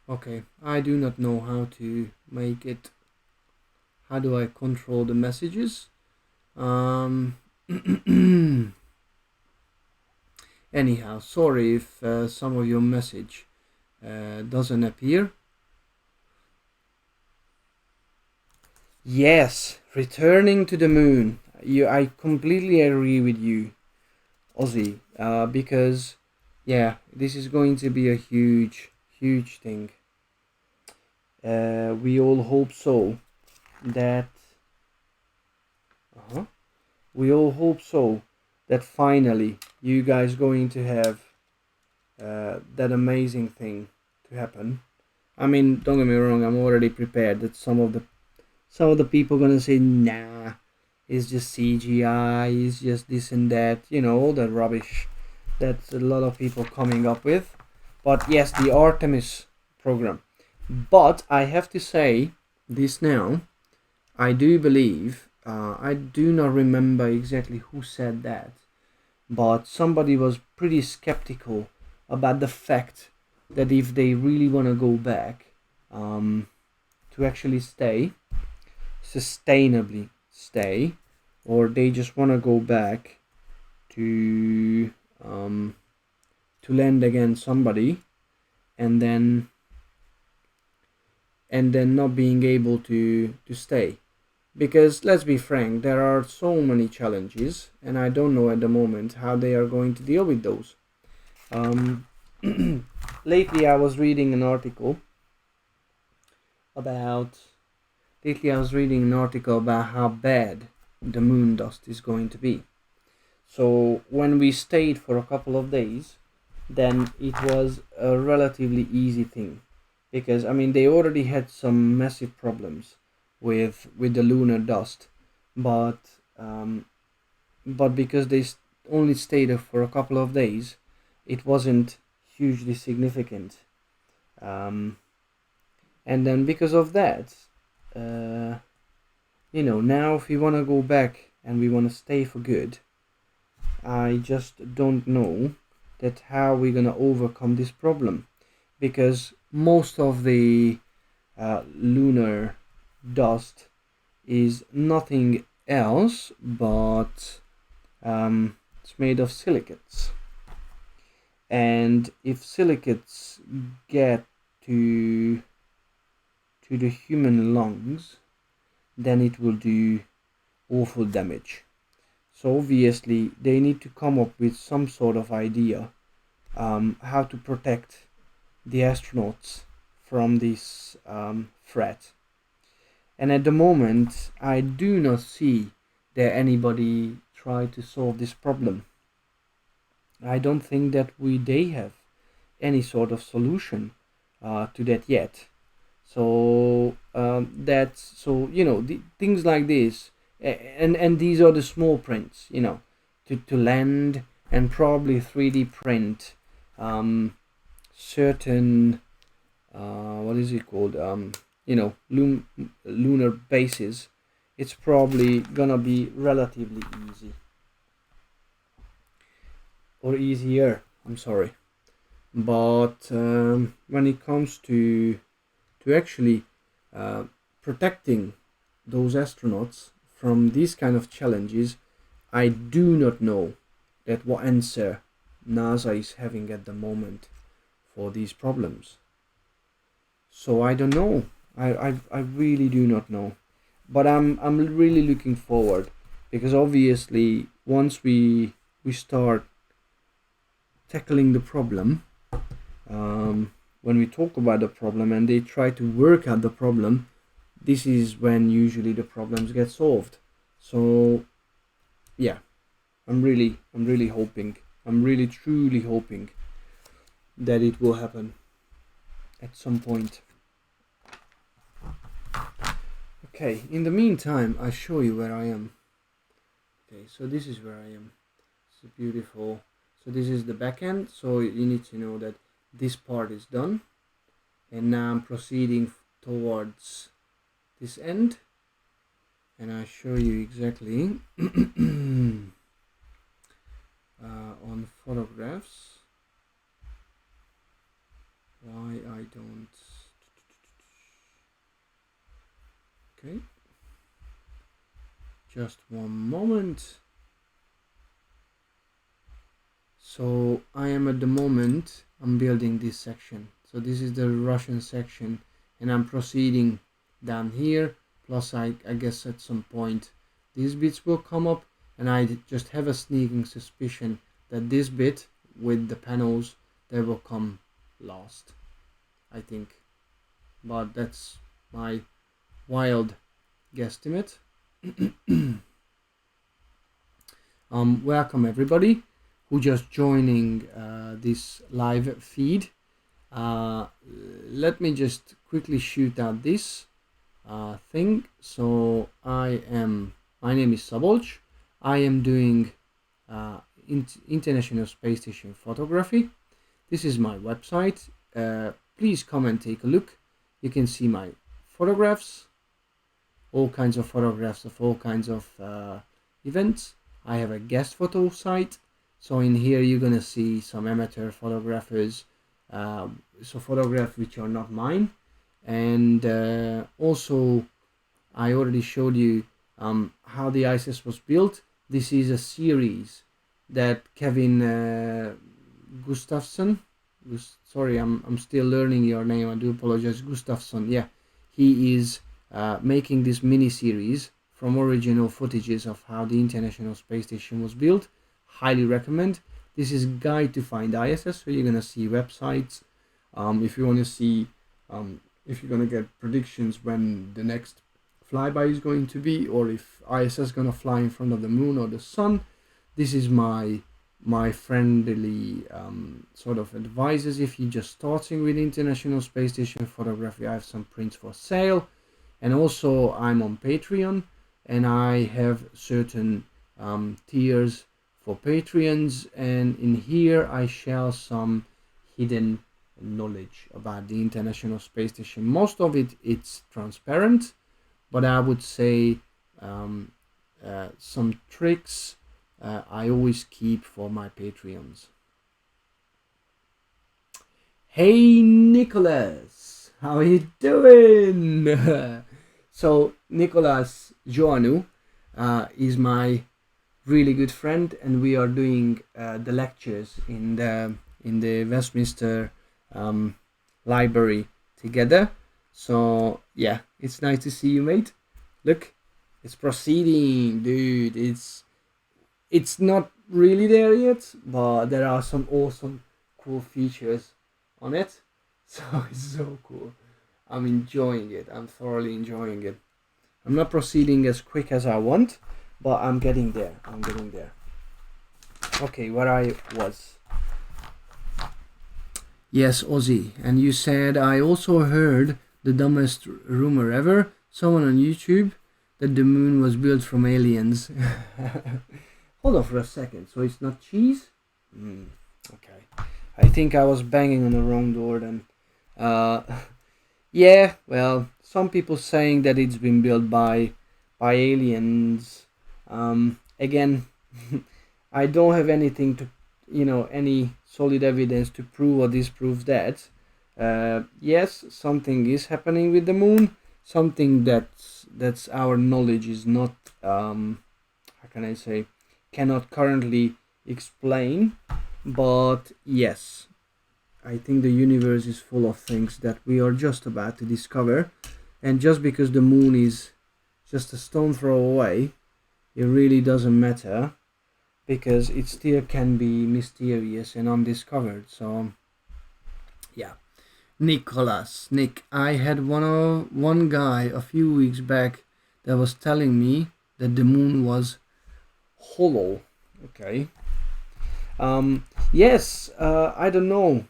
A: okay, I do not know how to make it. How do I control the messages? Anyhow, sorry if some of your message doesn't appear. Yes, returning to the moon. I completely agree with you, Ozzy, because yeah, this is going to be a huge thing. We all hope so. That uh we all hope so that finally you guys going to have that amazing thing to happen. I mean, don't get me wrong. I'm already prepared that some of the people gonna say, nah, it's just CGI, it's just this and that, all that rubbish that a lot of people coming up with. But yes, the Artemis program. But I have to say this now. I do believe, I do not remember exactly who said that, but somebody was pretty skeptical about the fact that if they really want to go back, um, to actually stay, sustainably stay, or they just want to go back to um, to land against somebody, and then not being able to stay. Because let's be frank, there are so many challenges, and I don't know at the moment how they are going to deal with those. Um, lately, I was reading an article about. Lately, I was reading an article about how bad the moon dust is going to be. So when we stayed for a couple of days, then it was a relatively easy thing, because I mean they already had some massive problems with the lunar dust, but um, because they only stayed there for a couple of days, it wasn't hugely significant. Um, and then because of that, uh, now if we want to go back and we want to stay for good, I just don't know that how we're gonna overcome this problem, because most of the lunar dust is nothing else but it's made of silicates, and if silicates get to the human lungs, then it will do awful damage. So obviously they need to come up with some sort of idea how to protect the astronauts from this threat. And at the moment, I do not see that anybody try to solve this problem. I don't think that they have any sort of solution to that yet. So that's so things like this, and these are the small prints, to land and probably 3D print certain what is it called lunar bases. It's probably gonna be relatively easy, or easier, I'm sorry. But when it comes to actually uh, protecting those astronauts from these kind of challenges, I do not know that what answer NASA is having at the moment for these problems. So I don't know. I really do not know. But I'm really looking forward, because obviously once we start tackling the problem, when we talk about the problem and they try to work out the problem, this is when usually the problems get solved. So yeah, I'm really hoping, I'm really truly hoping that it will happen at some point. Okay, in the meantime, I show you where I am. Okay, so this is where I am. It's beautiful. So this is the back end. So you need to know that this part is done, and now I'm proceeding towards this end, and I show you exactly on photographs why I don't. Okay, just one moment. So I am at the moment, I'm building this section. So this is the Russian section, and I'm proceeding down here. Plus I guess at some point these bits will come up, and I just have a sneaking suspicion that this bit with the panels, they will come last, I think. But that's my wild guesstimate. Welcome everybody who just joining this live feed. Let me just quickly shoot out this thing. So my name is Szabolcs. I am doing International Space Station photography. This is my website. Please come and take a look. You can see my photographs, all kinds of photographs of all kinds of events. I have a guest photo site, so in here you're gonna see some amateur photographers, so photographs which are not mine, and also I already showed you how the ISS was built. This is a series that Kevin Gustafsson, sorry, I'm still learning your name, I do apologize, Gustafsson, yeah, he is making this mini series from original footages of how the International Space Station was built. Highly recommend. This is Guide to Find ISS, so you're gonna see websites. If you want to see, if you're gonna get predictions when the next flyby is going to be, or if ISS is gonna fly in front of the moon or the sun, this is my friendly sort of advices. If you're just starting with International Space Station photography, I have some prints for sale, and also I'm on Patreon, and I have certain tiers for Patreons, and in here I share some hidden knowledge about the International Space Station. Most of it's transparent, but I would say some tricks I always keep for my Patreons. Hey Nicholas, how are you doing? So Nicholas Joanu is my really good friend, and we are doing the lectures in the Westminster library together. So yeah, it's nice to see you, mate. Look, it's proceeding, dude. It's not really there yet, but there are some awesome cool features on it. So it's so cool. I'm enjoying it. I'm thoroughly enjoying it. I'm not proceeding as quick as I want, but I'm getting there. Okay, where I was. Yes, Ozzy. And you said, I also heard the dumbest rumor ever. Someone on YouTube that the moon was built from aliens. Hold on for a second. So it's not cheese? Okay. I think I was banging on the wrong door then. Yeah, well, some people saying that it's been built by aliens. Again, I don't have anything to, any solid evidence to prove or disprove that. Yes, something is happening with the moon. Something that's our knowledge is not, how can I say, cannot currently explain. But yes, I think the universe is full of things that we are just about to discover, and just because the moon is just a stone throw away, it really doesn't matter, because it still can be mysterious and undiscovered. So yeah, Nick, I had one guy a few weeks back that was telling me that the moon was hollow. Okay. Yes, I don't know.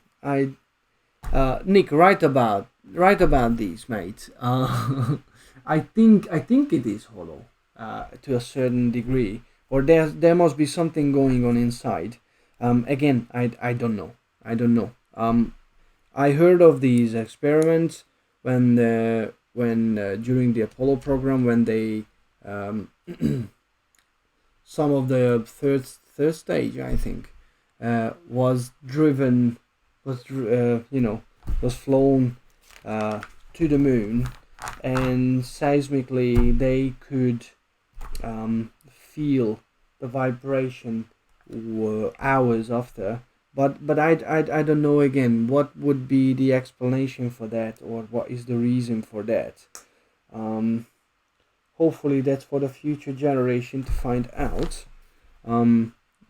A: Nick, write about these, mate. I think it is hollow to a certain degree, or there must be something going on inside. Again, I don't know. I heard of these experiments when during the Apollo program, when they some of the third stage, I think, was flown to the moon, and seismically they could feel the vibration hours after. But I don't know, again, what would be the explanation for that, or what is the reason for that. hopefully that's for the future generation to find out.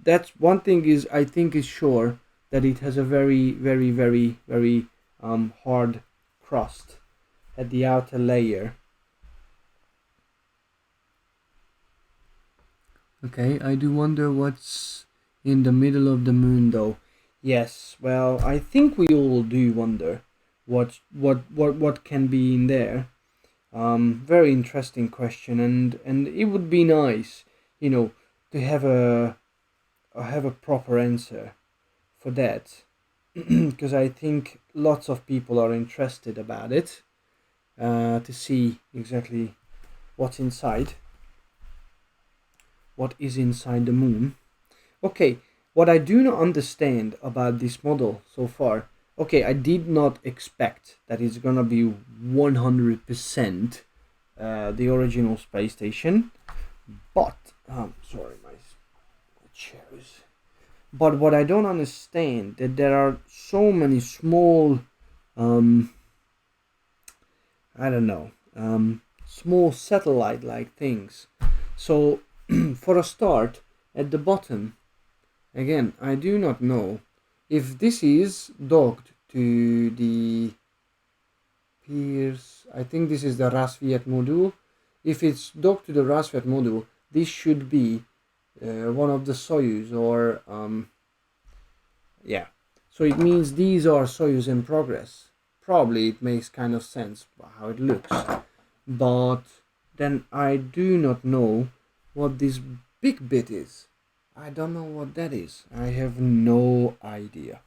A: That's one thing is I think is sure, that it has a very very very very hard crust at the outer layer. Okay, I do wonder what's in the middle of the moon though. Yes, well, I think we all do wonder what can be in there. Very interesting question, and it would be nice, you know, to have a proper answer for that, because I think lots of people are interested about it, to see exactly what's inside, what is inside the moon. Okay, what I do not understand about this model so far. Okay, I did not expect that it's gonna be 100% the original space station, but sorry, my chair is. But what I don't understand that there are so many small, um, I don't know, small satellite-like things. So, for a start, at the bottom, again, I do not know if this is docked to the Piers. I think this is the Rasviet module. If it's docked to the Rasviet module, this should be one of the Soyuz, or yeah. So it means these are Soyuz in progress. Probably it makes kind of sense how it looks, but then I do not know what this big bit is. I don't know what that is. I have no idea.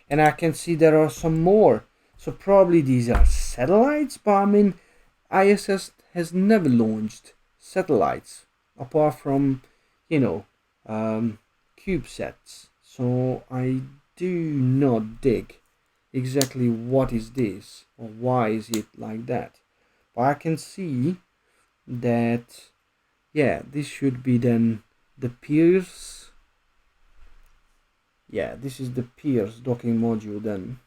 A: And I can see there are some more. So probably these are satellites, but I mean, ISS has never launched satellites apart from, you know, CubeSats. So I do not dig exactly what is this or why is it like that. But I can see that, yeah, this should be then the Piers. Yeah, this is the Piers docking module then,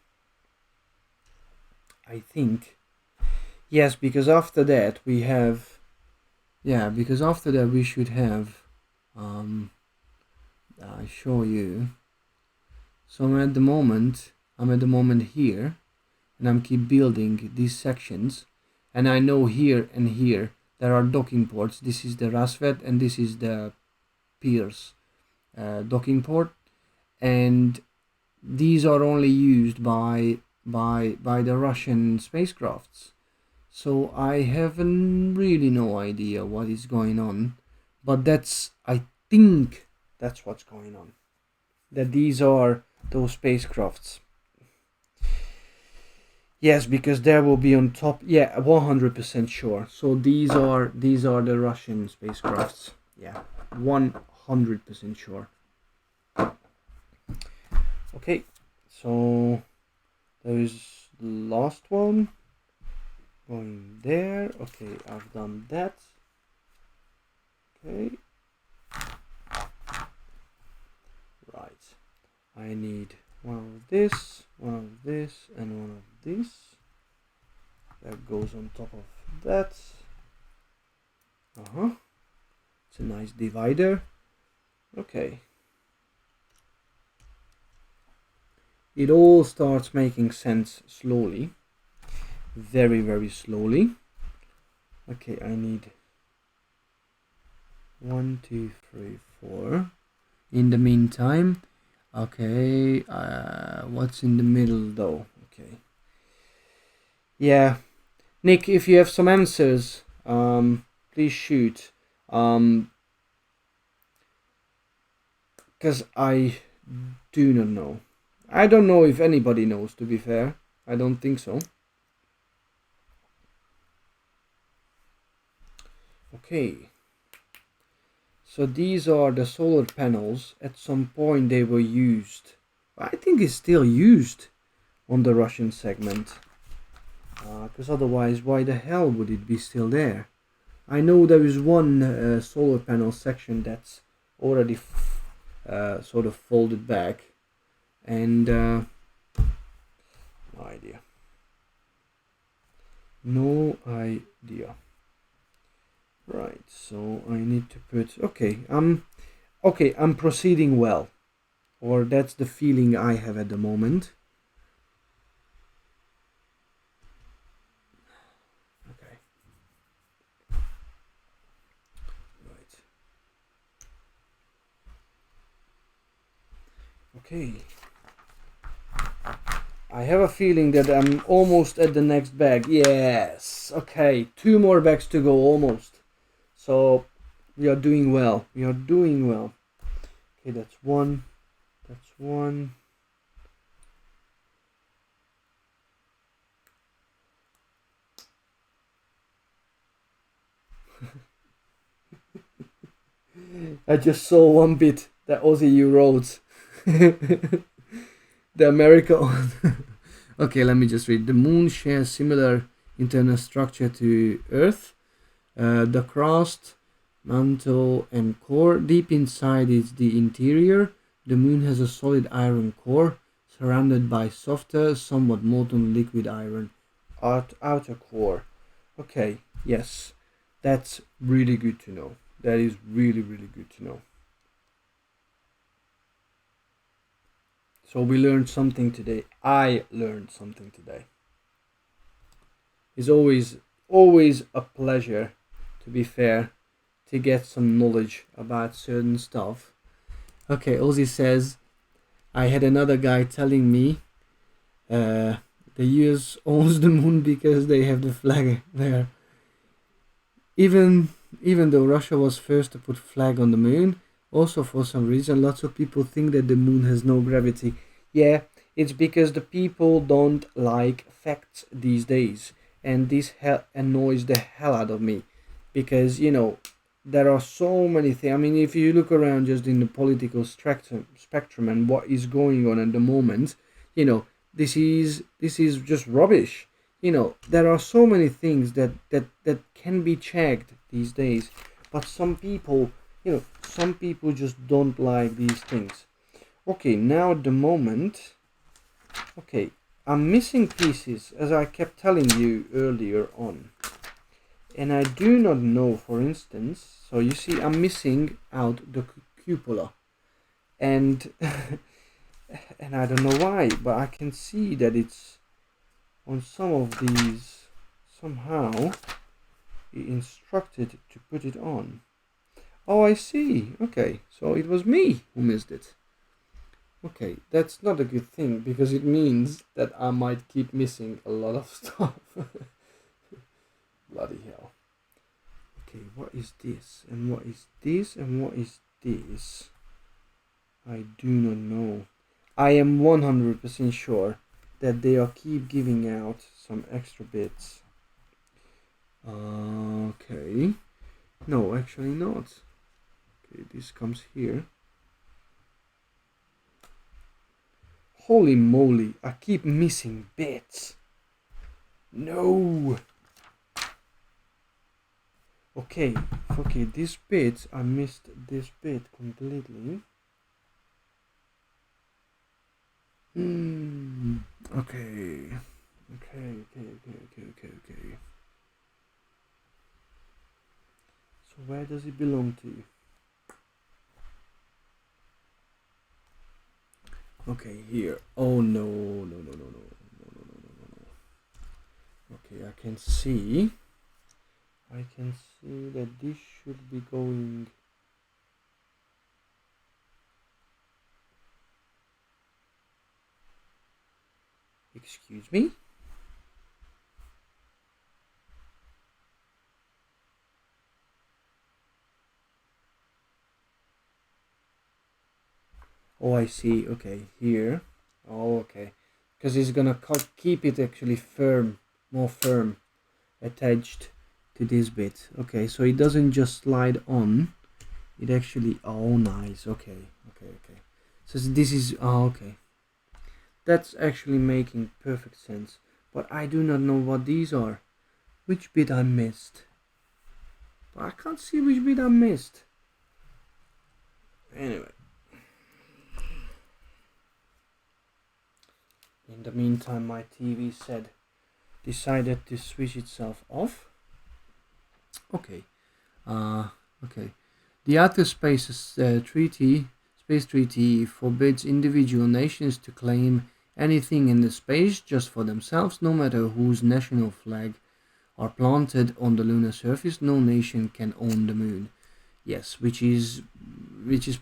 A: I think. Yes, because after that we have, yeah, because after that we should have, I show you. So I'm at the moment here, and I'm keep building these sections, and I know here and here there are docking ports. This is the Rasvet and this is the Piers docking port, and these are only used by the Russian spacecrafts. So I have really no idea what is going on, but I think that's what's going on. That these are those spacecrafts. Yes, because there will be on top. Yeah, 100% sure. So these are the Russian spacecrafts. Yeah, 100% sure. Okay, so there is the last one going there. Okay, I've done that. Okay, right. I need one of this, and one of this. That goes on top of that. It's a nice divider. Okay. It all starts making sense slowly. Very, very slowly. Okay, I need 1, 2, 3, 4. In the meantime, okay, what's in the middle though? Okay. Yeah. Nick, if you have some answers, please shoot. Because I do not know. I don't know if anybody knows, to be fair. I don't think so. Okay. So these are the solar panels. At some point they were used. I think it's still used on the Russian segment. Because otherwise, why the hell would it be still there? I know there is one solar panel section that's already sort of folded back, and no idea. No idea. Right, so I need to put, I'm proceeding well, or that's the feeling I have at the moment. Okay. Right. Okay. I have a feeling that I'm almost at the next bag. Yes. Okay, 2 more bags to go almost. So we are doing well. We are doing well. Okay, that's one. That's one. I just saw one bit that Aussie you wrote. The America on. Okay, let me just read. The moon shares similar internal structure to Earth. The crust, mantle, and core. Deep inside is the interior. The moon has a solid iron core surrounded by softer, somewhat molten liquid iron outer core. Okay, yes, that's really good to know. That is really, really good to know. So we learned something today. I learned something today. It's always a pleasure, to be fair, to get some knowledge about certain stuff. Okay, Ozzy says, I had another guy telling me uh, the US owns the moon because they have the flag there. Even even though Russia was first to put flag on the moon, also for some reason lots of people think that the moon has no gravity. Yeah, it's because the people don't like facts these days, and this annoys the hell out of me, because there are so many things. I mean, if you look around just in the political spectrum and what is going on at the moment, this is just rubbish. There are so many things that can be checked these days, but some people just don't like these things. Okay, now at the moment, okay, I'm missing pieces, as I kept telling you earlier on, and I do not know, for instance, so you see I'm missing out the cupola, and and I don't know why, but I can see that it's on some of these. Somehow he instructed to put it on. Oh, I see. Okay, so it was me who missed it. Okay, that's not a good thing because it means that I might keep missing a lot of stuff. Bloody hell. Okay, what is this? And what is this? And what is this? I do not know. I am 100% sure that they are keep giving out some extra bits. Okay. No, actually not. Okay, this comes here. Holy moly, I keep missing bits. No. Okay, this bit, I missed this bit completely. Okay. Okay. So where does it belong to? Okay, here. Oh no. Okay, I can see that this should be going. Excuse me? Oh, I see. Okay, here. Oh, okay. Because it's gonna keep it actually firm, more firm, attached to this bit. Okay, so it doesn't just slide on. It actually. Oh, nice. Okay. So this is. Oh, okay. That's actually making perfect sense. But I do not know what these are. Which bit I missed? But I can't see which bit I missed. Anyway. In the meantime, my TV decided to switch itself off. Okay, Okay. The Outer Space Treaty forbids individual nations to claim anything in the space just for themselves, no matter whose national flag are planted on the lunar surface. No nation can own the moon. Yes, which is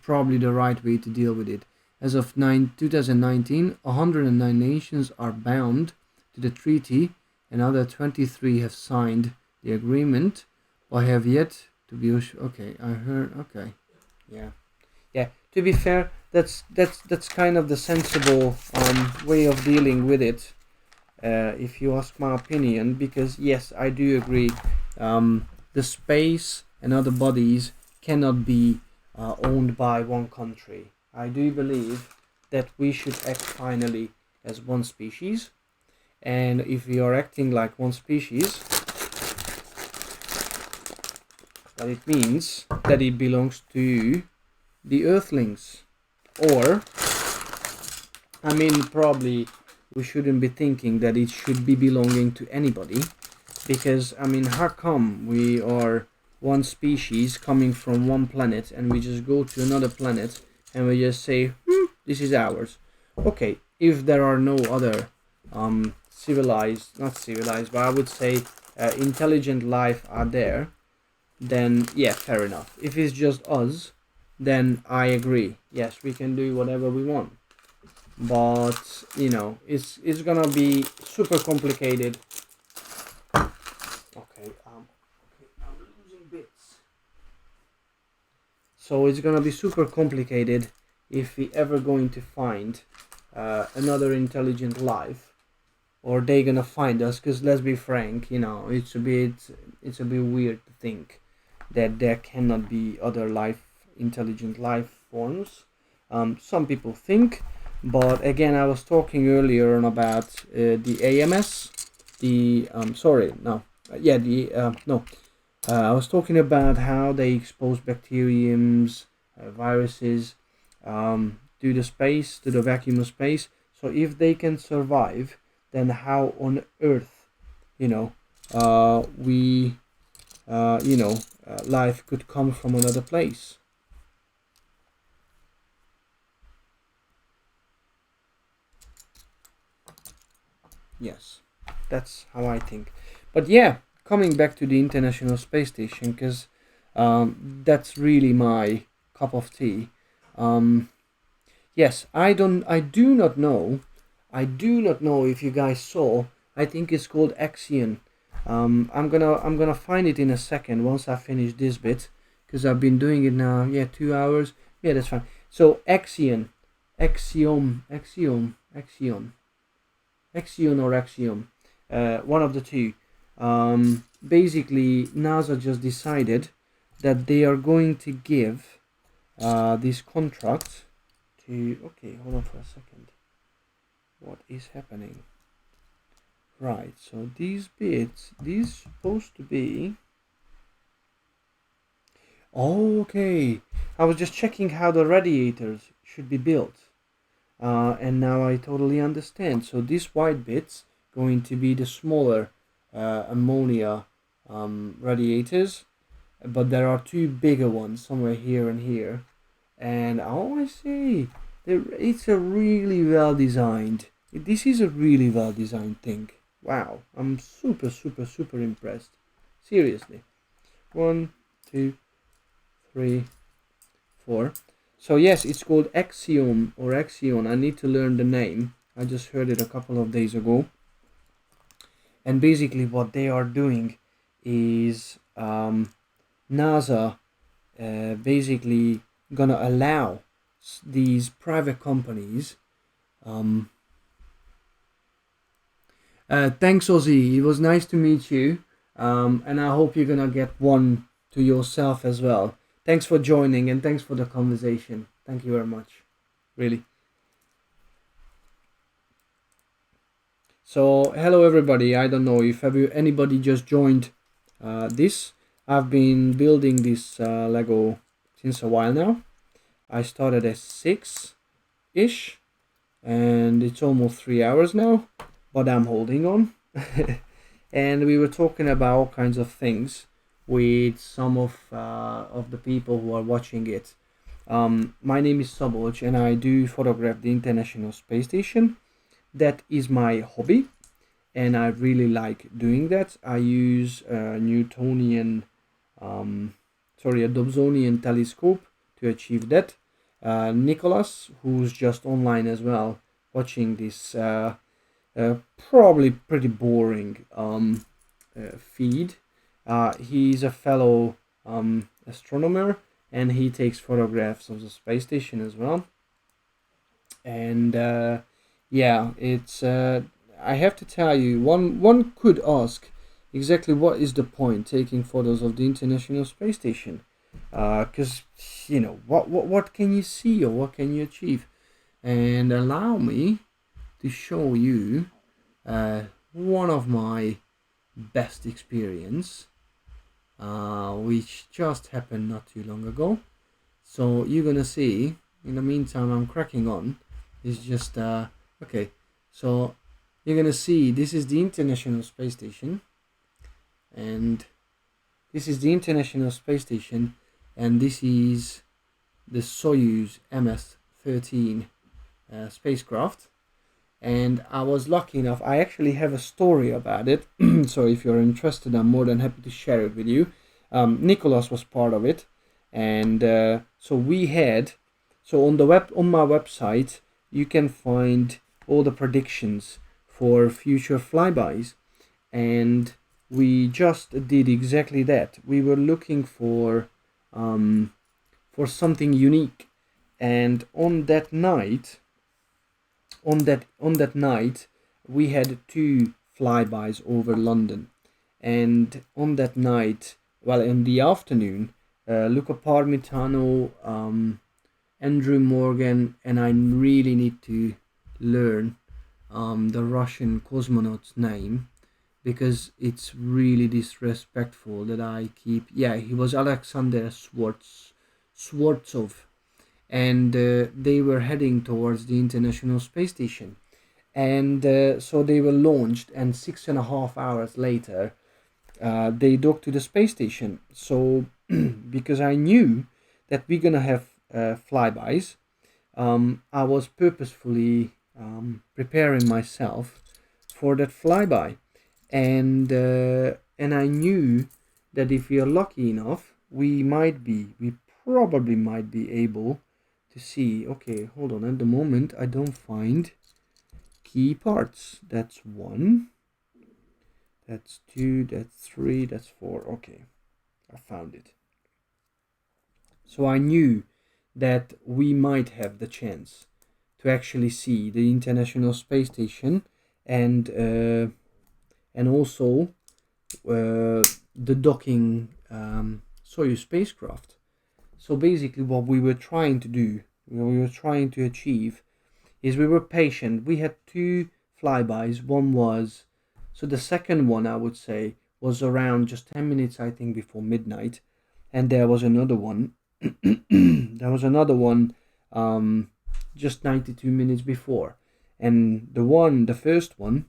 A: probably the right way to deal with it. As of 2019, 109 nations are bound to the treaty, and other 23 have signed the agreement, but have yet to be. Okay, I heard. Okay, yeah, yeah. To be fair, that's kind of the sensible way of dealing with it, if you ask my opinion. Because yes, I do agree. The space and other bodies cannot be owned by one country. I do believe that we should act finally as one species, and if we are acting like one species, that it means that it belongs to the Earthlings. Or, I mean, probably we shouldn't be thinking that it should be belonging to anybody, because I mean, how come we are one species coming from one planet and we just go to another planet and we just say, this is ours? Okay, if there are no other civilized, not civilized, but I would say intelligent life out there, then yeah, fair enough. If it's just us, then I agree. Yes, we can do whatever we want. But you know, it's gonna be super complicated. Okay, I'm losing bits. So it's gonna be super complicated if we ever going to find another intelligent life, or they gonna find us. Because let's be frank, you know, it's a bit weird to think that there cannot be other intelligent life forms. Some people think, but again, I was talking earlier on about the AMS. Sorry, no, yeah, no. I was talking about how they expose bacteriums, viruses, to the vacuum of space. So if they can survive, then how on earth, you know, we, life could come from another place? Yes, that's how I think. But yeah, coming back to the International Space Station, because that's really my cup of tea. Um, yes, I do not know. I do not know if you guys saw. I think it's called Axion. I'm gonna find it in a second once I finish this bit, because I've been doing it now. Yeah, 2 hours. Yeah, that's fine. So Axion or Axiom, one of the two. Basically, NASA just decided that they are going to give this contract to. Okay, hold on for a second. What is happening? Right, so these bits, these supposed to be. Oh, okay. I was just checking how the radiators should be built. And now I totally understand. So these white bits going to be the smaller ammonia radiators, but there are two bigger ones somewhere here and here. And oh, I see. It's a really well designed. This is a really well designed thing. Wow, I'm super, super, super impressed. Seriously. One, two, three, four. So yes, it's called Axiom or Axion. I need to learn the name. I just heard it a couple of days ago. And basically, what they are doing is NASA basically gonna allow these private companies. Thanks, Ozzy. It was nice to meet you, and I hope you're gonna get one to yourself as well. Thanks for joining, and thanks for the conversation. Thank you very much. Really. So, hello everybody. I don't know if anybody just joined this. I've been building this Lego since a while now. I started at 6 ish, and it's almost 3 hours now, but I'm holding on. And we were talking about all kinds of things. with some of the people who are watching it. My name is Szabolcs and I do photograph the International Space Station. That is my hobby and I really like doing that. I use a Dobsonian telescope to achieve that. Nicholas, who's just online as well, watching this probably pretty boring feed. He's a fellow astronomer and he takes photographs of the space station as well. And yeah, it's I have to tell you, one could ask exactly what is the point taking photos of the International Space Station, because you know what can you see or what can you achieve, and allow me to show you one of my best experience, which just happened not too long ago. So you're gonna see. In the meantime, I'm cracking on. It's just okay. So you're gonna see this is the International Space Station, and this is the International Space Station, and this is the Soyuz MS-13 spacecraft. And I was lucky enough, I actually have a story about it. So if you're interested, I'm more than happy to share it with you. Nicholas was part of it, and so we had, so on my website you can find all the predictions for future flybys, and we just did exactly that. We were looking for something unique, and on that night we had two flybys over London, and on that night, well, in the afternoon, Luca Parmitano, Andrew Morgan, and I really need to learn the Russian cosmonaut's name because it's really disrespectful that I keep. Yeah, he was Alexander Swartzov, and they were heading towards the International Space Station, and so they were launched, and 6.5 hours later they docked to the space station. So because I knew that we're gonna have flybys, I was purposefully preparing myself for that flyby, and I knew that if we are lucky enough, we probably might be able to see. Okay, hold on. At the moment, I don't find key parts. That's one. That's two. That's three. That's four. Okay, I found it. So I knew that we might have the chance to actually see the International Space Station and also the docking Soyuz spacecraft. So basically what we were trying to do, we were trying to achieve, is we were patient. We had two flybys. One was, so the second one I would say was around just 10 minutes I think before midnight, and there was another one just 92 minutes before. And the first one,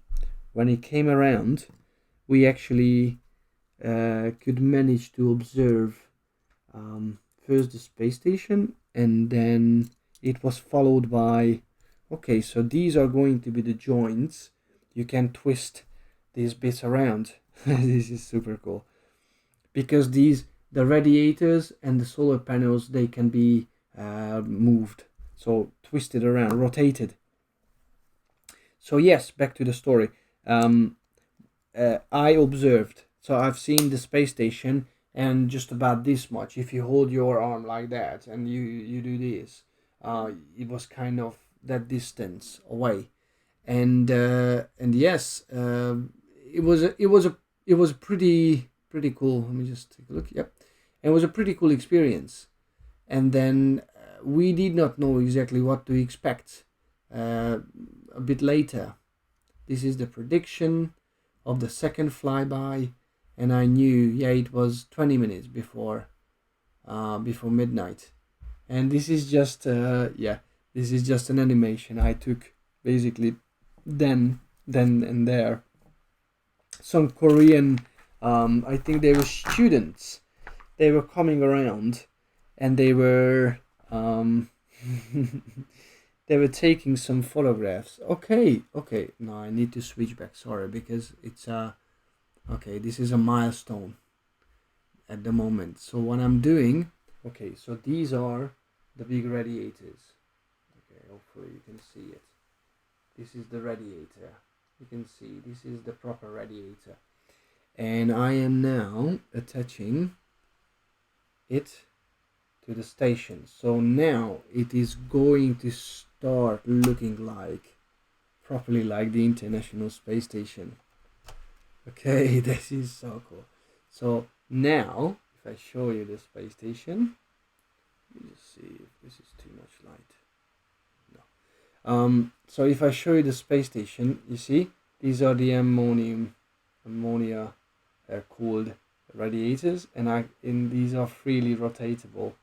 A: when it came around, we actually could manage to observe first the space station, and then it was followed by, okay, so these are going to be the joints. You can twist these bits around. This is super cool because the radiators and the solar panels, they can be moved, so twisted around, rotated. So yes, back to the story. I observed, so I've seen the space station, and just about this much, if you hold your arm like that and you do this, it was kind of that distance away, and yes, it was pretty cool. Let me just take a look. Yep, it was a pretty cool experience. And then we did not know exactly what to expect a bit later. This is the prediction of the second flyby, and I knew, yeah, it was 20 minutes before midnight. And this is just this is just an animation I took basically then and there. Some Korean I think they were students. They were coming around, and they were they were taking some photographs. Okay, okay. No, I need to switch back. Sorry, because it's okay. This is a milestone at the moment. So what I'm doing, okay. So these are the big radiators. Okay, hopefully you can see it. This is the radiator. You can see this is the proper radiator, and I am now attaching it to the station. So now it is going to start looking like properly like the International Space Station. Okay, this is so cool. So now if I show you the space station, let me just see if this is too much light. No. So if I show you the space station, you see these are the ammonia cooled radiators, and these are freely rotatable,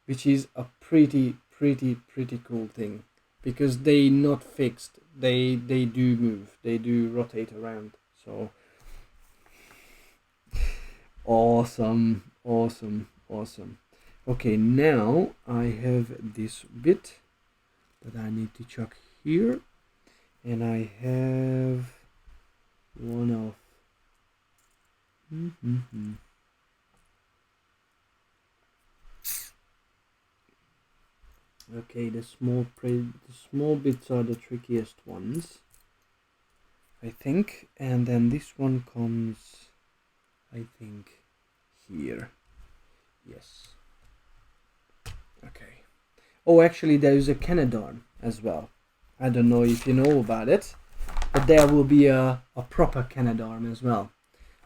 A: which is a pretty cool thing, because they not fixed. They do move. They do rotate around. So awesome. Okay, now I have this bit that I need to chuck here, and I have one of okay, the small bits are the trickiest ones, I think, and then this one comes, I think, here. Yes. Okay. Oh, actually, there is a Canadarm as well. I don't know if you know about it, but there will be a proper Canadarm as well.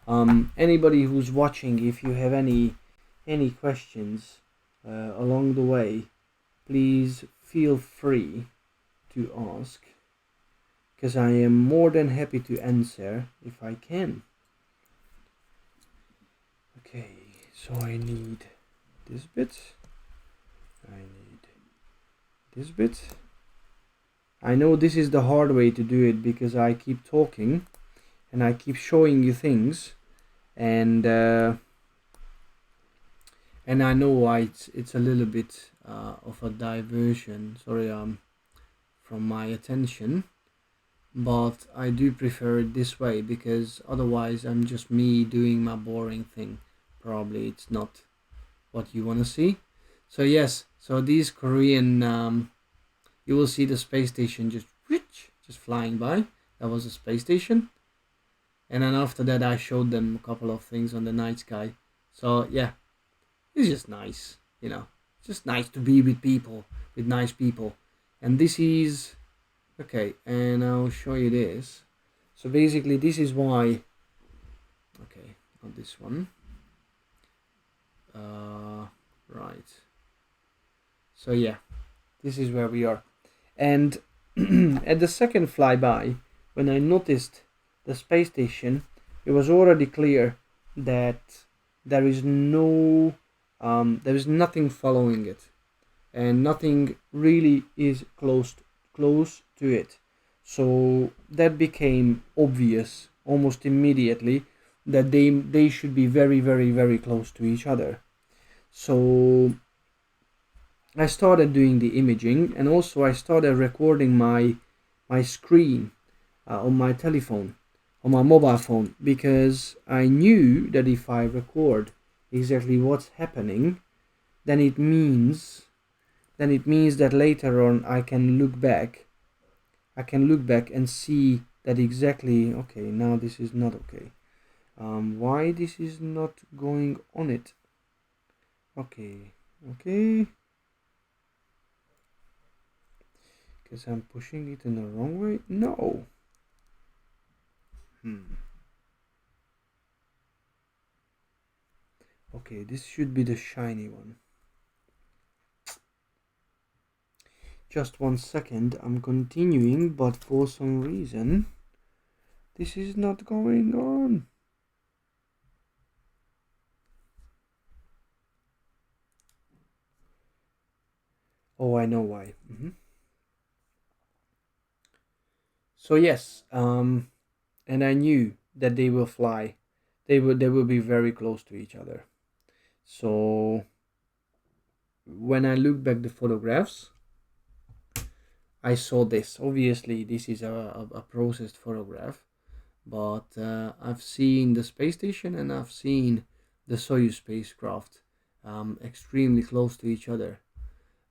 A: Anybody who's watching, if you have any questions along the way, please feel free to ask, because I am more than happy to answer if I can. Okay, so I need this bit. I need this bit. I know this is the hard way to do it, because I keep talking and I keep showing you things, and I know why it's a little bit of a diversion, sorry, from my attention, but I do prefer it this way, because otherwise I'm just me doing my boring thing. Probably it's not what you want to see. So yes, so these Korean, you will see the space station just flying by. That was a space station, and then after that I showed them a couple of things on the night sky. So yeah, it's just nice, just nice to be with people, with nice people. And this is okay, and I'll show you this. So basically this is why, okay, not this one, right, so yeah, this is where we are. And at the second flyby, when I noticed the space station, it was already clear that there is nothing following it, and nothing really is close to it. So that became obvious almost immediately, that they should be very close to each other. So I started doing the imaging, and also I started recording my screen on my telephone, on my mobile phone, because I knew that if I record exactly what's happening, then it means that later on I can look back and see that exactly, okay, now this is not okay. Why this is not going on it? Okay, because I'm pushing it in the wrong way. No. Okay, this should be the shiny one. Just 1 second, I'm continuing, but for some reason this is not going on. Oh, I know why. So yes, and I knew that they will fly they would be very close to each other. So when I look back the photographs, I saw this. Obviously, this is a processed photograph, but I've seen the space station and I've seen the Soyuz spacecraft extremely close to each other.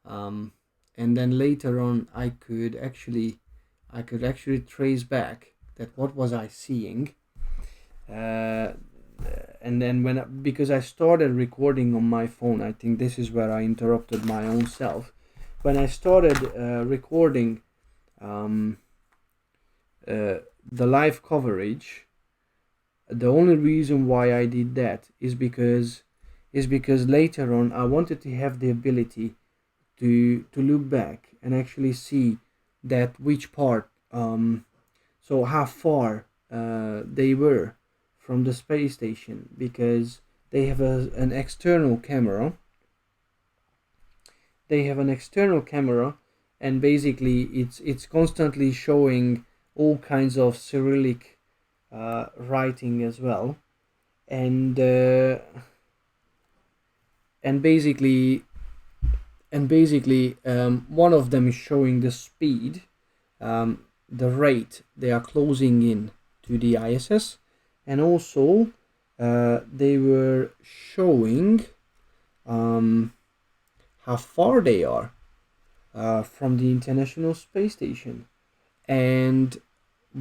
A: And then later on, I could actually trace back that what was I seeing. And then because I started recording on my phone, I think this is where I interrupted my own self. When I started recording the live coverage, the only reason why I did that is because later on I wanted to have the ability to look back and actually see that which part, so how far they were from the space station, because they have an external camera. And basically it's constantly showing all kinds of Cyrillic writing as well, and basically one of them is showing the speed, the rate they are closing in to the ISS, and also they were showing how far they are from the International Space Station. And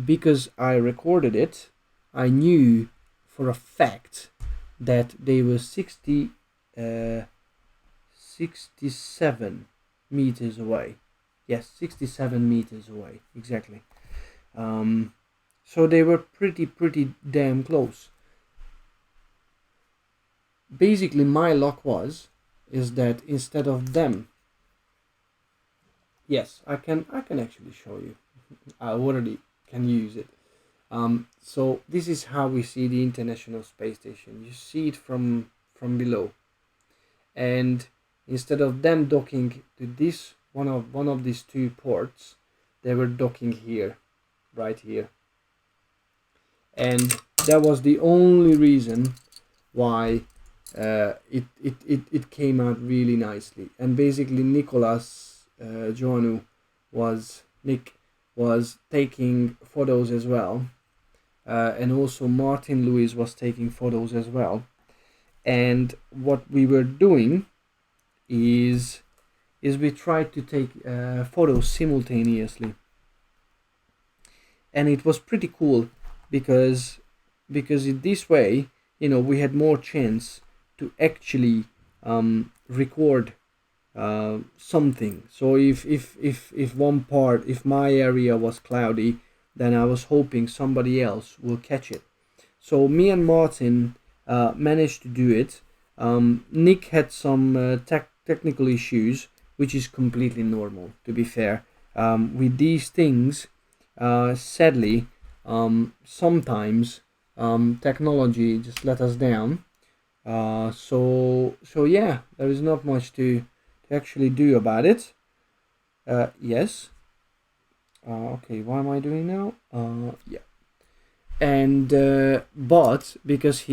A: because I recorded it, I knew for a fact that they were 67 meters away. Yes, 67 meters away, exactly. So they were pretty damn close. Basically, my luck is that instead of them, yes, I can actually show you. I already can use it. So this is how we see the International Space Station. You see it from below, and instead of them docking to this one of these two ports, they were docking here, right here. And that was the only reason why it came out really nicely. And basically Nicholas Joanu Nick was taking photos as well, and also Martin Lewis was taking photos as well. And what we were doing is we tried to take photos simultaneously, and it was pretty cool because in this way, we had more chance to actually record something. So if one part, if my area was cloudy, then I was hoping somebody else will catch it. So me and Martin managed to do it. Nick had some technical issues, which is completely normal, to be fair. With these things, sadly, sometimes technology just let us down. So yeah, there is not much to actually do about it. Yes. Okay, what am I doing now? Yeah. And but because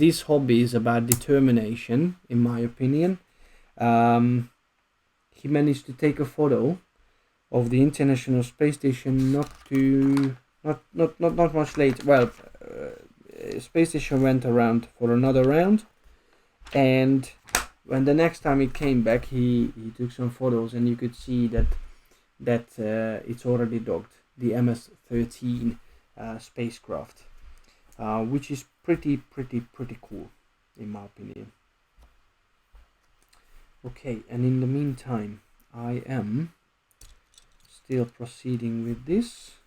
A: this hobby is about determination, in my opinion, he managed to take a photo of the International Space Station not much late. Well, space station went around for another round, and when the next time he came back, he took some photos, and you could see that it's already docked, the MS-13 spacecraft, which is pretty cool, in my opinion. Okay, and in the meantime, I am still proceeding with this.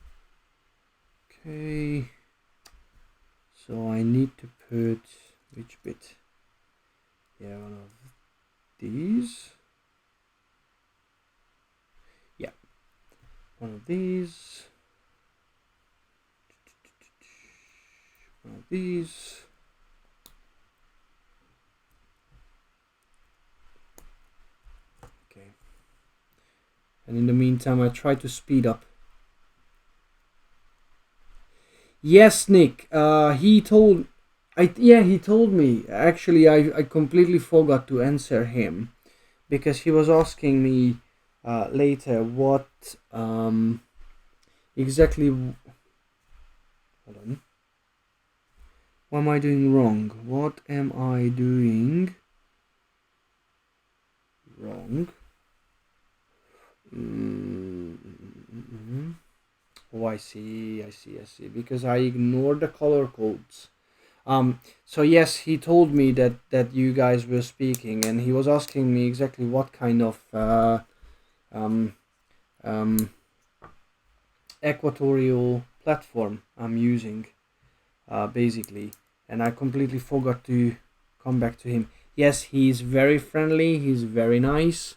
A: Okay, so I need to put which bit? Yeah, one of these. Yeah, one of these. One of these. Okay. And in the meantime, I try to speed up. Yes, Nick. He told Yeah, he told me. Actually, I completely forgot to answer him because he was asking me later what exactly. Hold on. What am I doing wrong? What am I doing wrong? Mm-hmm. Oh, I see, I see, I see. Because I ignored the color codes. So yes, he told me that you guys were speaking, and he was asking me exactly what kind of um, um, equatorial platform I'm using, basically. And I completely forgot to come back to him. Yes, he's very friendly. He's very nice,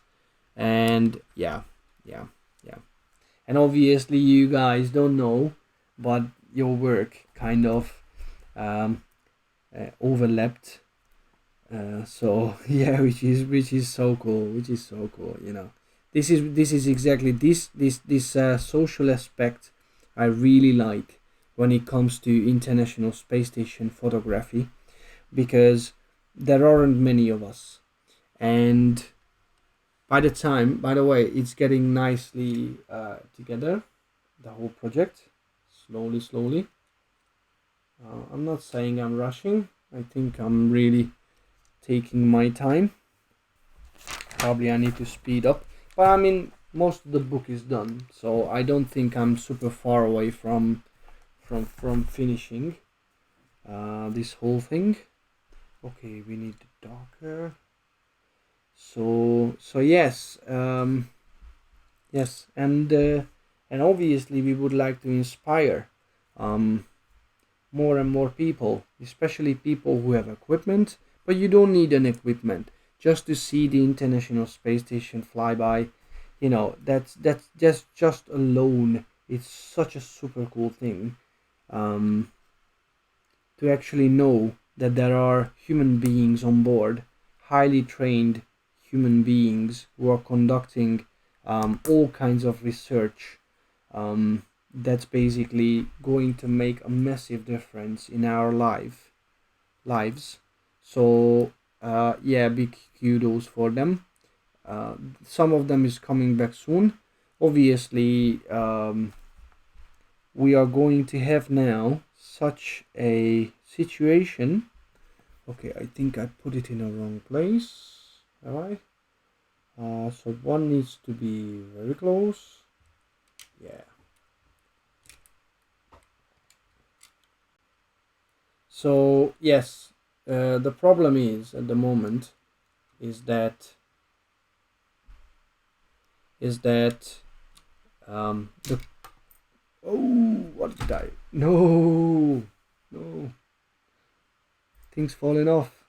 A: and yeah, yeah, yeah. And obviously, you guys don't know, but your work kind of um, overlapped. So yeah, which is so cool, which is so cool. This is exactly this social aspect I really like when it comes to International Space Station photography, because there aren't many of us, and by the way, it's getting nicely together, the whole project, slowly, slowly. I'm not saying I'm rushing. I think I'm really taking my time. Probably I need to speed up, but I mean most of the book is done, so I don't think I'm super far away from finishing this whole thing. Okay, we need the darker. So yes, yes, and obviously we would like to inspire um, more and more people, especially people who have equipment, but you don't need an equipment just to see the International Space Station fly by. That's just alone. It's such a super cool thing um, to actually know that there are human beings on board, highly trained human beings who are conducting all kinds of research that's basically going to make a massive difference in our lives. So yeah, big kudos for them. Uh, some of them is coming back soon. Obviously, we are going to have now such a situation. Okay, I think I put it in a wrong place. Have I? So one needs to be very close. Yeah. So yes, the problem is at the moment is that the oh, what did I, no, things falling off.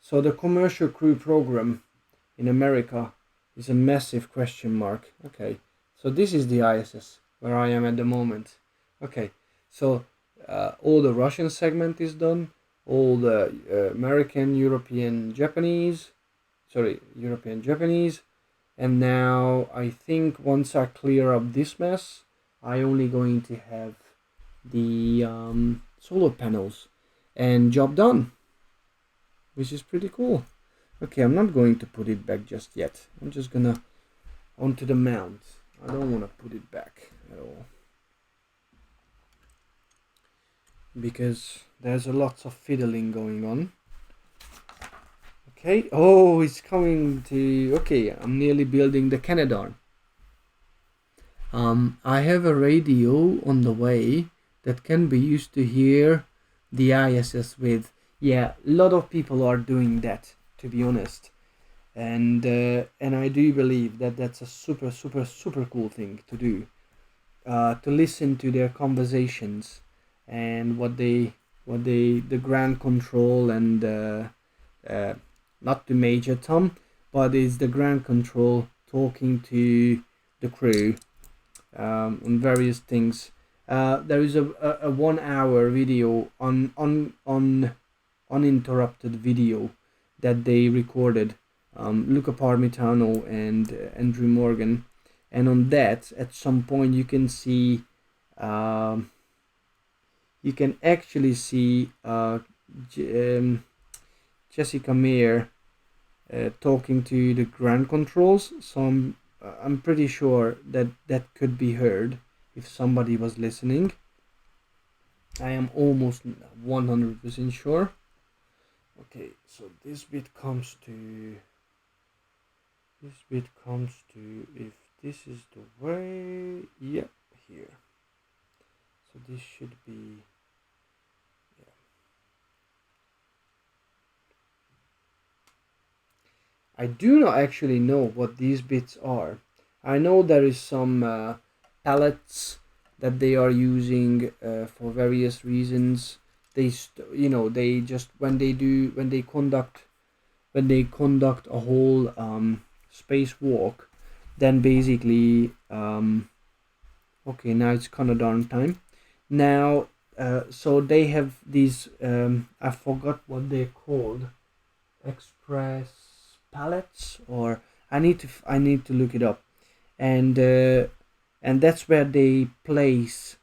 A: So the commercial crew program in America is a massive question mark. Okay, so this is the ISS where I am at the moment. Okay, so all the Russian segment is done, all the American, European, Japanese, and now I think once I clear up this mess, I only going to have the solar panels and job done, which is pretty cool. Okay, I'm not going to put it back just yet. I'm just gonna onto the mount. I don't want to put it back at all because there's a lots of fiddling going on. Okay, oh, it's coming to. Okay, I'm nearly building the Canadarm. I have a radio on the way that can be used to hear the ISS with. Yeah, a lot of people are doing that, to be honest, and I do believe that that's a super super super cool thing to do. To listen to their conversations and what they the ground control and uh, not to Major Tom, but it's the ground control talking to the crew on various things. There is a 1 hour video on uninterrupted video that they recorded, Luca Parmitano and Andrew Morgan, and on that at some point you can see um, you can actually see Jessica Meir talking to the ground controls. So I'm pretty sure that that could be heard if somebody was listening. I am almost 100% sure. Okay, so this bit comes to if this is the way, yeah, here. So this should be, yeah. I do not actually know what these bits are. I know there is some pallets that they are using for various reasons. They they just when they conduct a whole spacewalk, then basically okay, now it's kind of darn time. Now, so they have these I forgot what they're called, express pallets, or I need to look it up, and that's where they place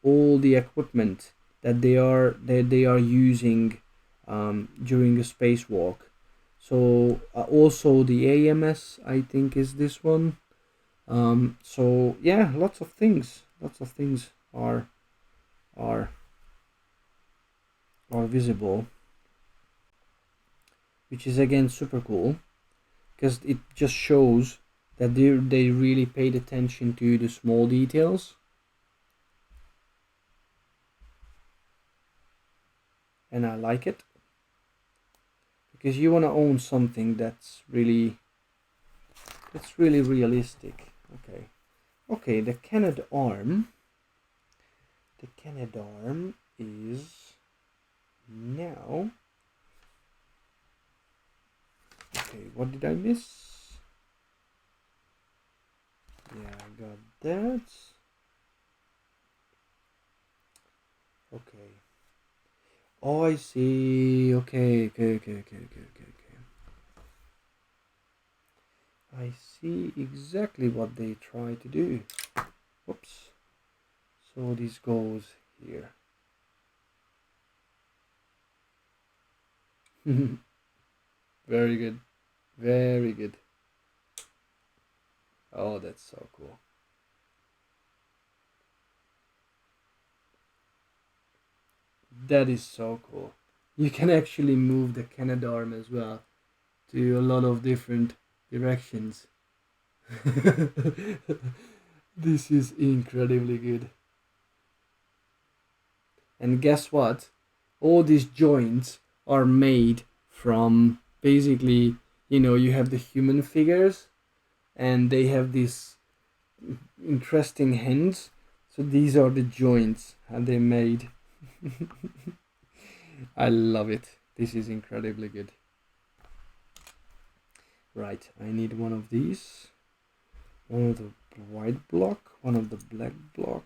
A: all the equipment that they are using during a spacewalk. So also the AMS, I think, is this one. So yeah, lots of things are are are visible, which is again super cool because it just shows that they really paid attention to the small details, and I like it because you want to own something that's really realistic. Okay, the Canadarm is now. Okay, what did I miss? Yeah, I got that. Okay. Oh, I see. Okay. I see exactly what they try to do. Whoops. So this goes here. Very good. Very good. Oh, that's so cool. That is so cool. You can actually move the Canadarm as well to a lot of different directions. This is incredibly good. And guess what? All these joints are made from basically, you have the human figures and they have these interesting hands. So these are the joints and they made. I love it. This is incredibly good. Right, I need one of these. One of the white block, one of the black block.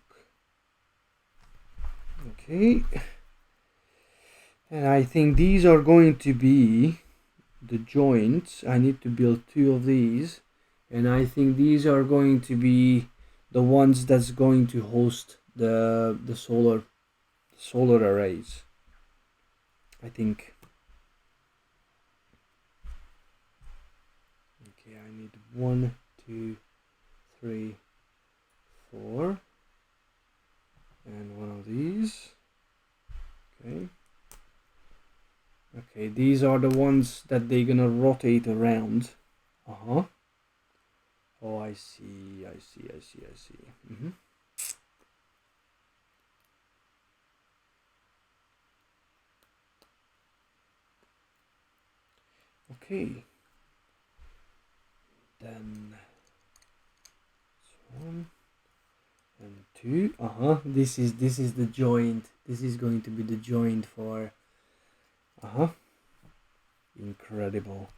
A: Okay. And I think these are going to be the joints. I need to build 2 of these. And I think these are going to be the ones that's going to host the solar arrays. I think. Okay, I need 1, 2, 3, 4, and one of these. Okay, these are the ones that they're gonna rotate around. Oh, I see. Okay. Then 1 and 2. This is the joint. This is going to be the joint for. Incredible.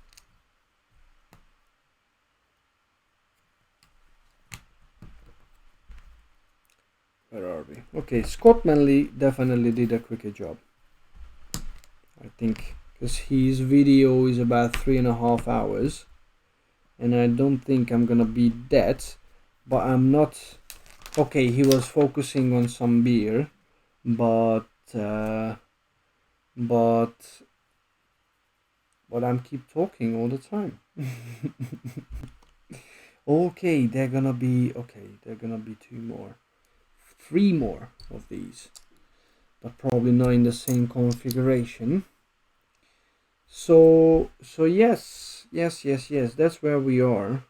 A: Where are we? Okay, Scott Manley definitely did a quicker job, I think, because his video is about 3.5 hours, and I don't think I'm gonna beat that, but I'm not. Okay, he was focusing on some beer, but I'm keep talking all the time. Okay, they're gonna be three more of these, but probably not in the same configuration. So yes, that's where we are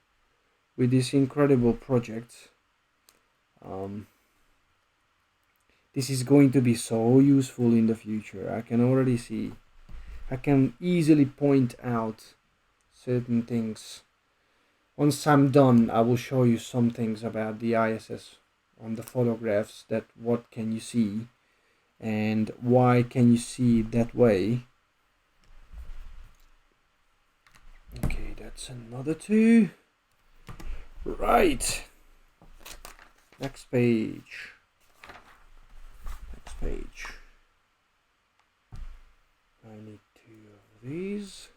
A: with this incredible project. This is going to be so useful in the future. I can already see. I can easily point out certain things. Once I'm done, I will show you some things about the ISS on the photographs, that what can you see and why can you see it that way. Okay, that's another two. Right. Next page. I need two of these.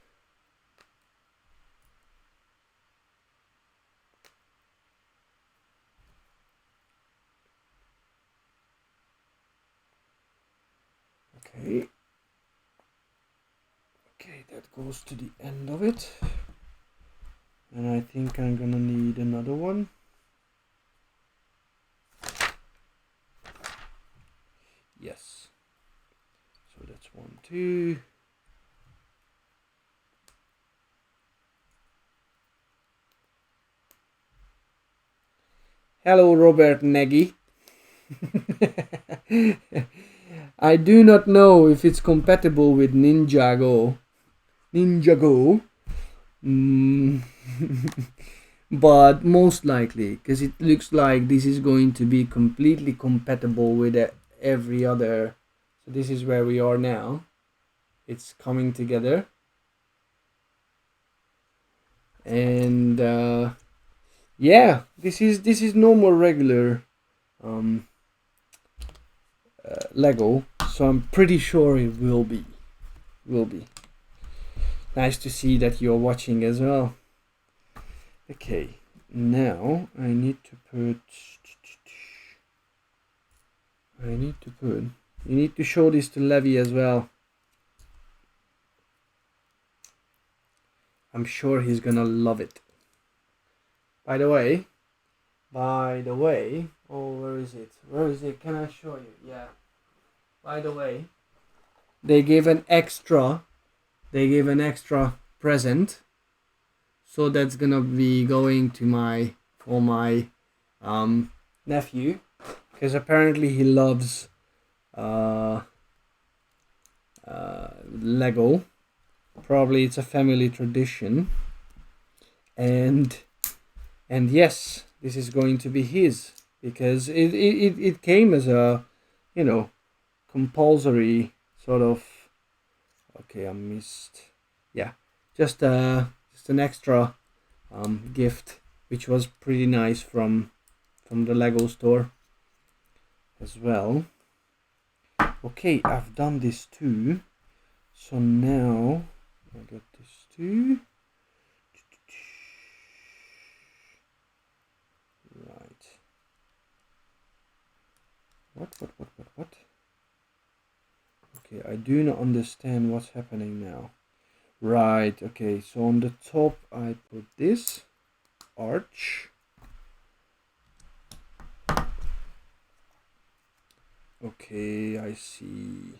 A: Okay. Okay, that goes to the end of it. And I think I'm gonna need another one. Yes. So that's 1, 2. Hello, Robert Nagy. I do not know if it's compatible with Ninjago. But most likely, because it looks like this is going to be completely compatible with every other. So this is where we are now. It's coming together, and yeah, this is normal regular Lego, so I'm pretty sure it will be. Nice to see that you're watching as well. Okay, now I need to put. You need to show this to Levi as well. I'm sure he's gonna love it. By the way, oh, where is it? Can I show you? Yeah. By the way, they gave an extra present, so that's gonna be going to my nephew, because apparently he loves Lego. Probably it's a family tradition, and yes, this is going to be his, because it came as a, compulsory sort of. Okay, I missed. Yeah, just an extra gift, which was pretty nice from the Lego store as well. Okay, I've done this too, so now I got this too. Right. What? Okay, I do not understand what's happening now. Right, okay, so on the top I put this arch. Okay, I see.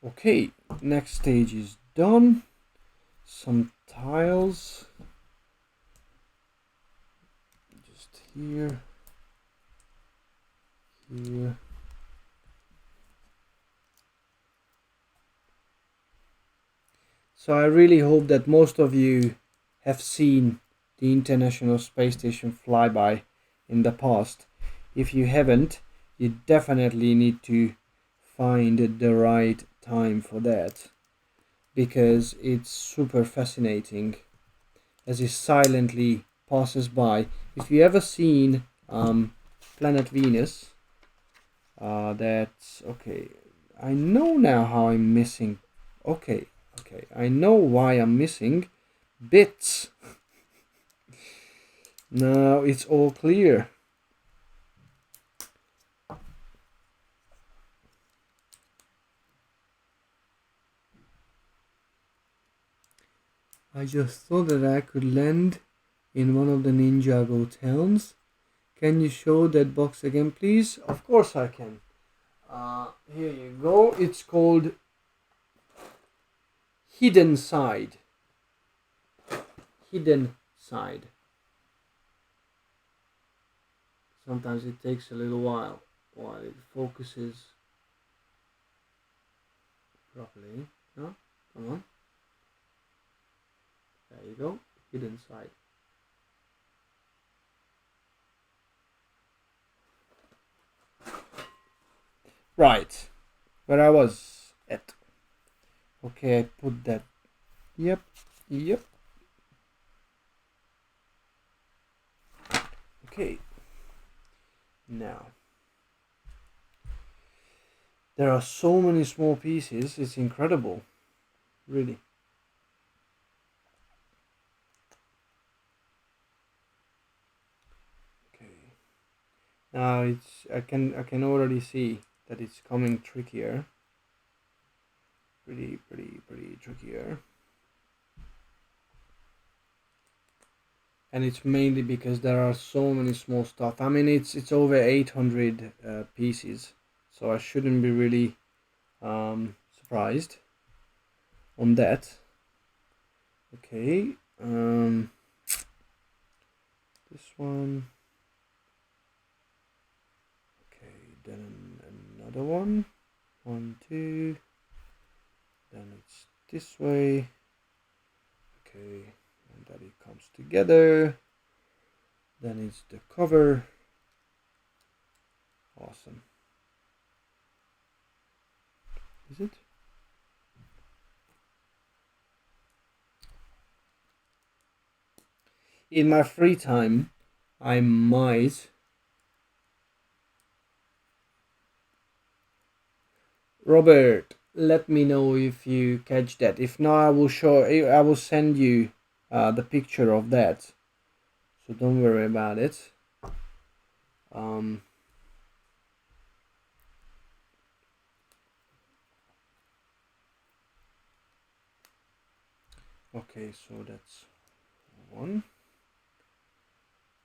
A: Okay, next stage is done. Some tiles. Just here. So I really hope that most of you have seen the International Space Station flyby in the past. If you haven't, you definitely need to find the right time for that, because it's super fascinating as it silently passes by. If you ever seen planet Venus. That's okay. I know now how I'm missing. Okay, I know why I'm missing bits. Now it's all clear. I just thought that I could land in one of the Ninjago towns. Can you show that box again, please? Of course I can. Here you go. It's called Hidden Side. Hidden Side. Sometimes it takes a little while it focuses properly. No? Come on. There you go. Hidden Side. Right. Where I was at. Okay, I put that. Yep. Okay. Now. There are so many small pieces, it's incredible. Really. Okay. Now I can already see that it's coming trickier. Pretty trickier. And it's mainly because there are so many small stuff. I mean, it's over 800 pieces, so I shouldn't be really surprised on that. Okay, this one. Okay, then another one. 1, 2. Then it's this way. Okay, and that it comes together. Then it's the cover. Awesome. Is it? In my free time, I might Robert, let me know if you catch that. If not, I will send you the picture of that. So don't worry about it. Okay, so that's one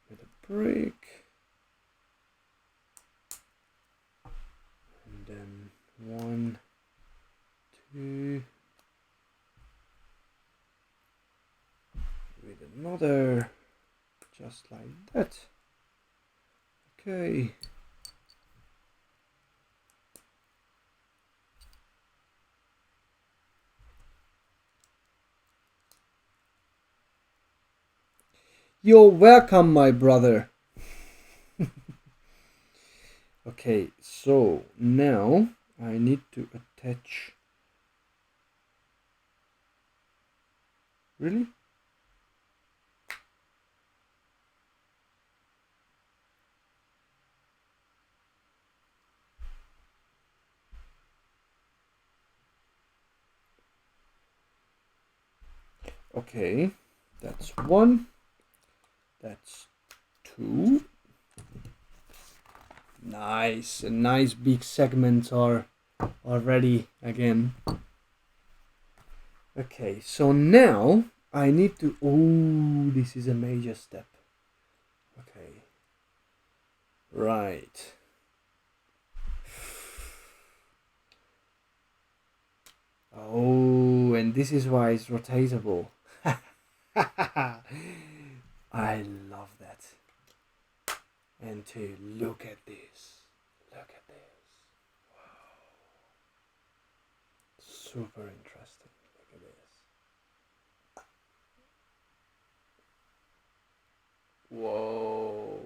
A: with a brick, and then 1, 2 with another, just like that. Okay. You're welcome, my brother. Okay, so now I need to attach. Really? Okay, that's 1. That's 2. Nice, and nice big segments are ready again. Okay, so now I need to. Oh, this is a major step. Okay, right. Oh, and this is why it's rotatable. I love that. And to look at this. Look at this. Wow. Super interesting. Look at this. Whoa.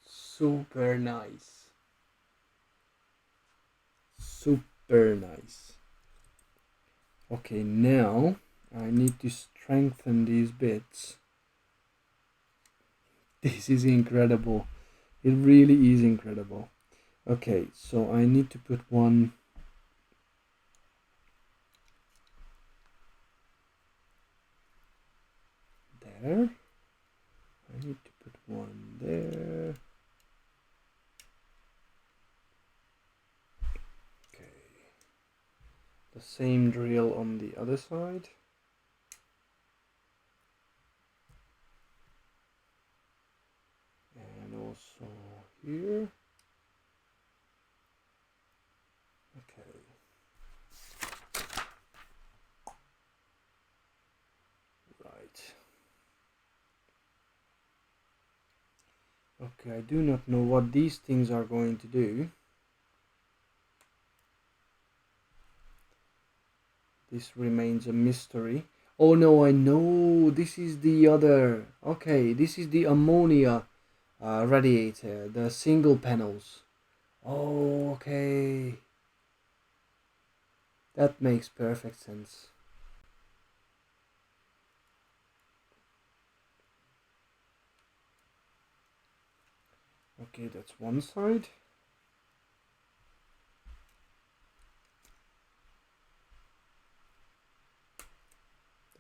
A: Super nice. Super nice. Okay, now I need to strengthen these bits. This is incredible. It really is incredible. Okay, so I need to put one there. I need to put one there. Okay. The same drill on the other side. And also here. Okay. Right. Okay, I do not know what these things are going to do. This remains a mystery. Oh no, I know. This is the other. Okay, this is the ammonia radiator, the single panels. Oh, okay. That makes perfect sense. Okay, that's one side.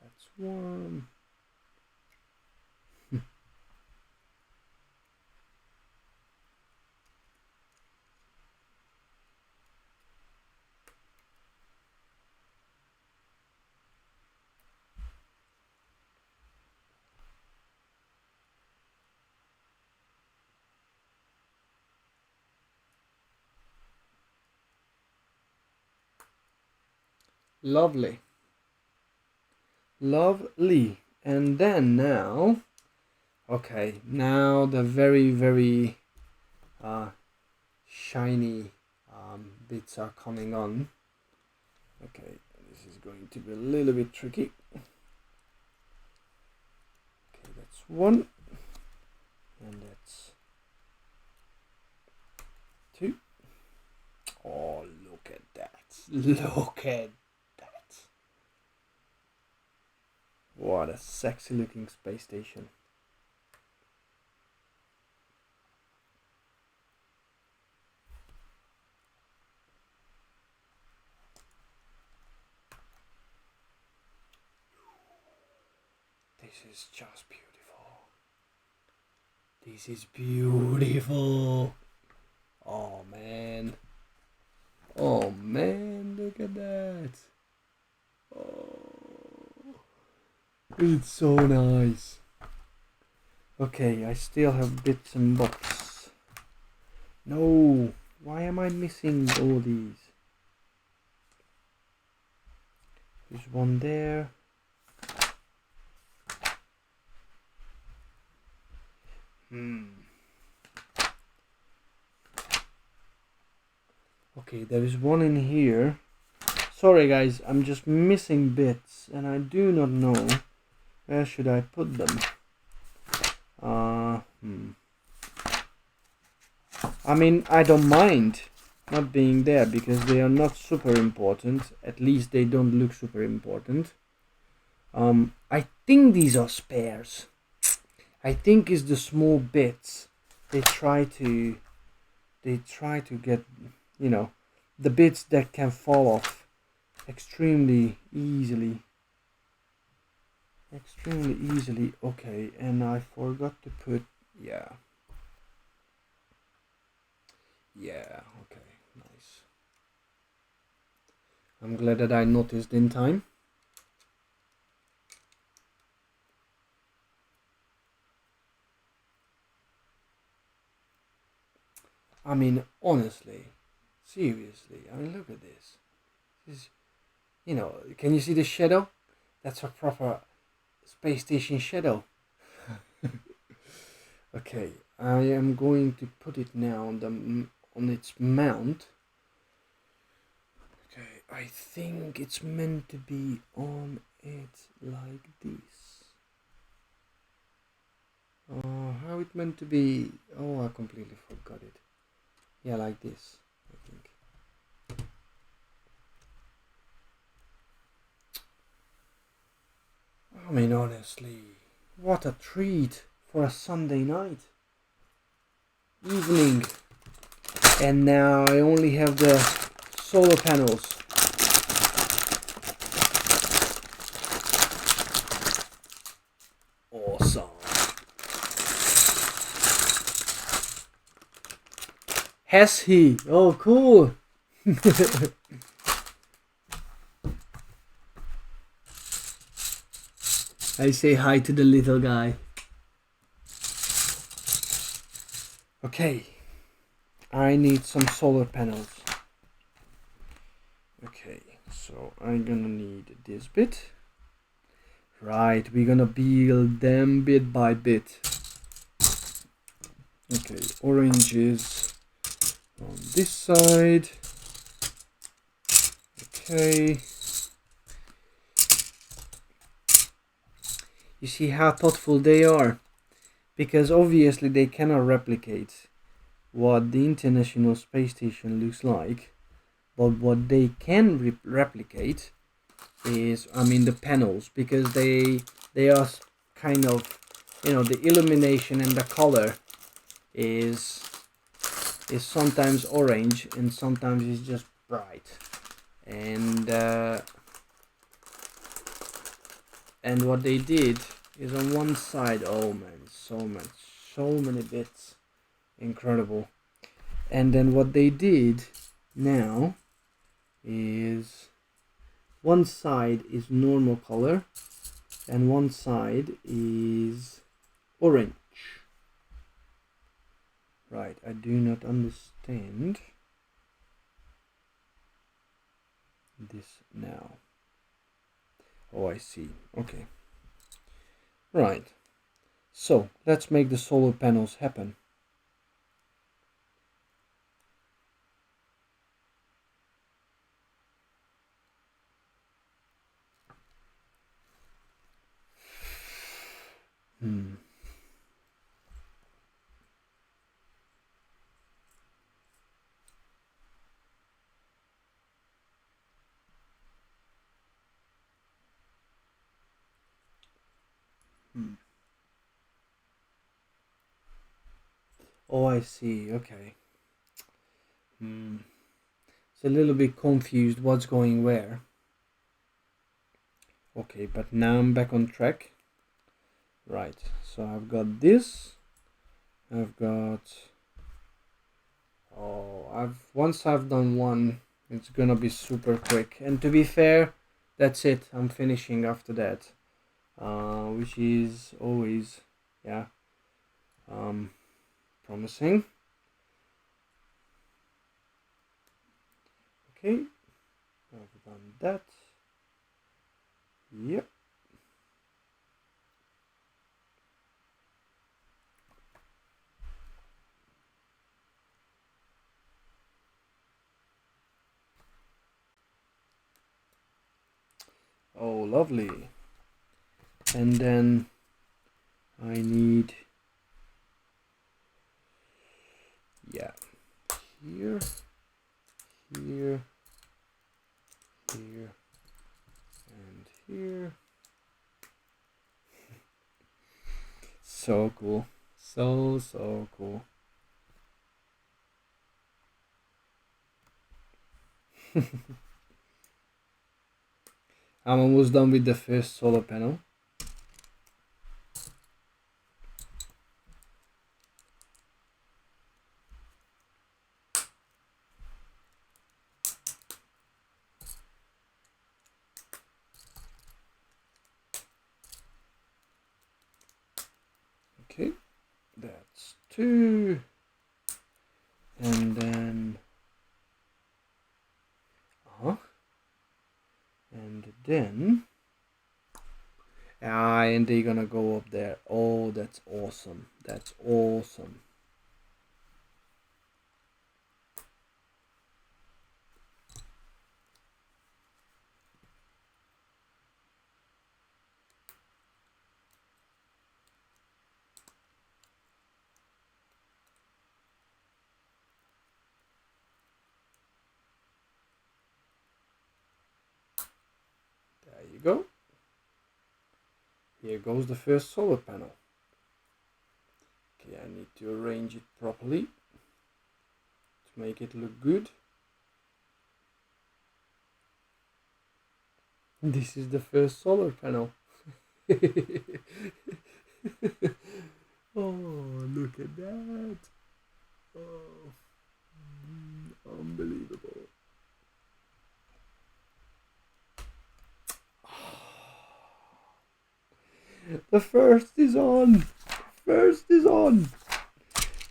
A: That's one. Lovely. Lovely. And then now, okay, now the very, very shiny bits are coming on. Okay, this is going to be a little bit tricky. Okay, that's one. And that's two. Oh, look at that. Look at that. What a sexy looking space station. This is just beautiful. This is beautiful. Oh man. Oh man, look at that. Oh, it's so nice. Okay, I still have bits and bobs. No, why am I missing all these? There's one there. Okay, there is one in here. Sorry guys, I'm just missing bits and I do not know where should I put them. I mean, I don't mind not being there because they are not super important. At least they don't look super important. I think these are spares. I think it's the small bits. They try to get, you know, the bits that can fall off extremely easily. Okay, and I forgot to put, yeah, okay, nice. I'm glad that I noticed in time. I mean, honestly, seriously, I mean, look at this. This is, you know, can you see the shadow? That's a proper space station shadow. Okay, I am going to put it now on its mount. Okay, I think it's meant to be on it like this. How it meant to be? Oh, I completely forgot it. Yeah, like this, I think. I mean, honestly, what a treat for a Sunday night. evening, and now I only have the solar panels. Awesome. Has he? Oh, cool. I say hi to the little guy. Okay, I need some solar panels. Okay, so I'm gonna need this bit. Right, we're gonna build them bit by bit. Okay, oranges on this side. Okay. You see how thoughtful they are? Because obviously they cannot replicate what the International Space Station looks like. But what they can replicate is, I mean, the panels, because they are kind of, you know, the illumination and the color is sometimes orange and sometimes it's just bright, and what they did is on one side, oh man, so many bits, incredible. And then what they did now is one side is normal color and one side is orange. Right, I do not understand this now. Oh, I see. Okay. Right. So, let's make the solar panels happen. Oh, I see. Okay. It's a little bit confused what's going where. Okay, but now I'm back on track. Right. So I've got this. I've got. Oh, once I've done one, it's gonna be super quick. And to be fair, that's it. I'm finishing after that, which is always, yeah, promising. Okay, I've done that. Yep. Oh, lovely. And then I need, yeah, here, here, here, and here. So cool. So cool. I'm almost done with the first solar panel. Okay, that's two. And then, and then, and they're gonna go up there. Oh, that's awesome. That's awesome. There you go. Here goes the first solar panel. Okay, I need to arrange it properly to make it look good. This is the first solar panel. Oh, look at that. Oh, unbelievable. The first is on. First is on.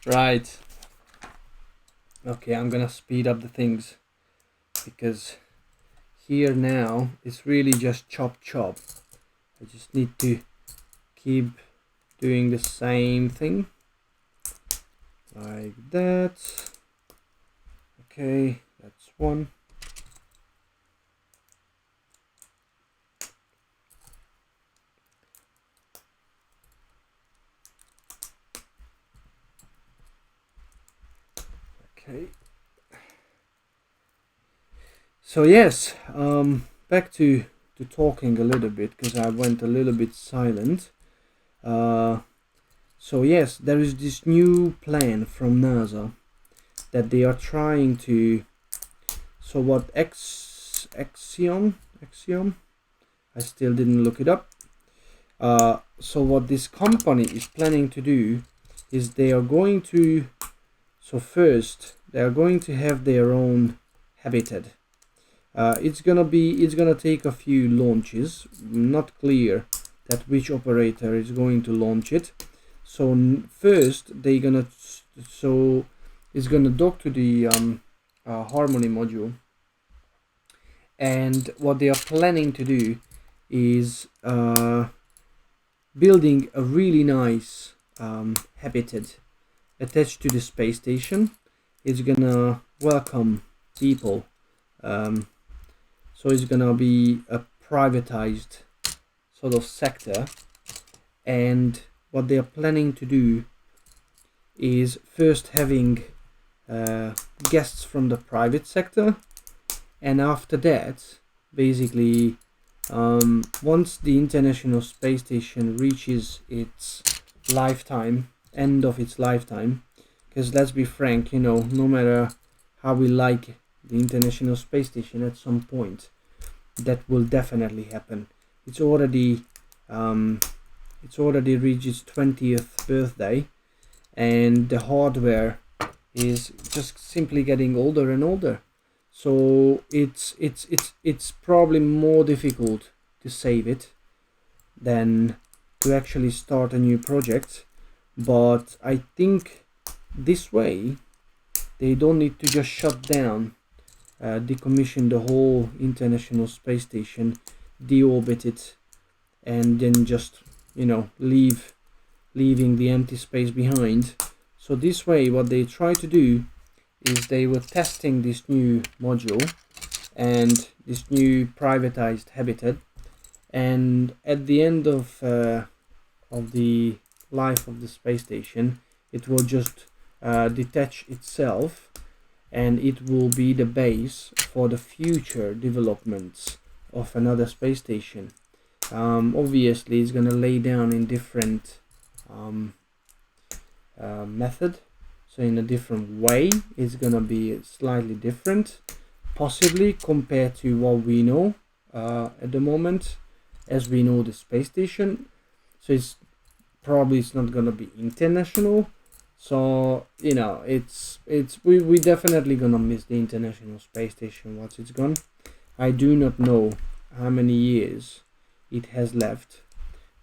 A: Right. Okay, I'm gonna speed up the things because here now it's really just chop chop. I just need to keep doing the same thing like that. Okay, that's one. Okay. So yes, back to talking a little bit because I went a little bit silent. So yes, there is this new plan from NASA that they are trying to. So what Axiom? I still didn't look it up. So what this company is planning to do is they are going to. So first, they are going to have their own habitat. It's gonna take a few launches. Not clear that which operator is going to launch it. So first it's gonna dock to the Harmony module, and what they are planning to do is building a really nice habitat attached to the space station. It's gonna welcome people. So it's gonna be a privatized sort of sector, and what they are planning to do is first having guests from the private sector, and after that, basically, once the International Space Station reaches its end of its lifetime, because let's be frank, no matter how we like the International Space Station, at some point that will definitely happen. It's already reached its 20th birthday, and the hardware is just simply getting older and older. So it's probably more difficult to save it than to actually start a new project. But I think this way they don't need to just shut down, decommission the whole International Space Station, deorbit it, and then just leaving the empty space behind. So this way what they try to do is they were testing this new module and this new privatized habitat, and at the end of the life of the space station, it will just detach itself, and it will be the base for the future developments of another space station. Obviously it's gonna lay down in different method, so in a different way. It's gonna be slightly different, possibly compared to what we know at the moment, as we know the space station. So it's not gonna be international. So we definitely gonna miss the International Space Station once it's gone. I do not know how many years it has left,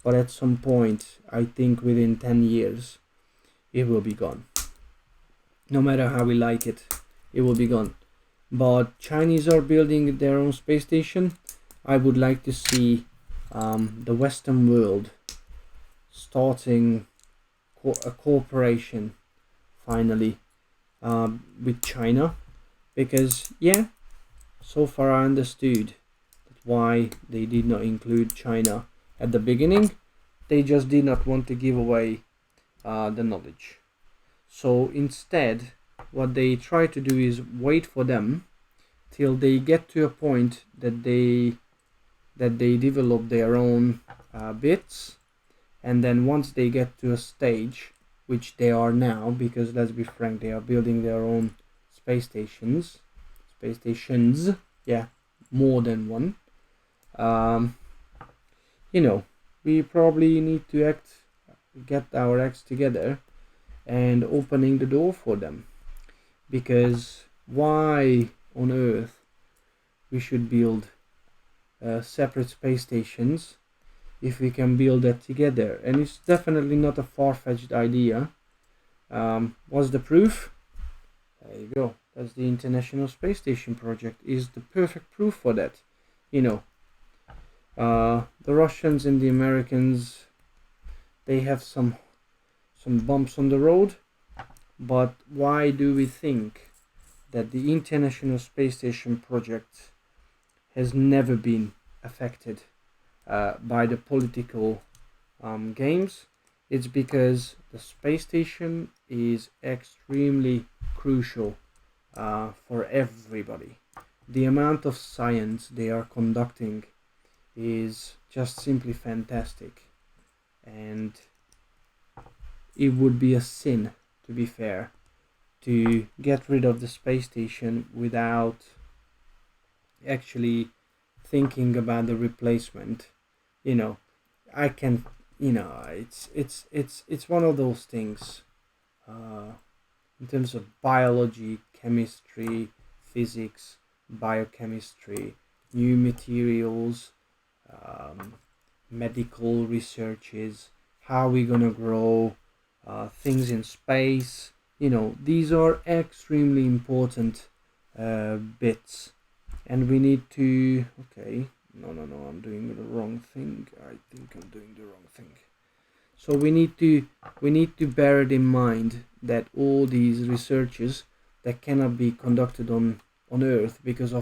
A: but at some point, I think within 10 years, it will be gone. No matter how we like it, it will be gone. But Chinese are building their own space station. I would like to see the Western world starting a cooperation finally with China, because so far I understood that why they did not include China at the beginning. They just did not want to give away the knowledge. So instead, what they try to do is wait for them till they get to a point that they develop their own bits, and then once they get to a stage which they are now, because let's be frank, they are building their own space stations, yeah, more than one. You know, we probably need to get our acts together and opening the door for them, because why on earth we should build separate space stations if we can build that together? And it's definitely not a far-fetched idea. What's the proof? There you go. That's the International Space Station project. Is the perfect proof for that. You know, the Russians and the Americans, they have some bumps on the road, but why do we think that the International Space Station project has never been affected by the political games? It's because the space station is extremely crucial for everybody. The amount of science they are conducting is just simply fantastic, and it would be a sin, to be fair, to get rid of the space station without actually thinking about the replacement. You know, I can, it's one of those things. In terms of biology, chemistry, physics, biochemistry, new materials, medical researches, how we're gonna grow things in space. These are extremely important bits, and we need to. Okay, no, I'm doing the wrong thing. I think I'm doing the wrong thing. So we need to bear it in mind that all these researches that cannot be conducted on Earth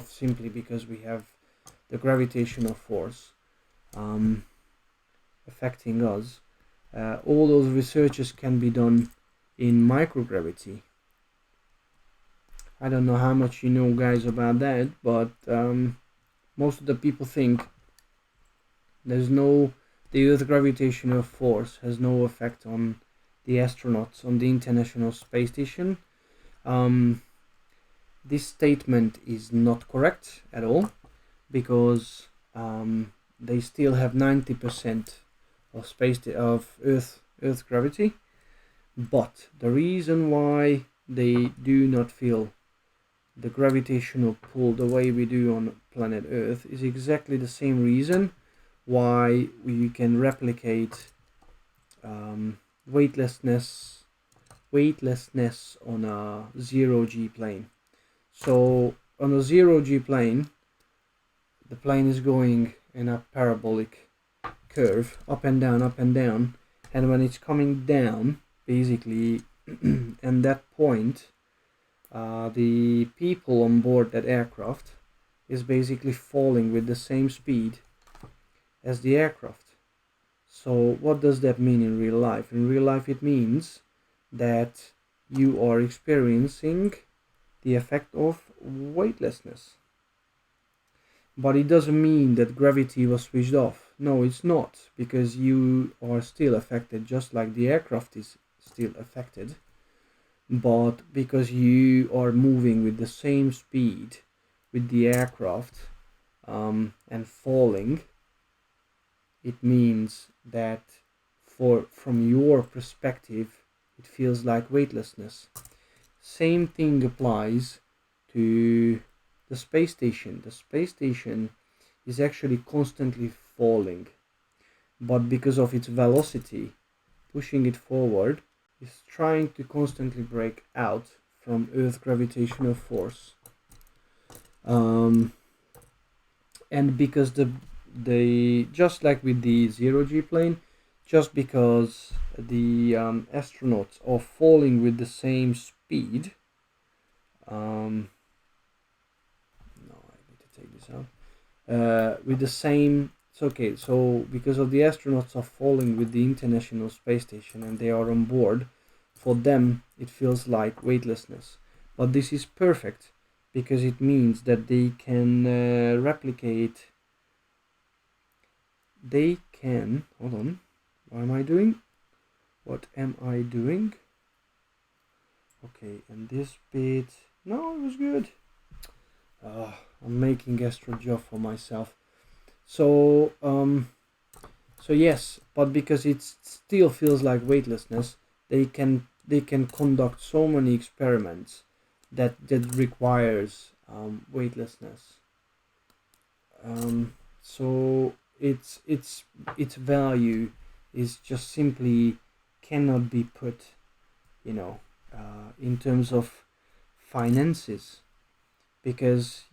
A: simply because we have the gravitational force affecting us. All those researches can be done in microgravity. I don't know how much you know, guys, about that, but most of the people think the Earth gravitational force has no effect on the astronauts on the International Space Station. This statement is not correct at all, because they still have 90% of Earth gravity. But the reason why they do not feel the gravitational pull the way we do on planet Earth is exactly the same reason why we can replicate weightlessness on a 0G plane. So on a 0G plane, the plane is going in a parabolic curve, up and down, and when it's coming down, basically, and that point, the people on board that aircraft is basically falling with the same speed as the aircraft. So what does that mean in real life? In real life, it means that you are experiencing the effect of weightlessness. But it doesn't mean that gravity was switched off. No, it's not, because you are still affected, just like the aircraft is still affected. But because you are moving with the same speed with the aircraft and falling, it means that from your perspective, it feels like weightlessness. Same thing applies to the space station. The space station is actually constantly falling, but because of its velocity, pushing it forward, is trying to constantly break out from Earth's gravitational force. And because the just like with the 0G plane, just because the astronauts are falling with the same speed, no, I need to take this out, with the same, it's okay, so because of the astronauts are falling with the International Space Station and they are on board, for them it feels like weightlessness. But this is perfect, because it means that they can replicate, hold on, what am I doing? What am I doing? Okay, and this bit, no, it was good. I'm making extra job for myself. So yes, but because it still feels like weightlessness, they can conduct so many experiments that requires weightlessness. So its value is just simply cannot be put, in terms of finances, because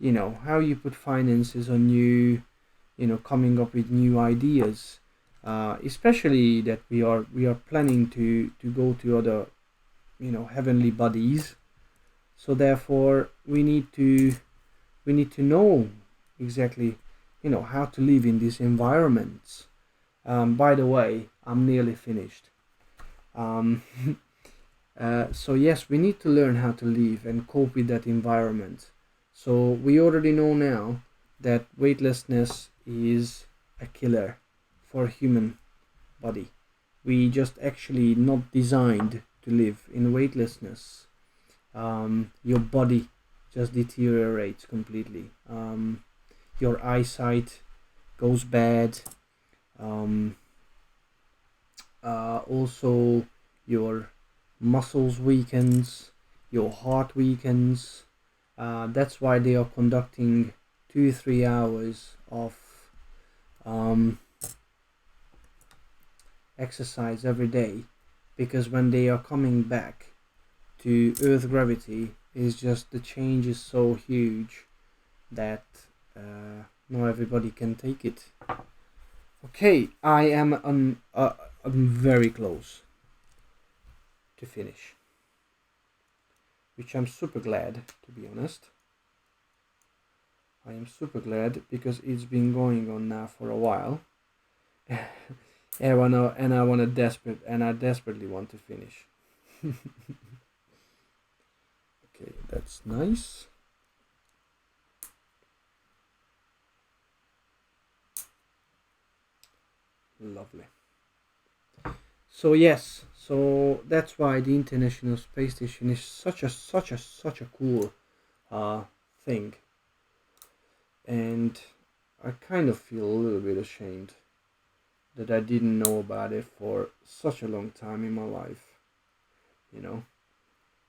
A: how you put finances on coming up with new ideas, especially that we are planning to go to other heavenly bodies. So therefore we need to know exactly how to live in these environments. By the way, I'm nearly finished. um, so yes, we need to learn how to live and cope with that environment. So we already know now that weightlessness is a killer for human body. We just actually not designed to live in weightlessness. Your body just deteriorates completely. Your eyesight goes bad. Um, Also, your muscles weakens, your heart weakens. That's why they are conducting 2-3 hours of um, exercise every day, because when they are coming back to Earth gravity, is just the change is so huge that not everybody can take it. Okay, I'm very close to finish, which I'm super glad, to be honest. I am super glad because it's been going on now for a while. I desperately want to finish. Okay, that's nice. Lovely. So yes, so that's why the International Space Station is such a cool thing, and I kind of feel a little bit ashamed that I didn't know about it for such a long time in my life.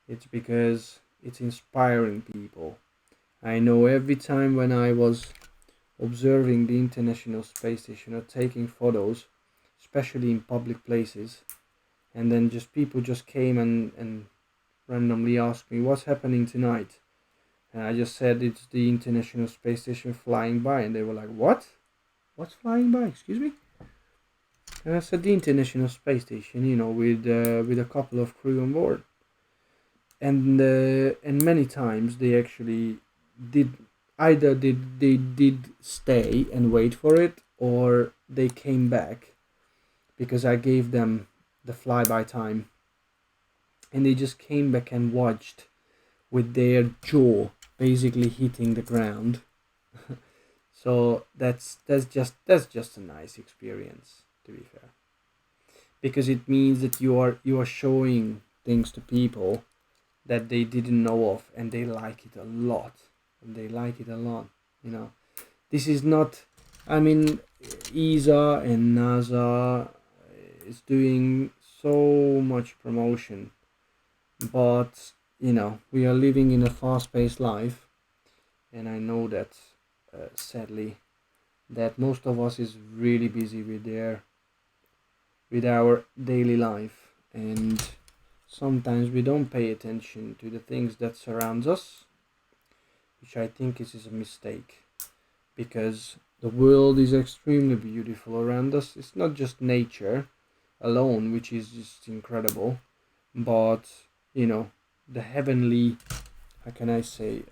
A: It's because it's inspiring people. I know every time when I was observing the International Space Station or taking photos, especially in public places, and then just people just came and randomly asked me what's happening tonight, and I just said it's the International Space Station flying by, and they were like, "What? What's flying by? Excuse me?" And I said the International Space Station, with a couple of crew on board, and many times they actually did either they did stay and wait for it, or they came back because I gave them the flyby time, and they just came back and watched with their jaw basically hitting the ground. So that's just a nice experience, to be fair, because it means that you are showing things to people that they didn't know of, and they like it a lot. And they like it a lot. This is not. I mean, ESA and NASA is doing so much promotion, but we are living in a fast-paced life, and I know that sadly that most of us is really busy with our daily life, and sometimes we don't pay attention to the things that surrounds us, which I think is a mistake, because the world is extremely beautiful around us. It's not just nature alone, which is just incredible, but the heavenly, how can I say,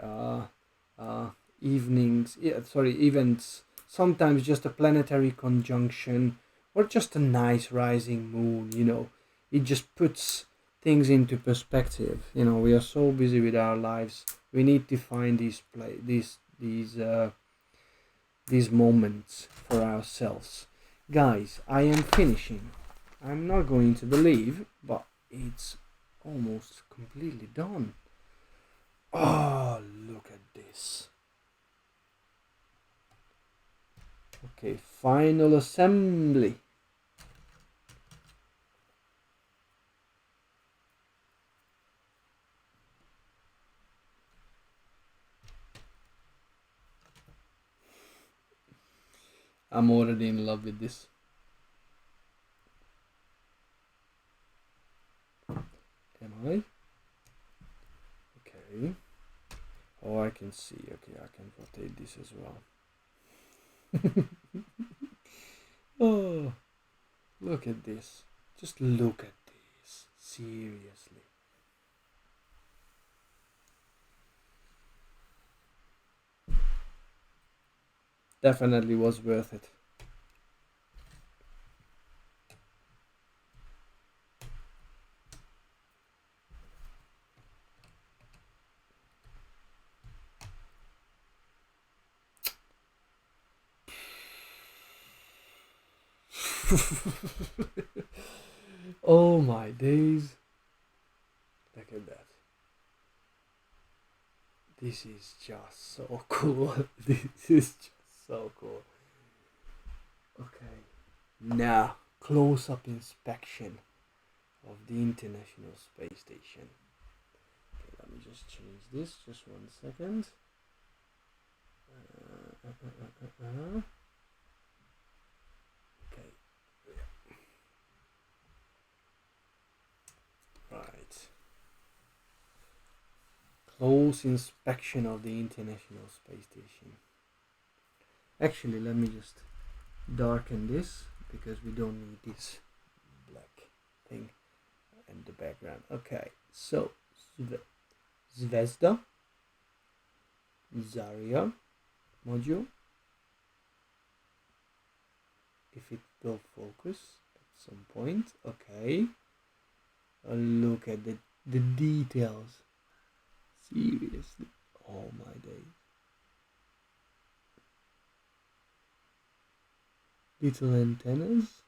A: evenings, yeah, sorry, events. Sometimes just a planetary conjunction, or just a nice rising moon. It just puts things into perspective. We are so busy with our lives. We need to find these moments for ourselves. Guys, I am finishing. I'm not going to believe, but it's almost completely done. Oh, look at this. Okay, final assembly. I'm already in love with this. Am I? Okay. Oh, I can see. Okay, I can rotate this as well. Oh, look at this. Just look at this. Seriously. Definitely was worth it. Oh my days. Look at that. This is just so cool. This is just so cool. Okay. Now, close-up inspection of the International Space Station. Okay, let me just change this. Just 1 second. Okay. Right. Close inspection of the International Space Station. Actually, let me just darken this because we don't need this black thing in the background. Okay, so Zvezda, Zarya module. If it will focus at some point. Okay. Look at the details. Seriously. Oh my days. Little antennas.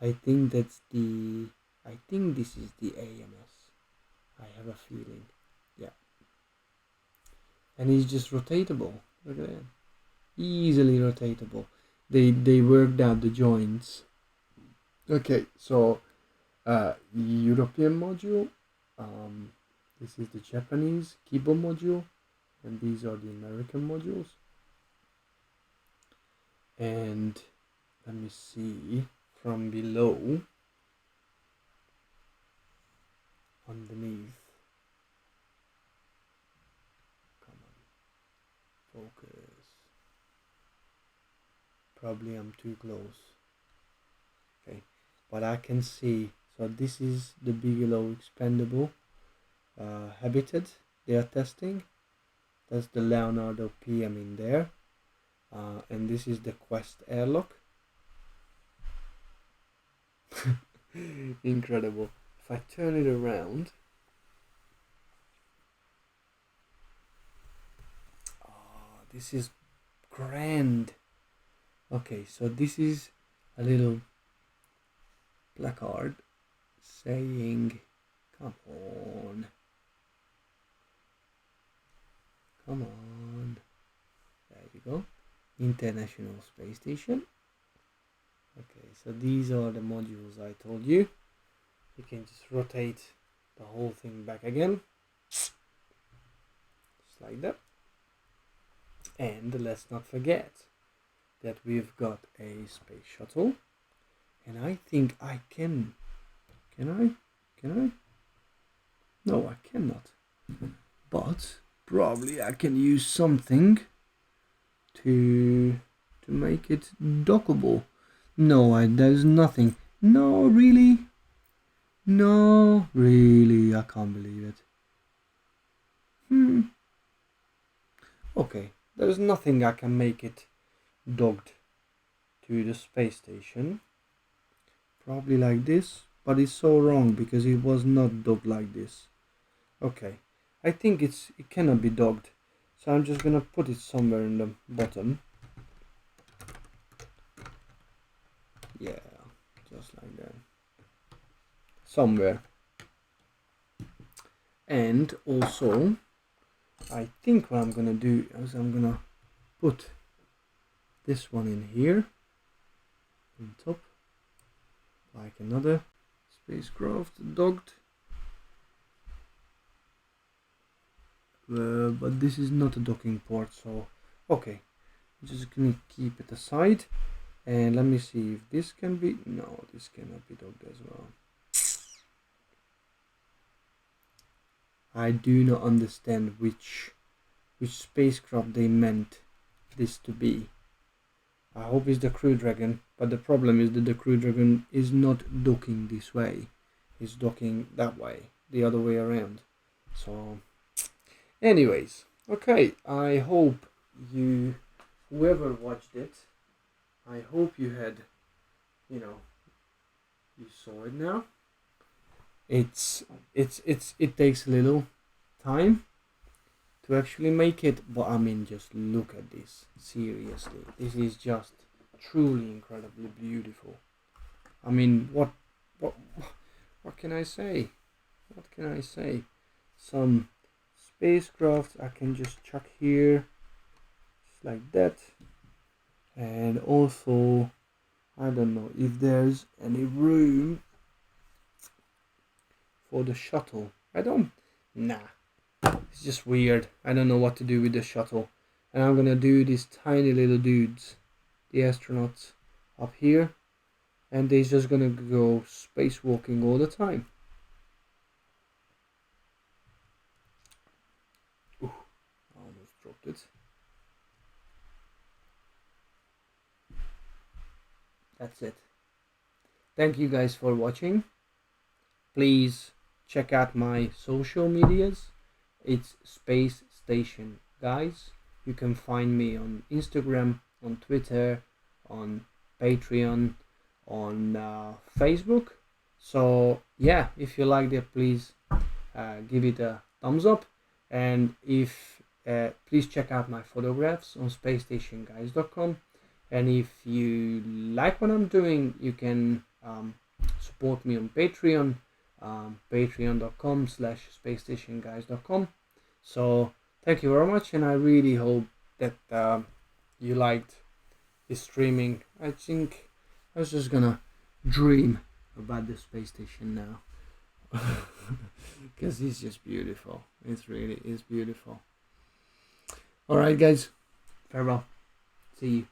A: I think this is the AMS. I have a feeling. Yeah. And it's just rotatable. Look at that. Easily rotatable. They worked out the joints. Okay, so European module. This is the Japanese Kibo module, and these are the American modules. And let me see from below, underneath. Come on, focus. Probably I'm too close. Okay, but I can see. So this is the Bigelow expandable habitat they are testing. That's the Leonardo PM in there. And this is the Quest airlock. Incredible. If I turn it around, this is grand. Okay, so this is a little placard saying, come on, there you go, International Space Station. Okay, so these are the modules I told you. You can just rotate the whole thing back again, just like that. And let's not forget that we've got a space shuttle, and I think I can I? No, I cannot. But probably I can use something to make it dockable. No, there's nothing. No, really? No, really, I can't believe it. Okay, there's nothing I can make it docked to the space station. Probably like this, but it's so wrong because it was not docked like this. Okay, I think it cannot be docked, so I'm just gonna put it somewhere in the bottom. Yeah, like that, somewhere. And also, I think what I'm gonna do is I'm gonna put this one in here on top, like another spacecraft docked. But this is not a docking port, so okay, I'm just gonna keep it aside. And let me see if this can be, no, this cannot be docked as well. I do not understand which spacecraft they meant this to be. I hope it's the Crew Dragon, but the problem is that the Crew Dragon is not docking this way. It's docking that way, the other way around. So, anyways, okay, I hope you, whoever watched it, I hope you had, you saw it now. It takes a little time to actually make it, but I mean, just look at this. Seriously, this is just truly incredibly beautiful. I mean, what can I say? What can I say? Some spacecraft I can just chuck here, just like that. And also, I don't know if there's any room for the shuttle. Nah, it's just weird. I don't know what to do with the shuttle. And I'm gonna do these tiny little dudes, the astronauts, up here, and they're just gonna go spacewalking all the time. Ooh, I almost dropped it. That's it. Thank you guys for watching. Please check out my social medias. It's Space Station Guys. You can find me on Instagram, on Twitter, on Patreon, on Facebook. So yeah, if you liked it, please give it a thumbs up. And if please check out my photographs on spacestationguys.com. And if you like what I'm doing, you can support me on Patreon, patreon.com/spacestationguys.com. So thank you very much, and I really hope that you liked this streaming. I think I was just gonna dream about the space station now, because it's just beautiful. It really is beautiful. All right, guys, farewell. See you.